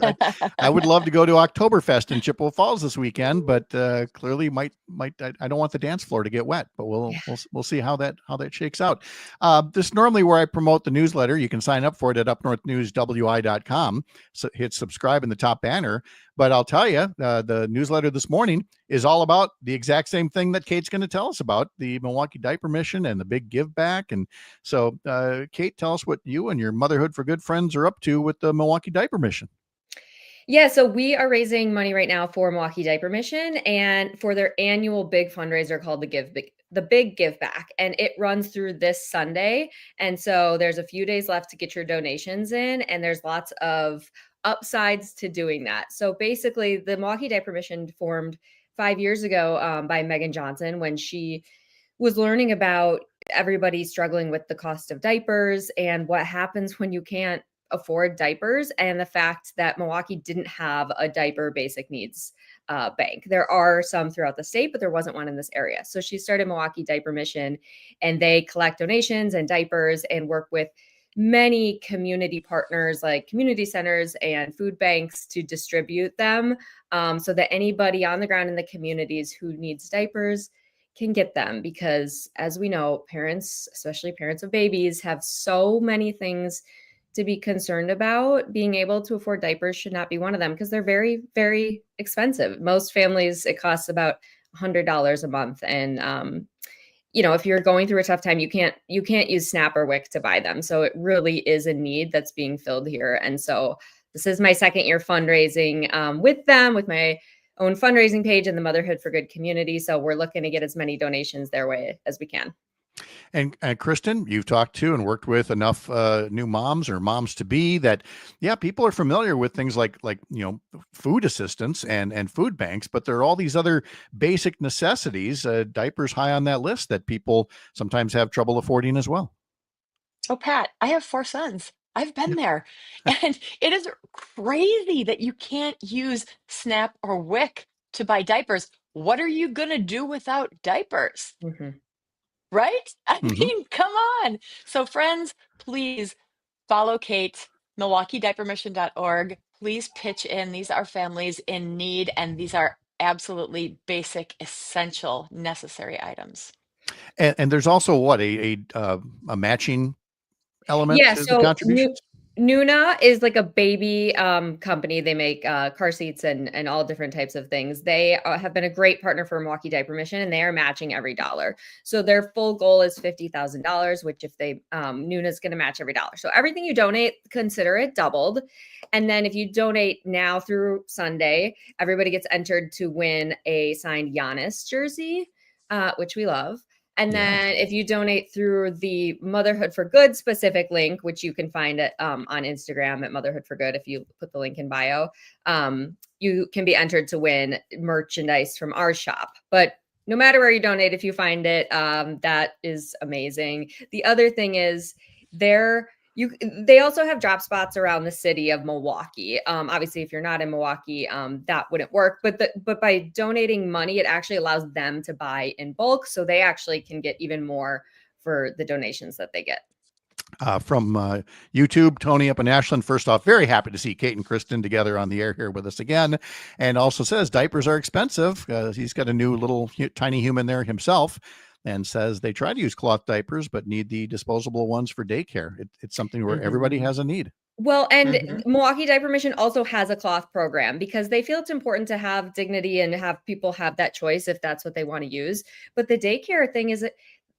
I would love to go to Oktoberfest in Chippewa Falls this weekend, but clearly might I don't want the dance floor to get wet, but we'll see how that shakes out. This is normally where I promote the newsletter. You can sign up for it at upnorthnewswi.com. So hit subscribe in the top banner. But I'll tell you, the newsletter this morning is all about the exact same thing that Kate's going to tell us about, the Milwaukee Diaper Mission and the big give back. And so, Kate, tell us what you and your Motherhood for Good friends are up to with the Milwaukee Diaper Mission. Yeah, so we are raising money right now for Milwaukee Diaper Mission and for their annual big fundraiser called the Big Give Back, and it runs through this Sunday. And so there's a few days left to get your donations in, and there's lots of upsides to doing that. So basically, the Milwaukee Diaper Mission formed 5 years ago by Megan Johnson when she was learning about everybody struggling with the cost of diapers and what happens when you can't afford diapers, and the fact that Milwaukee didn't have a diaper basic needs bank. There are some throughout the state, but there wasn't one in this area. So she started Milwaukee Diaper Mission, and they collect donations and diapers and work with many community partners like community centers and food banks to distribute them so that anybody on the ground in the communities who needs diapers can get them. Because as we know, parents, especially parents of babies, have so many things to be concerned about. Being able to afford diapers should not be one of them because they're very, very expensive. Most families, it costs about $100 a month. And, if you're going through a tough time, you can't use SNAP or WIC to buy them. So it really is a need that's being filled here. And so this is my second year fundraising with them, with my own fundraising page in the Motherhood for Good community. So we're looking to get as many donations their way as we can. And Kristen, you've talked to and worked with enough new moms or moms to be that, yeah, people are familiar with things like food assistance and food banks, but there are all these other basic necessities, diapers high on that list that people sometimes have trouble affording as well. Oh, Pat, I have 4 sons. I've been there. And it is crazy that you can't use SNAP or WIC to buy diapers. What are you going to do without diapers? Right? I mean, come on. So friends, please follow Kate MilwaukeeDiapermission.org. Please pitch in. These are families in need, and these are absolutely basic, essential, necessary items. And there's also what a matching element Yeah, to the so contributions. Nuna is like a baby company. They make car seats and all different types of things. They have been a great partner for Milwaukee Diaper Mission, and they are matching every dollar. So their full goal is $50,000, which if they Nuna is going to match every dollar. So everything you donate, consider it doubled. And then if you donate now through Sunday, everybody gets entered to win a signed Giannis jersey, which we love. And then if you donate through the Motherhood for Good specific link, which you can find it on Instagram at Motherhood for Good, if you put the link in bio, you can be entered to win merchandise from our shop. But no matter where you donate, if you find it, that is amazing. The other thing is they also have drop spots around the city of Milwaukee. Obviously, if you're not in Milwaukee, that wouldn't work. But by donating money, it actually allows them to buy in bulk, so they actually can get even more for the donations that they get. From YouTube, Tony up in Ashland. First off, very happy to see Kate and Kristen together on the air here with us again. And also says diapers are expensive. He's got a new little tiny human there himself, and says they try to use cloth diapers, but need the disposable ones for daycare. It's something where everybody has a need. Well, and Milwaukee Diaper Mission also has a cloth program because they feel it's important to have dignity and have people have that choice if that's what they want to use. But the daycare thing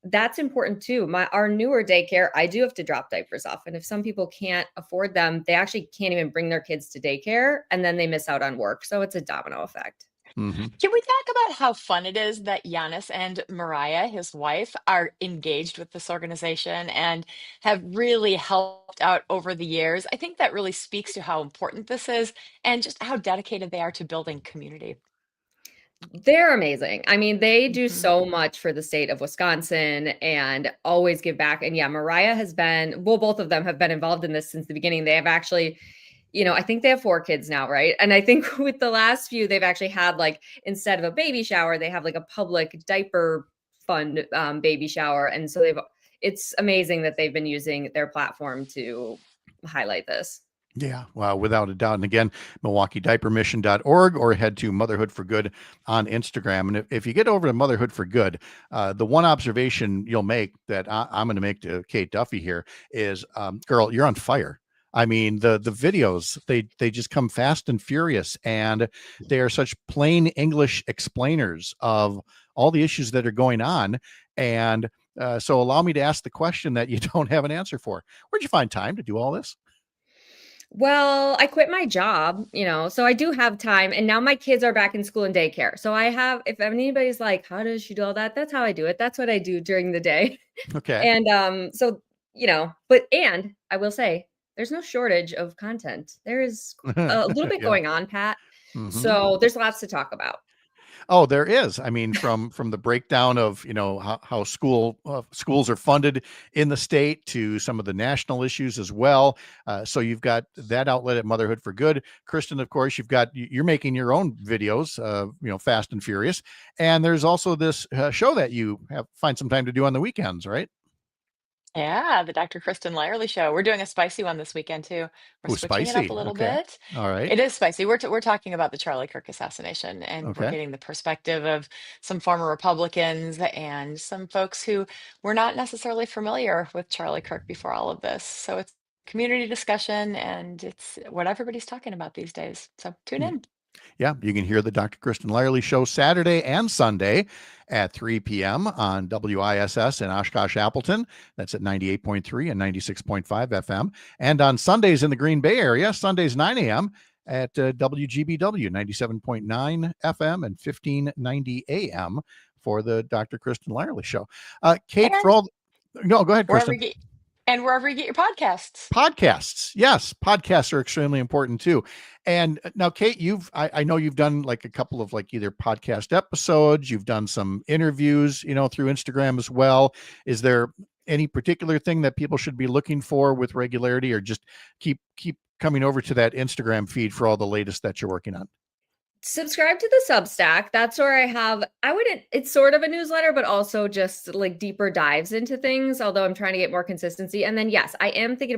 that's important too. Our newer daycare, I do have to drop diapers off. And if some people can't afford them, they actually can't even bring their kids to daycare, and then they miss out on work. So it's a domino effect. Can we talk about how fun it is that Giannis and Mariah, his wife, are engaged with this organization and have really helped out over the years? I think that really speaks to how important this is and just how dedicated they are to building community. They're amazing. I mean, they do so much for the state of Wisconsin and always give back. And yeah, Mariah both of them have been involved in this since the beginning. They have actually, I think they have 4 kids now, right? And I think with the last few, they've actually had instead of a baby shower, they have a public diaper fund baby shower. And so it's amazing that they've been using their platform to highlight this. Yeah, well, without a doubt. And again, MilwaukeeDiapermission.org, or head to Motherhood for Good on Instagram. And if you get over to Motherhood for Good, the one observation you'll make that I'm going to make to Kate Duffy here is, girl, you're on fire. I mean, the videos, they just come fast and furious, and they are such plain English explainers of all the issues that are going on. And so allow me to ask the question that you don't have an answer for. Where'd you find time to do all this? Well, I quit my job, so I do have time. And now my kids are back in school and daycare. So if anybody's like, how does she do all that? That's how I do it. That's what I do during the day. Okay. And and I will say, there's no shortage of content. There is a little bit going on, Pat. So there's lots to talk about. Oh, there is. I mean, from the breakdown of, how schools are funded in the state to some of the national issues as well. So you've got that outlet at Motherhood for Good. Kristen, of course, you're making your own videos, Fast and Furious. And there's also this show that you find some time to do on the weekends, right? Yeah, the Dr. Kristen Lyerly Show. We're doing a spicy one this weekend too. We're Ooh, switching it spicy. up a little Okay. bit. All right. It is spicy. We're talking about the Charlie Kirk assassination, and we're Okay. getting the perspective of some former Republicans and some folks who were not necessarily familiar with Charlie Kirk before all of this. So it's community discussion, and it's what everybody's talking about these days. So tune in. Yeah, you can hear the Dr. Kristen Lyerly Show Saturday and Sunday at 3 p.m. on WISS in Oshkosh Appleton. That's at 98.3 and 96.5 FM. And on Sundays in the Green Bay area, Sundays 9 a.m. at WGBW 97.9 FM and 1590 AM for the Dr. Kristen Lyerly Show. Kate, no, go ahead, Kristen. Wherever you get your podcasts. Podcasts. Yes. Podcasts are extremely important too. And now, Kate, I know you've done a couple of either podcast episodes, you've done some interviews, through Instagram as well. Is there any particular thing that people should be looking for with regularity, or just keep coming over to that Instagram feed for all the latest that you're working on? Subscribe to the Substack. That's where it's sort of a newsletter, but also just deeper dives into things, although I'm trying to get more consistency. And then, yes, I think I'm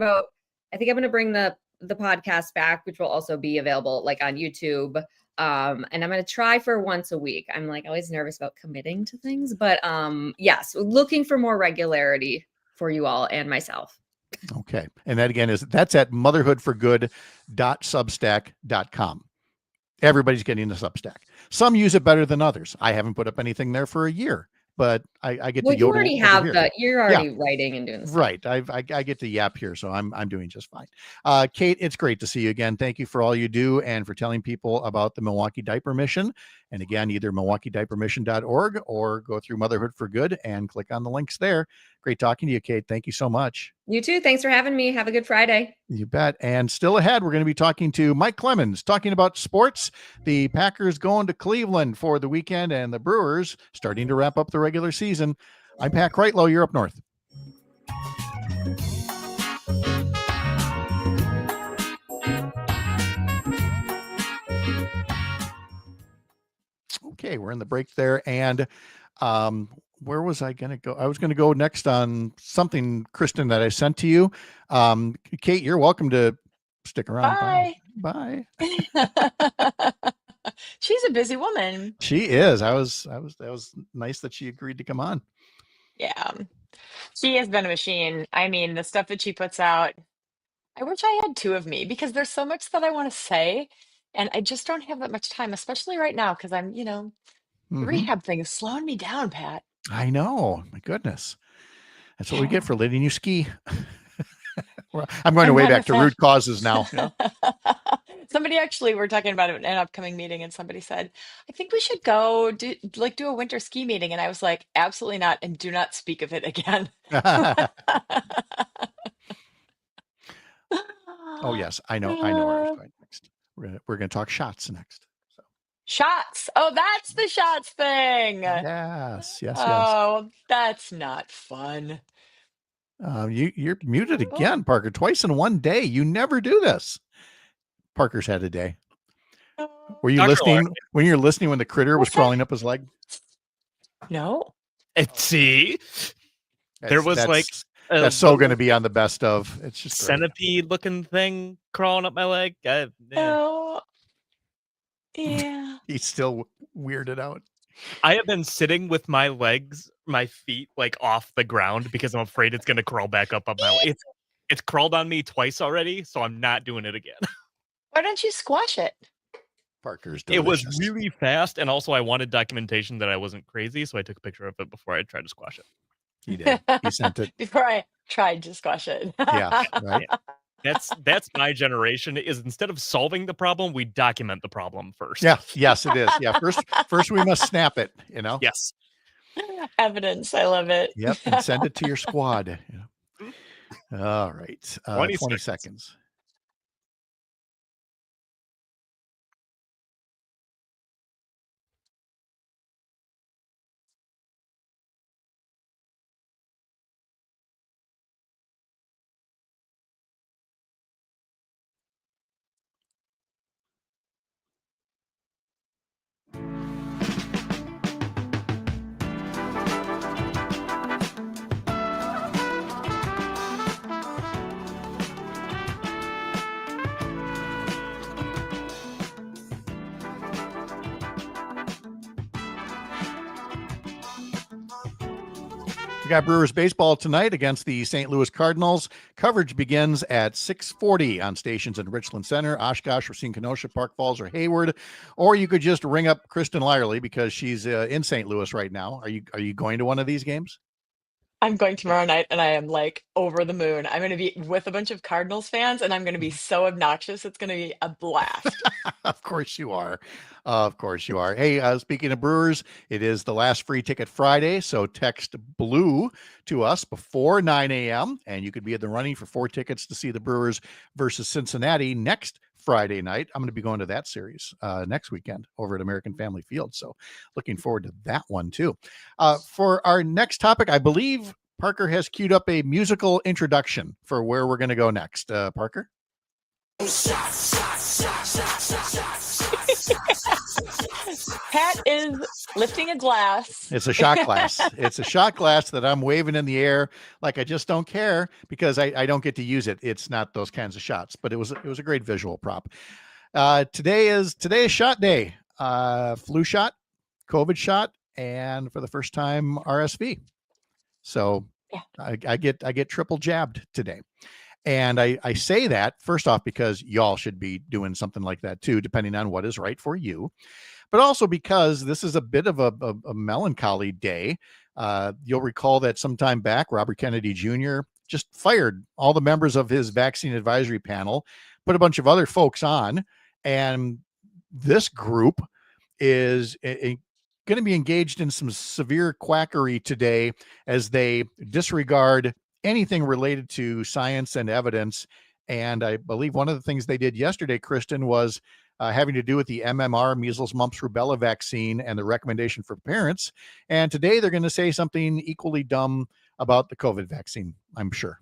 going to bring the the podcast back, which will also be available like on YouTube. And I'm going to try for once a week. I'm like always nervous about committing to things, but yes, looking for more regularity for you all and myself. Okay. And that again that's at motherhoodforgood.substack.com. Everybody's getting the Substack. Some use it better than others. I haven't put up anything there for a year, but I get to Well, you yodel already over have here. that. You're already writing and doing this. Right. I get to yap here, so I'm doing just fine. Kate, it's great to see you again. Thank you for all you do and for telling people about the Milwaukee Diaper Mission. And again, either milwaukeediapermission.org or go through Motherhood for Good and click on the links there. Great talking to you, Kate. Thank you so much. You too. Thanks for having me. Have a good Friday. You bet. And still ahead, we're going to be talking to Mike Clemens, talking about sports. The Packers going to Cleveland for the weekend and the Brewers starting to wrap up the regular season. I'm Pat Kreitlow. You're up north. Okay, we're in the break there. And where was I going to go? I was going to go next on something, Kristen, that I sent to you. Kate, you're welcome to stick around. Bye. Bye. She's a busy woman. She is. That was nice that she agreed to come on. Yeah. She has been a machine. I mean, the stuff that she puts out, I wish I had two of me because there's so much that I want to say. And I just don't have that much time, especially right now, because I'm, the rehab thing is slowing me down, Pat. I know. My goodness. That's what we get for letting you ski. I'm going way back to root causes now. Yeah. Somebody actually, we're talking about an upcoming meeting, and somebody said, I think we should go do a winter ski meeting. And I was like, absolutely not. And do not speak of it again. Oh, yes. I know where I was going next. We're going to talk shots next. So. Shots. Oh, that's the shots thing. Yes. Oh, that's not fun. You're muted again, Parker, twice in one day. You never do this. Parker's had a day. Were you listening when you're listening when the critter was crawling up his leg? No. See, there was that's so going to be on the best of. It's just centipede looking thing crawling up my leg. Oh, yeah. He's still weirded out. I have been sitting with my feet like off the ground because I'm afraid it's going to crawl back up my leg. It's crawled on me twice already, so I'm not doing it again. Why don't you squash it? Parker's delicious. It was really fast, and also I wanted documentation that I wasn't crazy, so I took a picture of it before I tried to squash it. He did. He sent it. Before I tried to squash it. Yeah, right. That's my generation. Is instead of solving the problem, we document the problem first. Yeah. Yes, it is. Yeah. First we must snap it. Yes. Evidence. I love it. Yep. And send it to your squad. All right. 20 seconds. We got Brewers baseball tonight against the St. Louis Cardinals. Coverage begins at 6:40 on stations in Richland Center, Oshkosh, Racine, Kenosha, Park Falls, or Hayward. Or you could just ring up Kristen Lyerly because she's in St. Louis right now. Are you going to one of these games? I'm going tomorrow night, and I am like over the moon. I'm going to be with a bunch of Cardinals fans, and I'm going to be so obnoxious. It's going to be a blast. Of course you are. Of course you are. Hey, speaking of Brewers, it is the last free ticket Friday. So text BLUE to us before 9 a.m. and you could be in the running for 4 tickets to see the Brewers versus Cincinnati next Friday night. I'm going to be going to that series next weekend over at American Family Field. So looking forward to that one too. For our next topic, I believe Parker has queued up a musical introduction for where we're going to go next. Parker? Pat is lifting a glass. It's a shot glass. It's a shot glass that I'm waving in the air like I just don't care because I don't get to use it. It's not those kinds of shots, but it was a great visual prop. Today is shot day. Flu shot, COVID shot, and for the first time RSV. So yeah. I get triple jabbed today. And I say that first off because y'all should be doing something like that too, depending on what is right for you. But also because this is a bit of a melancholy day. You'll recall that sometime back, Robert Kennedy Jr. just fired all the members of his vaccine advisory panel, put a bunch of other folks on, and this group is going to be engaged in some severe quackery today as they disregard anything related to science and evidence. And I believe one of the things they did yesterday, Kristen, was having to do with the MMR, measles, mumps, rubella vaccine and the recommendation for parents. And today they're going to say something equally dumb about the COVID vaccine, I'm sure.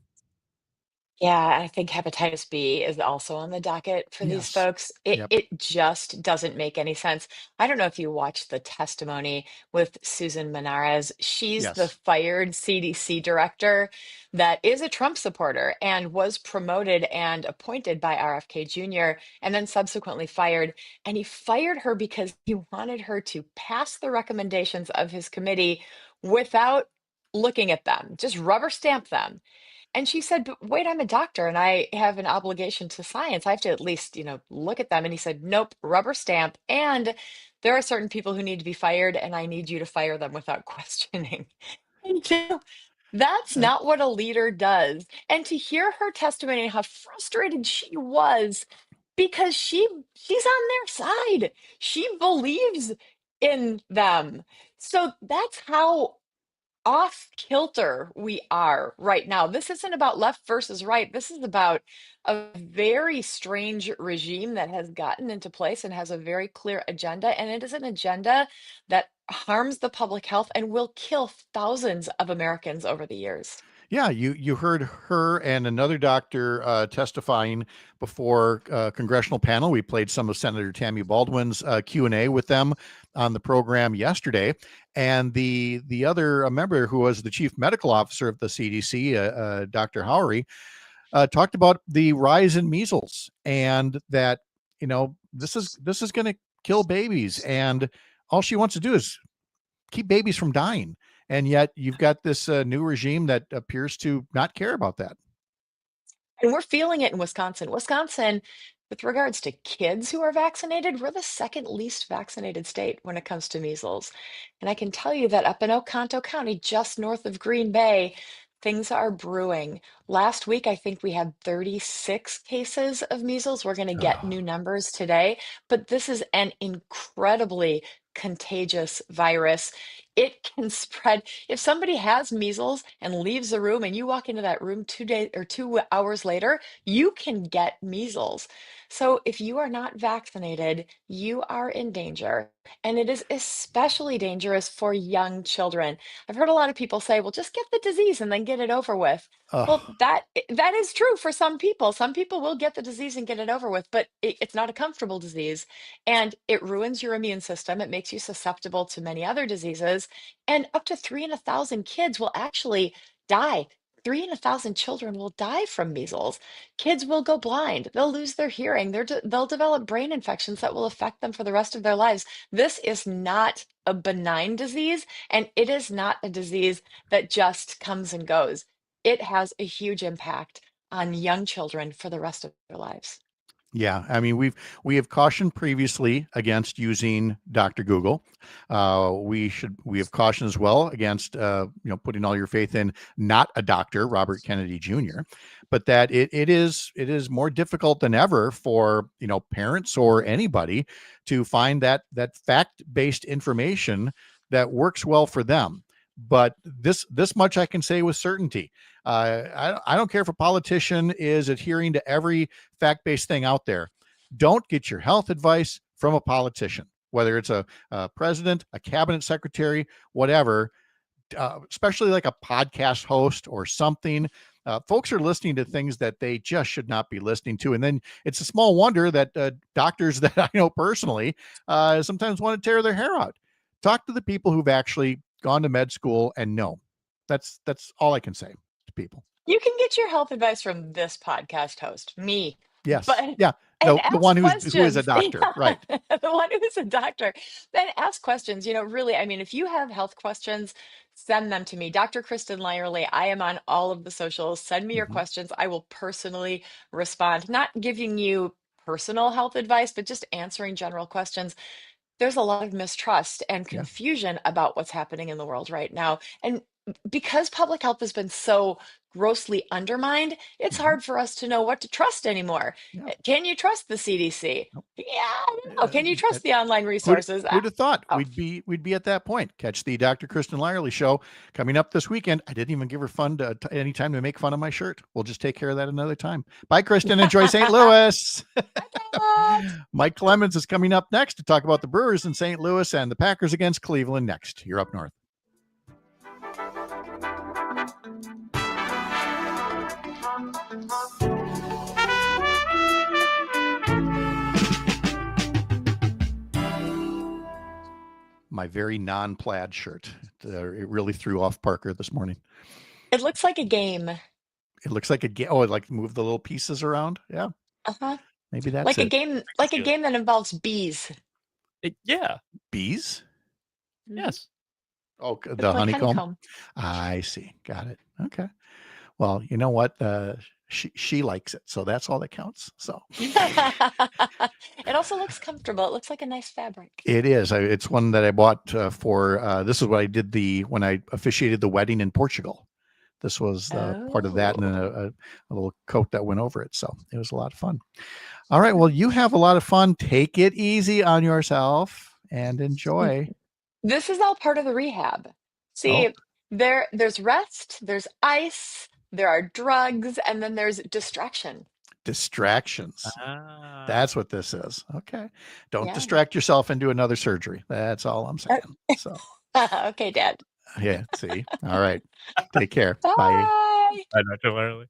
Yeah, I think hepatitis B is also on the docket for these Yes. folks. Yep. It just doesn't make any sense. I don't know if you watched the testimony with Susan Menares. She's the Yes. fired CDC director that is a Trump supporter and was promoted and appointed by RFK Jr. and then subsequently fired. And he fired her because he wanted her to pass the recommendations of his committee without looking at them, just rubber stamp them. And she said, but wait, I'm a doctor and I have an obligation to science. I have to at least, look at them. And he said, nope, rubber stamp. And there are certain people who need to be fired, and I need you to fire them without questioning. And that's not what a leader does. And to hear her testimony and how frustrated she was because she's on their side. She believes in them. So that's how off kilter we are right now. This isn't about left versus right. This is about a very strange regime that has gotten into place and has a very clear agenda. And it is an agenda that harms the public health and will kill thousands of Americans over the years. Yeah, you heard her and another doctor testifying before a congressional panel. We played some of Senator Tammy Baldwin's Q&A with them on the program yesterday. And the other member who was the chief medical officer of the CDC, Dr. Howery, talked about the rise in measles and that, this is going to kill babies. And all she wants to do is keep babies from dying. And yet you've got this new regime that appears to not care about that. And we're feeling it in Wisconsin. Wisconsin, with regards to kids who are vaccinated, we're the second least vaccinated state when it comes to measles. And I can tell you that up in Oconto County, just north of Green Bay, things are brewing. Last week, I think we had 36 cases of measles. We're going to get new numbers today, but this is an incredibly contagious virus. It can spread. If somebody has measles and leaves the room and you walk into that room 2 hours later, you can get measles. So if you are not vaccinated, you are in danger. And it is especially dangerous for young children. I've heard a lot of people say, well, just get the disease and then get it over with. Well, that is true for some people. Some people will get the disease and get it over with, but it's not a comfortable disease. And it ruins your immune system. It makes you susceptible to many other diseases. And up to 3 in 1,000 kids will actually die. 3 in 1,000 children will die from measles. Kids will go blind. They'll lose their hearing. They'll develop brain infections that will affect them for the rest of their lives. This is not a benign disease, and it is not a disease that just comes and goes. It has a huge impact on young children for the rest of their lives. Yeah, I mean, we have cautioned previously against using Dr. Google. We have cautioned as well against putting all your faith in not a doctor, Robert Kennedy Jr. But that it is more difficult than ever for parents or anybody to find that fact-based information that works well for them. But this much I can say with certainty. I don't care if a politician is adhering to every fact-based thing out there. Don't get your health advice from a politician, whether it's a president, a cabinet secretary, whatever, especially like a podcast host or something. Folks are listening to things that they just should not be listening to. And then it's a small wonder that doctors that I know personally sometimes want to tear their hair out. Talk to the people who've actually gone to med school and know. That's all I can say to people. You can get your health advice from this podcast host, me. Yes. But Yeah. and The ask one who is a questions. doctor. Yeah, Right. the one who's a doctor. Then ask questions. Really, I mean, if you have health questions, send them to me. Dr. Kristen Lyerly. I am on all of the socials. Send me your Mhm. questions. I will personally respond, not giving you personal health advice, but just answering general questions. There's a lot of mistrust and Yeah. confusion about what's happening in the world right now. And because public health has been so grossly undermined, it's hard for us to know what to trust anymore. Yeah. Can you trust the CDC? Yeah, I don't know. Can you Uh, trust the online resources? Who'd have thought Oh, we'd be at that point? Catch the Dr. Kristen Lyerly show coming up this weekend. I didn't even give her any time to make fun of my shirt. We'll just take care of that another time. Bye, Kristen. Enjoy St. Louis. Mike Clemens is coming up next to talk about the Brewers in St. Louis and the Packers against Cleveland next. You're up north. My very non-plaid shirt. It really threw off Parker this morning. it looks like a game. It looks like it like move the little pieces around. Yeah, Uh-huh. maybe that's Like a it. game, like a game that involves bees. Yeah. Bees? Yes. Oh, It's the like honeycomb. honeycomb. I see. Got it. Okay. Well, you know what? She likes it, so that's all that counts. So It also looks comfortable. It looks like a nice fabric. it is. It's one that I bought for. This is what I did when I officiated the wedding in Portugal. This was part of that, and then a little coat that went over it. So it was a lot of fun. All right. Well, you have a lot of fun. Take it easy on yourself and enjoy. This is all part of the rehab. Oh, See, there's rest, there's ice, there are drugs, and then there's distraction. distractions. That's what this is. Okay. Don't Yeah. distract yourself into another surgery. That's all I'm saying. So, Okay, Dad. yeah. See. All right. Take care. Bye. Bye. Bye, Dr. Lyerly.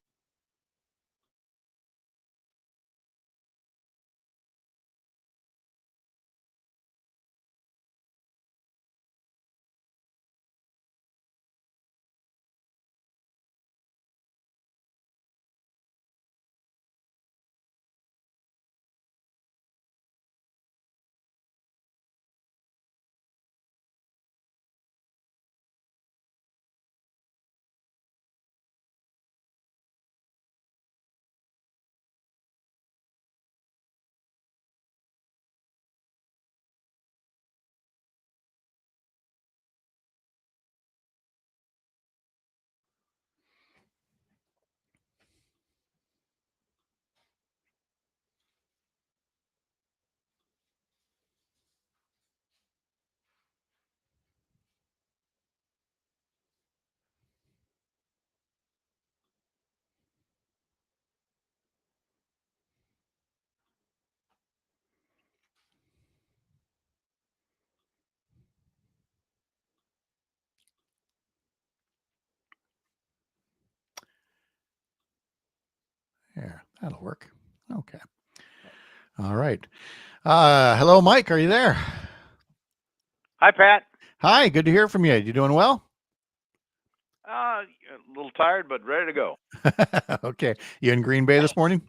Here, that'll work. Okay. All right. Hello, Mike. Are you there? Hi, Pat. Hi. Good to hear from you. You doing well? A little tired, but ready to go. Okay. You in Green Bay this morning?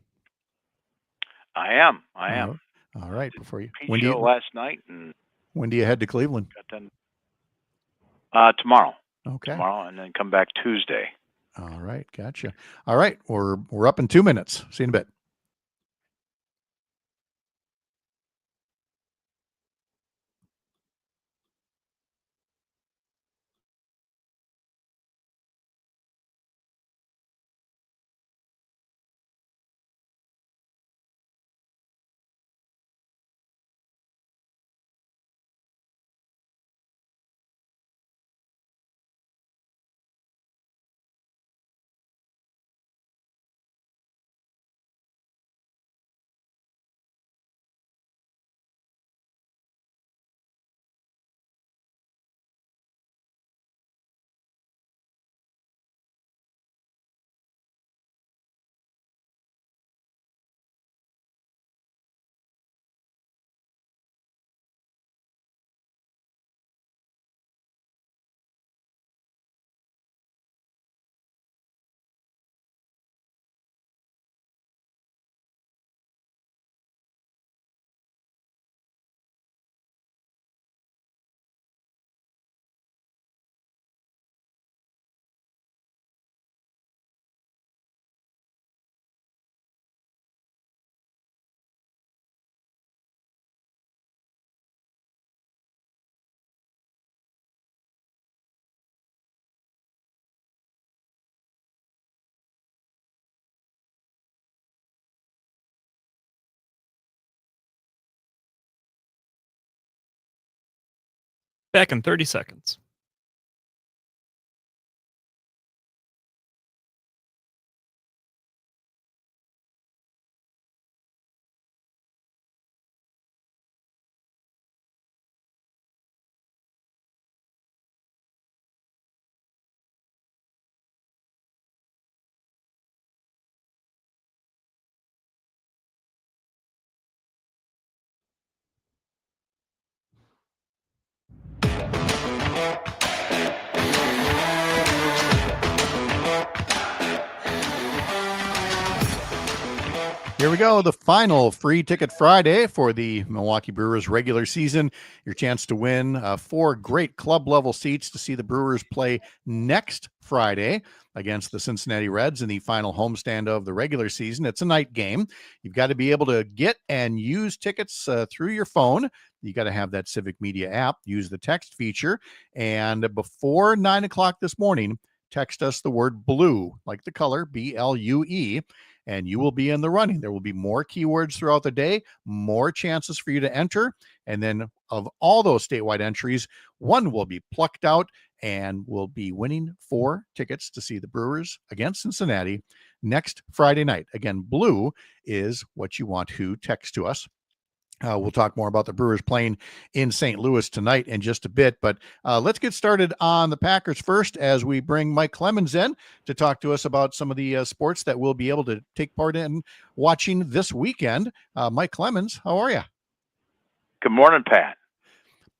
I am. I am. All right. Before you, Peak show last night, and when do you head to Cleveland? got done tomorrow. Okay. Tomorrow, and then come back Tuesday. All right. Gotcha. All right. We're up in 2 minutes. See you in a bit. Back in 30 seconds. Here we go. The final free ticket Friday for the Milwaukee Brewers regular season. Your chance to win 4 great club level seats to see the Brewers play next Friday against the Cincinnati Reds in the final homestand of the regular season. It's a night game. You've got to be able to get and use tickets through your phone. You got to have that Civic Media app, use the text feature. And before 9 o'clock this morning, text us the word blue, like the color, BLUE, and you will be in the running. There will be more keywords throughout the day, more chances for you to enter. And then of all those statewide entries, one will be plucked out and will be winning 4 tickets to see the Brewers against Cincinnati next Friday night. Again, blue is what you want to text to us. We'll talk more about the Brewers playing in St. Louis tonight in just a bit, but let's get started on the Packers first as we bring Mike Clemens in to talk to us about some of the sports that we'll be able to take part in watching this weekend. Mike Clemens, how are you? Good morning, Pat.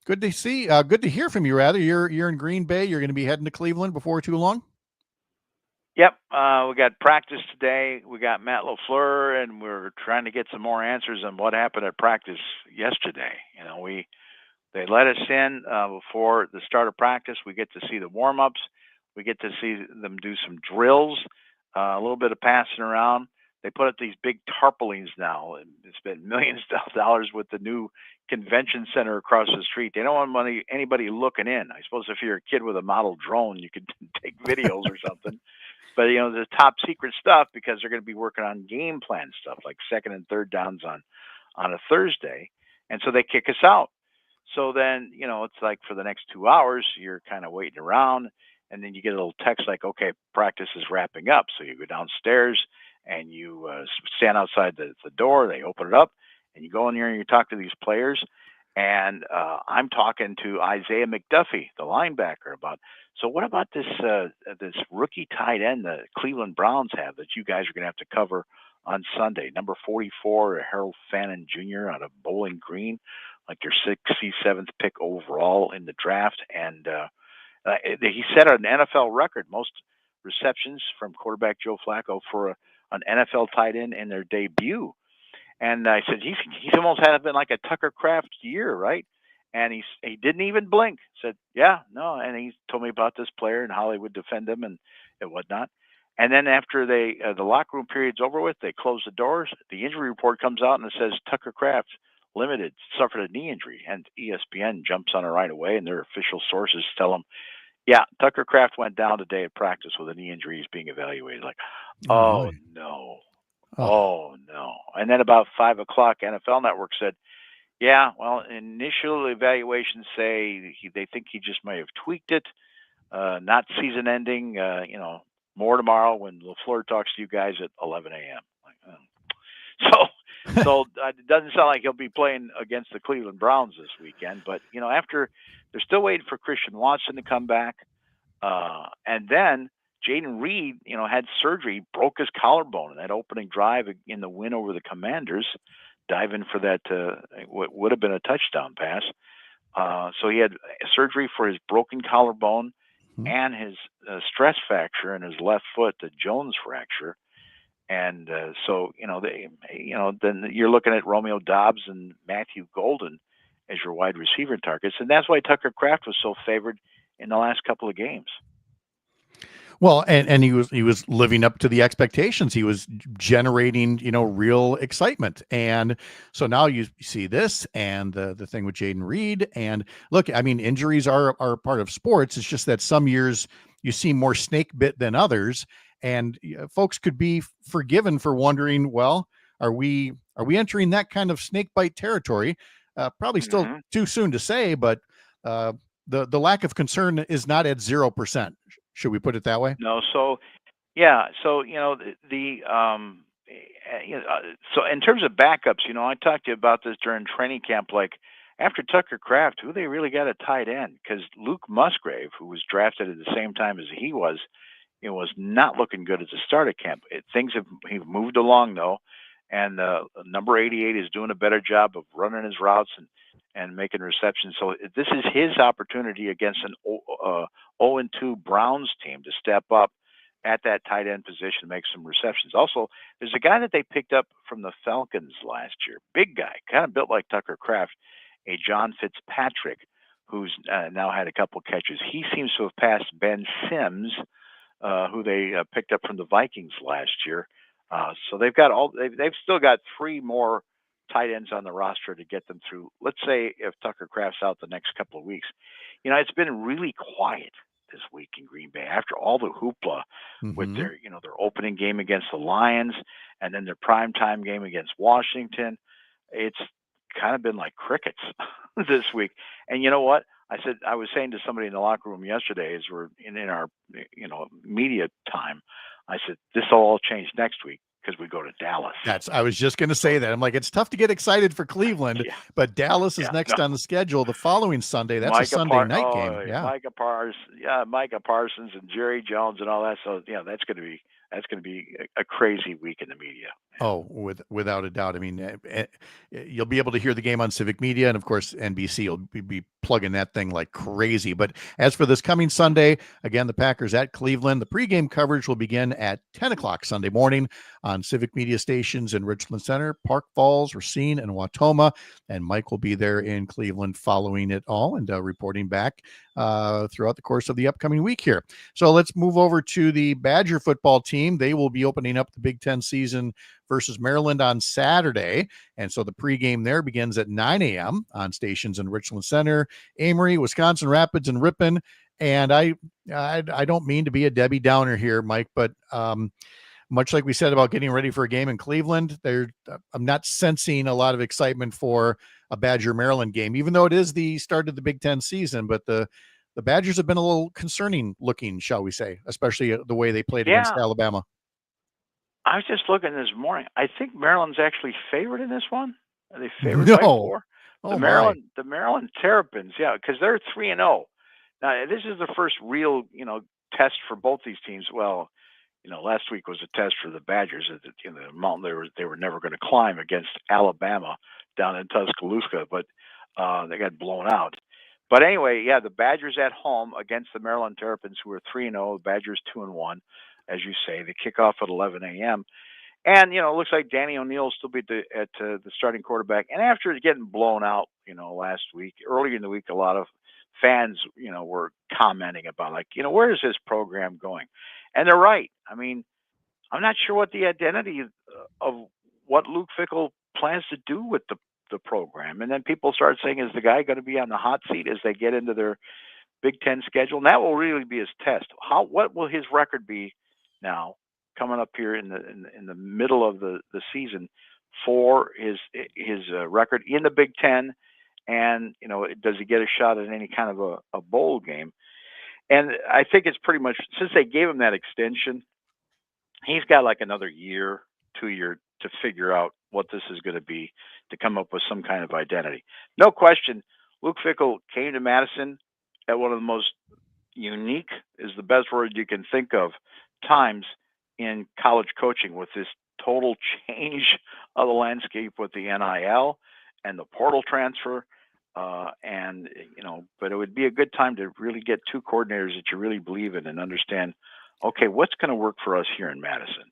Good to see. Good to hear from you. Rather, you're in Green Bay. You're going to be heading to Cleveland before too long. Yep, we got practice today. We got Matt LaFleur, and we're trying to get some more answers on what happened at practice yesterday. You know, they let us in before the start of practice. We get to see the warm-ups. We get to see them do some drills, a little bit of passing around. They put up these big tarpaulins now, and it's been millions of dollars with the new convention center across the street. They don't want anybody looking in. I suppose if you're a kid with a model drone, you could take videos or something. But, you know, the top secret stuff, because they're going to be working on game plan stuff like 2nd and 3rd downs on a Thursday. And so they kick us out. So then, you know, it's like for the next 2 hours, you're kind of waiting around. And then you get a little text like, okay, practice is wrapping up. So you go downstairs and you stand outside the door. They open it up and you go in there and you talk to these players. And I'm talking to Isaiah McDuffie, the linebacker, about, so what about this rookie tight end the Cleveland Browns have that you guys are going to have to cover on Sunday? Number 44, Harold Fannin Jr. out of Bowling Green, like your 67th pick overall in the draft. And he set an NFL record, most receptions from quarterback Joe Flacco for an NFL tight end in their debut. And I said, he's almost had been like a Tucker Kraft year, right? And he didn't even blink. Said, yeah, no. And he told me about this player and how they would defend him and whatnot. And then after the locker room period's over with, they close the doors. The injury report comes out and it says Tucker Kraft, limited, suffered a knee injury. And ESPN jumps on it right away, and their official sources tell them, yeah, Tucker Kraft went down today at practice with a knee injury. He's being evaluated. Like, oh, no. Oh, no. And then about 5 o'clock, NFL Network said, yeah, well, initial evaluations say they think he just may have tweaked it, not season ending, more tomorrow when LaFleur talks to you guys at 11 a.m. So it doesn't sound like he'll be playing against the Cleveland Browns this weekend. But, you know, after they're still waiting for Christian Watson to come back. And then Jaden Reed, had surgery, broke his collarbone in that opening drive in the win over the Commanders, diving for that what would have been a touchdown pass. So he had surgery for his broken collarbone and his stress fracture in his left foot, the Jones fracture. And then you're looking at Romeo Doubs and Matthew Golden as your wide receiver targets. And that's why Tucker Kraft was so favored in the last couple of games. Well, and he was living up to the expectations. He was generating, real excitement. And so now you see this and the thing with Jaden Reed. And look, I mean, injuries are part of sports. It's just that some years you see more snake bit than others. And folks could be forgiven for wondering, well, are we entering that kind of snake bite territory? Probably still too soon to say, but the lack of concern is not at 0%. Should we put it that way? No, so yeah, so so in terms of backups, I talked to you about this during training camp. Like after Tucker Kraft, who they really got a tight end? Because Luke Musgrave, who was drafted at the same time as he was, was not looking good at the start of camp. Things have moved along though, and number 88 is doing a better job of running his routes and making receptions. So this is his opportunity against an 0-2 Browns team to step up at that tight end position, make some receptions. Also, there's a guy that they picked up from the Falcons last year, big guy, kind of built like Tucker Kraft, a John Fitzpatrick, who's now had a couple catches. He seems to have passed Ben Sims, who they picked up from the Vikings last year. So they've still got 3 more tight ends on the roster to get them through. Let's say if Tucker Kraft's out the next couple of weeks, it's been really quiet this week in Green Bay after all the hoopla with their opening game against the Lions and then their primetime game against Washington. It's kind of been like crickets this week. And you know what? I was saying to somebody in the locker room yesterday as we're in our media time, I said, this will all change next week because we go to Dallas. I was just going to say that. I'm like, it's tough to get excited for Cleveland, but Dallas is next on the schedule the following Sunday. That's a Sunday night game. Yeah. Micah Parsons and Jerry Jones and all that. So that's going to be a crazy week in the media. Oh, without a doubt. I mean, you'll be able to hear the game on Civic Media, and of course, NBC will be plugging that thing like crazy. But as for this coming Sunday, again, the Packers at Cleveland, the pregame coverage will begin at 10 o'clock Sunday morning on Civic Media stations in Richland Center, Park Falls, Racine, and Watoma. And Mike will be there in Cleveland following it all and reporting back throughout the course of the upcoming week here. So let's move over to the Badger football team. They will be opening up the Big Ten season versus Maryland on Saturday. And so the pregame there begins at 9 a.m. on stations in Richland Center, Amory, Wisconsin Rapids, and Ripon. And I don't mean to be a Debbie Downer here, Mike, but much like we said about getting ready for a game in Cleveland, I'm not sensing a lot of excitement for a Badger Maryland game, even though it is the start of the Big Ten season. But the Badgers have been a little concerning looking, shall we say, especially the way they played against Alabama. I was just looking this morning. I think Maryland's actually favored in this one. Are they favored by 4? The Maryland Terrapins, because they're 3-0. Now this is the first real, test for both these teams. Well, last week was a test for the Badgers at the mountain they were never going to climb against Alabama down in Tuscaloosa, but they got blown out. But anyway, the Badgers at home against the Maryland Terrapins, who are 3-0. The Badgers 2-1. As you say, they kick off at 11 a.m. And, it looks like Danny O'Neil will still be at the starting quarterback. And after getting blown out, last week, early in the week, a lot of fans, were commenting about where is this program going? And they're right. I mean, I'm not sure what the identity of what Luke Fickell plans to do with the program. And then people start saying, is the guy going to be on the hot seat as they get into their Big Ten schedule? And that will really be his test. What will his record be now coming up here in the middle of the season for his record in the Big Ten? And, does he get a shot at any kind of a bowl game? And I think it's pretty much, since they gave him that extension, he's got like another year, 2 year to figure out what this is going to be, to come up with some kind of identity. No question, Luke Fickell came to Madison at one of the most unique, is the best word you can think of, times in college coaching, with this total change of the landscape with the NIL and the portal transfer. But it would be a good time to really get 2 coordinators that you really believe in and understand, okay, what's going to work for us here in Madison?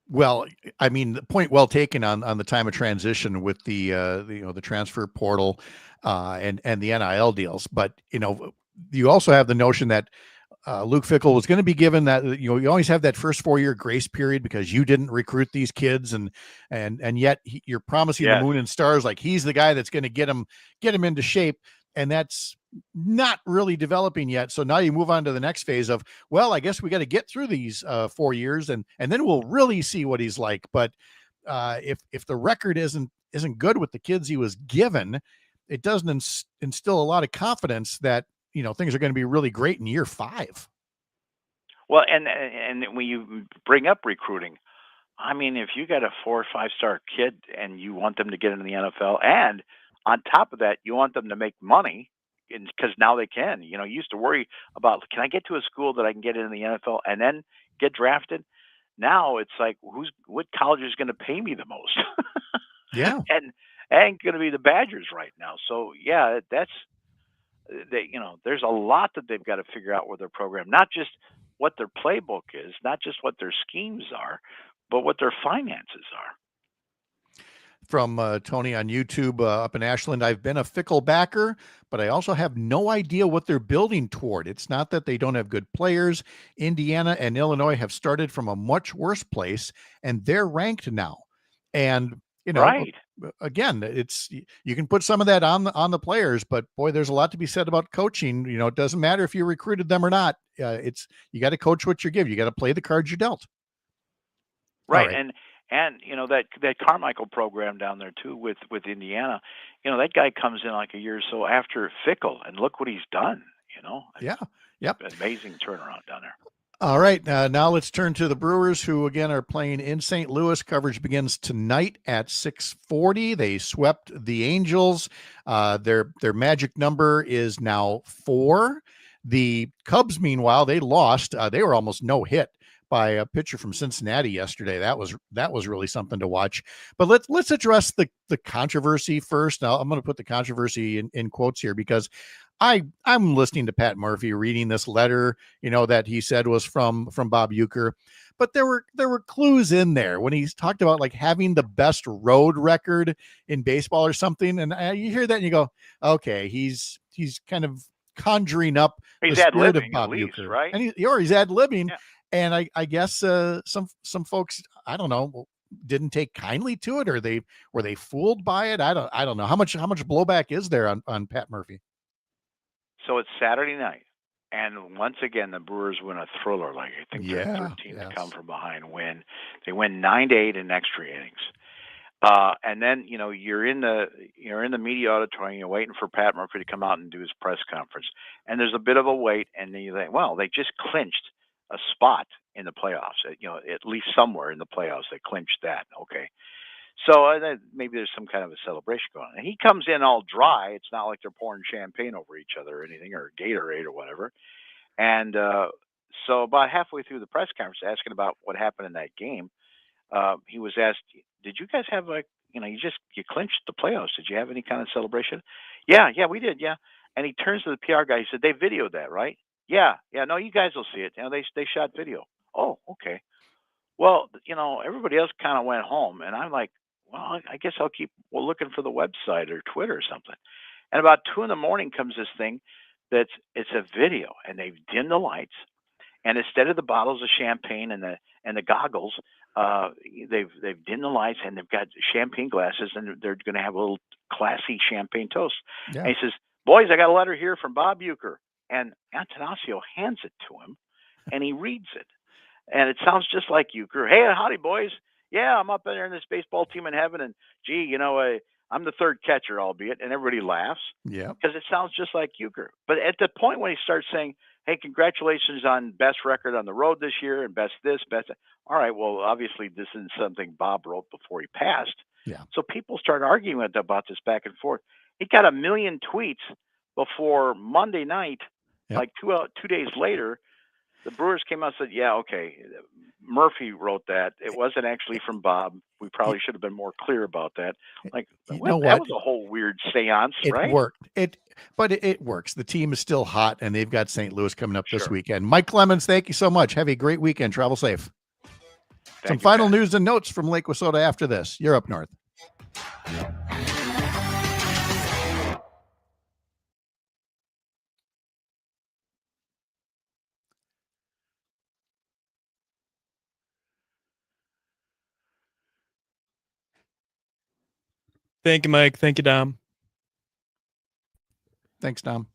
Well, I mean, the point well taken on the time of transition with the transfer portal and the NIL deals. But, you also have the notion that Luke Fickell was going to be given that, you always have that first 4-year grace period because you didn't recruit these kids, and yet you're promising the moon and stars, like he's the guy that's going to get him into shape. And that's not really developing yet. So now you move on to the next phase of, well, I guess we got to get through these 4 years and then we'll really see what he's like. But if the record isn't good with the kids he was given, it doesn't instill a lot of confidence that, things are going to be really great in year 5. Well, and when you bring up recruiting, I mean, if you got a 4 or 5 star kid and you want them to get into the NFL, and on top of that, you want them to make money, because now they can. You used to worry about, can I get to a school that I can get into the NFL and then get drafted? Now it's like, what college is going to pay me the most? Yeah. And ain't going to be the Badgers right now. So yeah, there's a lot that they've got to figure out with their program, not just what their playbook is, not just what their schemes are, but what their finances are. From Tony on YouTube up in Ashland, I've been a fickle backer, but I also have no idea what they're building toward. It's not that they don't have good players. Indiana and Illinois have started from a much worse place, and they're ranked now. And right. Again, you can put some of that on the players, but boy, there's a lot to be said about coaching. It doesn't matter if you recruited them or not. You got to coach what you give. You got to play the cards you're dealt. Right. And that Carmichael program down there too with Indiana, that guy comes in like a year or so after Fickle, and look what he's done. Yeah. Yep. Amazing turnaround down there. All right. Now let's turn to the Brewers, who again are playing in St. Louis. Coverage begins tonight at 6:40. They swept the Angels. Their magic number is now 4. The Cubs, meanwhile, they lost. They were almost no hit by a pitcher from Cincinnati yesterday. That was really something to watch. But let's address the controversy first. Now I'm going to put the controversy in quotes here, because I'm listening to Pat Murphy reading this letter, that he said was from Bob Uecker, but there were clues in there when he's talked about like having the best road record in baseball or something. And you hear that and you go, okay, he's kind of conjuring up he's the spirit of ad-libbing, Bob at least, Uecker, right? and he's ad-libbing. Yeah. And I guess some folks, I don't know, didn't take kindly to it, or were they fooled by it? I don't know how much blowback is there on Pat Murphy. So it's Saturday night, and once again the Brewers win a thriller. Like I think they're 13 to come from behind win. They win 9-8 in extra innings. And then you're in the media auditorium, you're waiting for Pat Murphy to come out and do his press conference, and there's a bit of a wait, and then you think, well, they just clinched a spot in the playoffs. At least somewhere in the playoffs they clinched that. Okay, so maybe there's some kind of a celebration going on. And he comes in all dry. It's not like they're pouring champagne over each other or anything, or Gatorade or whatever. And so about halfway through the press conference, asking about what happened in that game, he was asked, did you guys have you clinched the playoffs. Did you have any kind of celebration? Yeah, we did. Yeah. And he turns to the PR guy. He said, they videoed that, right? Yeah. No, you guys will see it. They shot video. Oh, okay. Well, everybody else kind of went home, and I'm like, well, I guess I'll keep looking for the website or Twitter or something. And about 2 a.m. comes this thing it's a video, and they've dimmed the lights, and instead of the bottles of champagne and the goggles, they've dimmed the lights, and they've got champagne glasses, and they're going to have a little classy champagne toast. Yeah. And he says, boys, I got a letter here from Bob Uecker. And Antanasio hands it to him, and he reads it. And it sounds just like Uecker. Hey, howdy, boys. Yeah, I'm up there in this baseball team in heaven, and gee, I'm the third catcher, albeit, and everybody laughs. Yeah. Because it sounds just like Uecker. But at the point when he starts saying, hey, congratulations on best record on the road this year and best this, best that. All right, well, obviously this isn't something Bob wrote before he passed. Yeah. So people start arguing about this back and forth. He got 1 million tweets before Monday night. Yep. Like 2 days later, the Brewers came out and said, yeah, okay, Murphy wrote that. It wasn't actually from Bob. We probably should have been more clear about that. Like, that was a whole weird seance, right? It worked. But it works. The team is still hot, and they've got St. Louis coming up this weekend. Mike Clemens, thank you so much. Have a great weekend. Travel safe. Some final news and notes from Lake Wissota after this. You're up north. Thank you, Mike. Thank you, Dom. Thanks, Dom.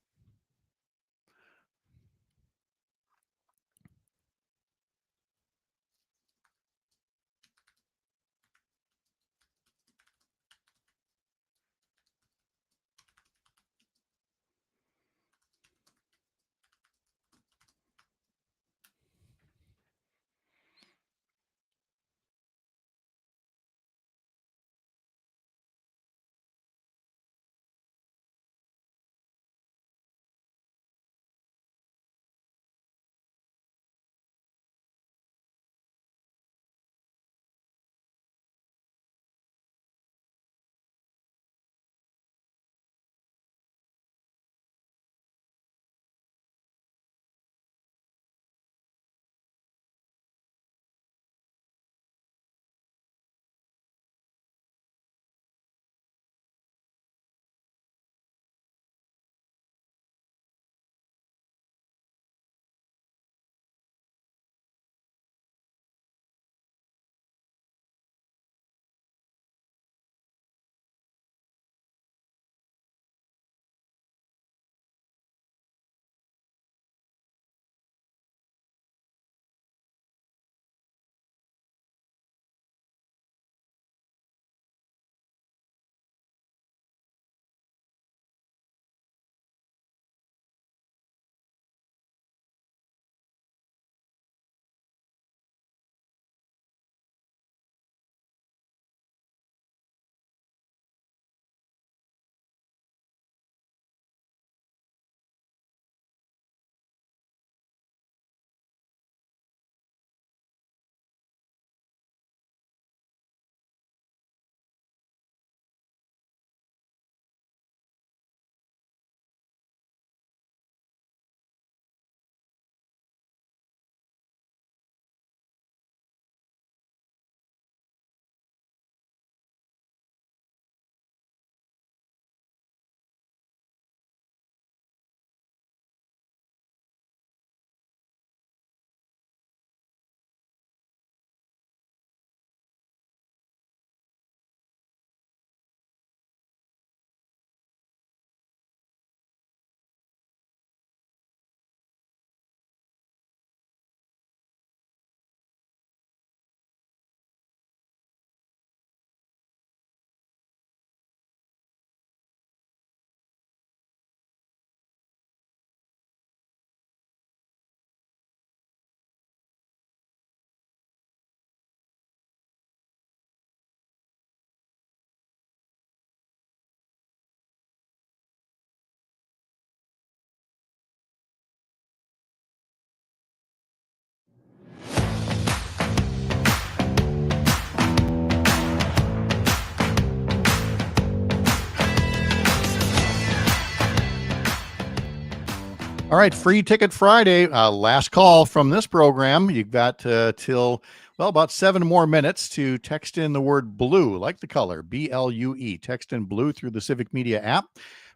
All right, Free Ticket Friday, last call from this program. You've got till, well, about 7 more minutes to text in the word blue, like the color, BLUE. Text in blue through the Civic Media app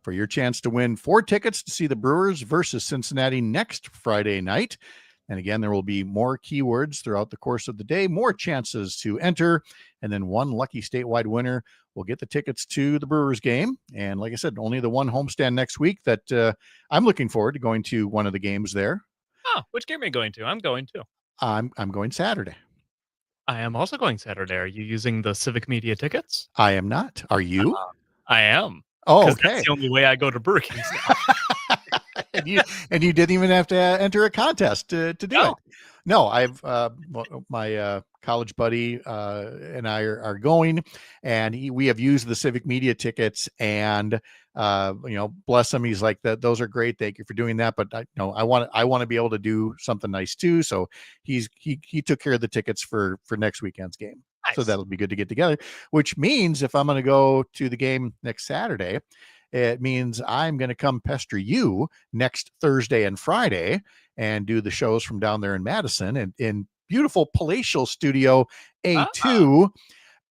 for your chance to win 4 tickets to see the Brewers versus Cincinnati next Friday night. And again, there will be more keywords throughout the course of the day, more chances to enter, and then one lucky statewide winner will get the tickets to the Brewers game. And like I said, only the one homestand next week that I'm looking forward to going to one of the games there. Oh, which game are you going to? I'm going to. I'm going Saturday. I am also going Saturday. Are you using the Civic Media tickets? I am not. Are you? I am. Oh, 'Cause okay. That's the only way I go to Brewer Kings now. and you didn't even have to enter a contest to do it. No, I've my college buddy and I are going, and we have used the Civic Media tickets, and bless him, he's like, that those are great, thank you for doing that, but I want to be able to do something nice too. So he took care of the tickets for next weekend's game. Nice. So that'll be good to get together, which means if I'm going to go to the game next Saturday, it means I'm going to come pester you next Thursday and Friday and do the shows from down there in Madison and in beautiful palatial studio A2.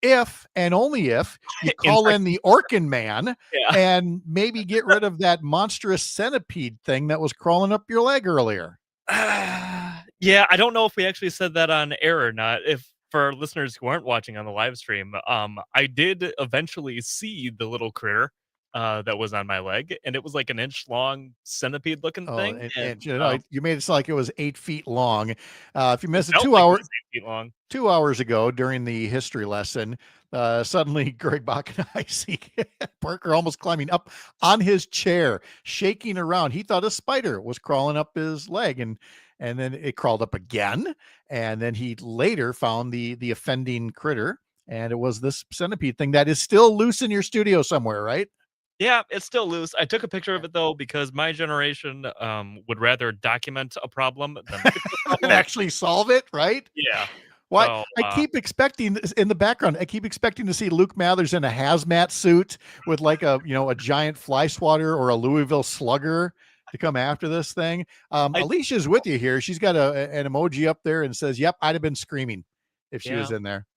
If and only if you call in the Orkin Man and maybe get rid of that monstrous centipede thing that was crawling up your leg earlier. Yeah, I don't know if we actually said that on air or not. If for our listeners who aren't watching on the live stream, I did eventually see the little critter that was on my leg, and it was like an inch long centipede looking thing. And you made it sound like it was 8 feet long. If you missed it 2 hours, 8 feet long. 2 hours ago during the history lesson, suddenly Greg Bach and I see Parker almost climbing up on his chair, shaking around. He thought a spider was crawling up his leg, and then it crawled up again. And then he later found the offending critter, and it was this centipede thing that is still loose in your studio somewhere, right? Yeah, it's still loose. I took a picture of it though, because my generation would rather document a problem than actually solve it, right? Yeah. Why? So, I keep expecting in the background. I keep expecting to see Luke Mathers in a hazmat suit with like a giant fly swatter or a Louisville Slugger to come after this thing. Alicia's with you here. She's got an emoji up there and says, "Yep, I'd have been screaming if she was in there."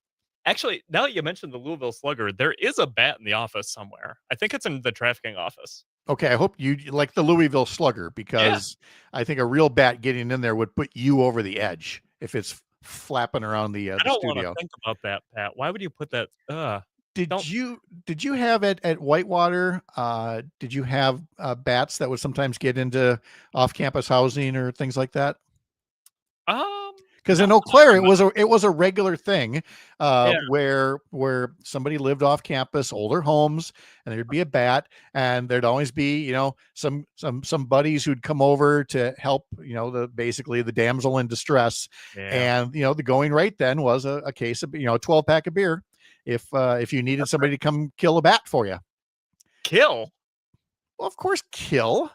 Actually, now that you mentioned the Louisville Slugger, there is a bat in the office somewhere. I think it's in the trafficking office. Okay, I hope you like the Louisville Slugger, because I think a real bat getting in there would put you over the edge if it's flapping around the I don't want studio. to think about that, Pat. Why would you put that? Did you have at Whitewater? Did you have bats that would sometimes get into off-campus housing or things like that? Because in Eau Claire, it was a regular thing where somebody lived off campus, older homes, and there'd be a bat, and there'd always be some buddies who'd come over to help basically the damsel in distress, and the going rate then was a case of 12-pack of beer if you needed somebody to come kill a bat for you. Kill? Well, of course, kill.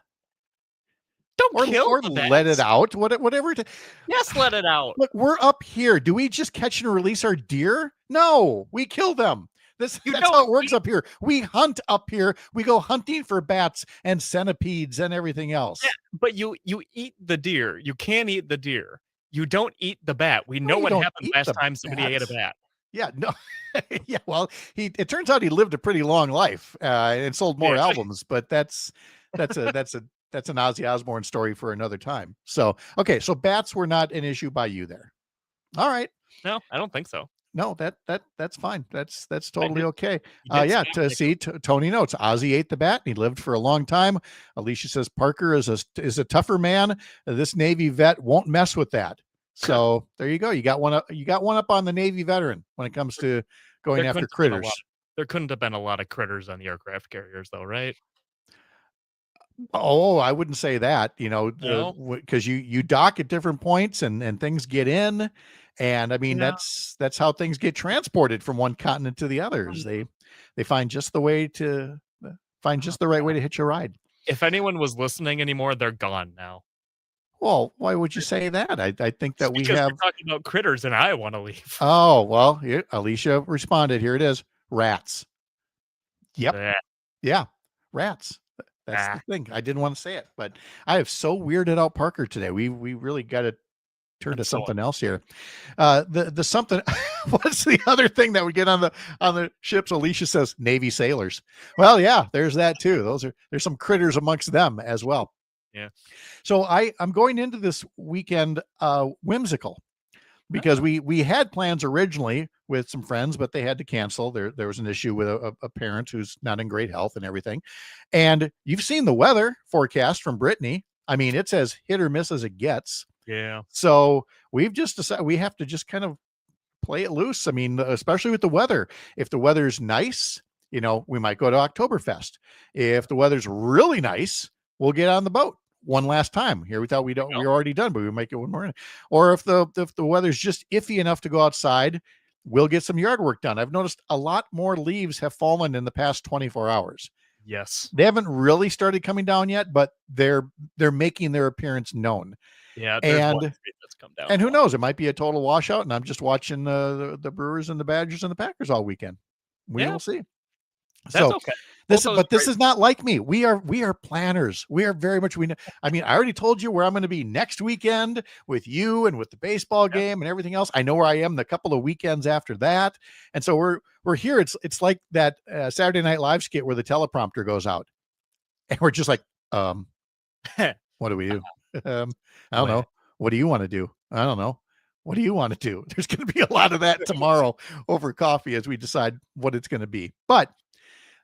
Don't kill or the let bats. it out, whatever. Yes, let it out. Look, we're up here. Do we just catch and release our deer? No, we kill them. That's how it works up here. We hunt up here. We go hunting for bats and centipedes and everything else. Yeah, but you eat the deer. You can eat the deer. You don't eat the bat. We know you what don't happened eat last the time somebody ate a bats. bat. Yeah, no, yeah. Well, it turns out he lived a pretty long life and sold more albums, but that's an Ozzy Osbourne story for another time. So, okay. So bats were not an issue by you there. All right. No, I don't think so. No, that's fine. That's totally okay. Tony notes Ozzy ate the bat. And he lived for a long time. Alicia says Parker is a tougher man. This Navy vet won't mess with that. So there you go. You got one up on the Navy veteran when it comes to going after critters. There couldn't have been a lot of critters on the aircraft carriers, though, right? Oh, I wouldn't say that, because you dock at different points and things get in. And I mean, that's how things get transported from one continent to the others. They find just the right way to hitch a ride. If anyone was listening anymore, they're gone now. Well, why would you say that? I think that we're talking about critters and I want to leave. Oh, well, here, Alicia responded. Here it is. Rats. Yep. Yeah. Rats. That's the thing. I didn't want to say it, but I have so weirded out Parker today. We really got to turn to something else here. The something. What's the other thing that we get on the ships? Alicia says Navy sailors. Well, yeah, there's that too. There's some critters amongst them as well. Yeah. So I'm going into this weekend whimsical, because we had plans originally with some friends, but they had to cancel. There was an issue with a parent who's not in great health and everything. And you've seen the weather forecast from Brittany. I mean, it's as hit or miss as it gets. Yeah. So we've just decided we have to just kind of play it loose. I mean, especially with the weather. If the weather's nice, we might go to Oktoberfest. If the weather's really nice, we'll get on the boat one last time. Here we thought we're already done, but we might get one more in. Or if the weather's just iffy enough to go outside, we'll get some yard work done. I've noticed a lot more leaves have fallen in the past 24 hours. Yes. They haven't really started coming down yet, but they're making their appearance known. Yeah, there's one street that's come down. And who knows? It might be a total washout, and I'm just watching the Brewers and the Badgers and the Packers all weekend. We will see. That's okay. This is not like me. We are planners. We are very much. I mean, I already told you where I'm going to be next weekend with you and with the baseball game and everything else. I know where I am the couple of weekends after that, and so we're here. It's like that Saturday Night Live skit where the teleprompter goes out, and we're just like, what do we do? I don't know. What do you want to do? I don't know. What do you want to do? There's going to be a lot of that tomorrow over coffee as we decide what it's going to be. But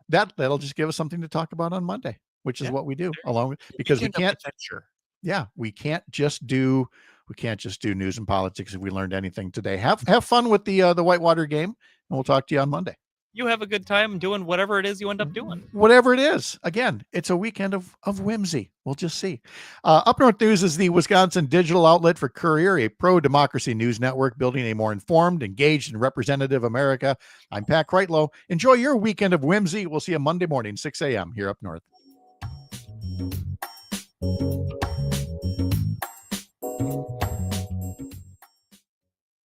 that'll just give us something to talk about on Monday, which is what we do along with, because we can't. Yeah, we can't just do news and politics. If we learned anything today, have fun with the Whitewater game, and we'll talk to you on Monday. You have a good time doing whatever it is you end up doing. Whatever it is. Again, it's a weekend of whimsy. We'll just see. Up North News is the Wisconsin digital outlet for Courier, a pro-democracy news network building a more informed, engaged, and representative America. I'm Pat Kreitlow. Enjoy your weekend of whimsy. We'll see you Monday morning, 6 a.m. here up north.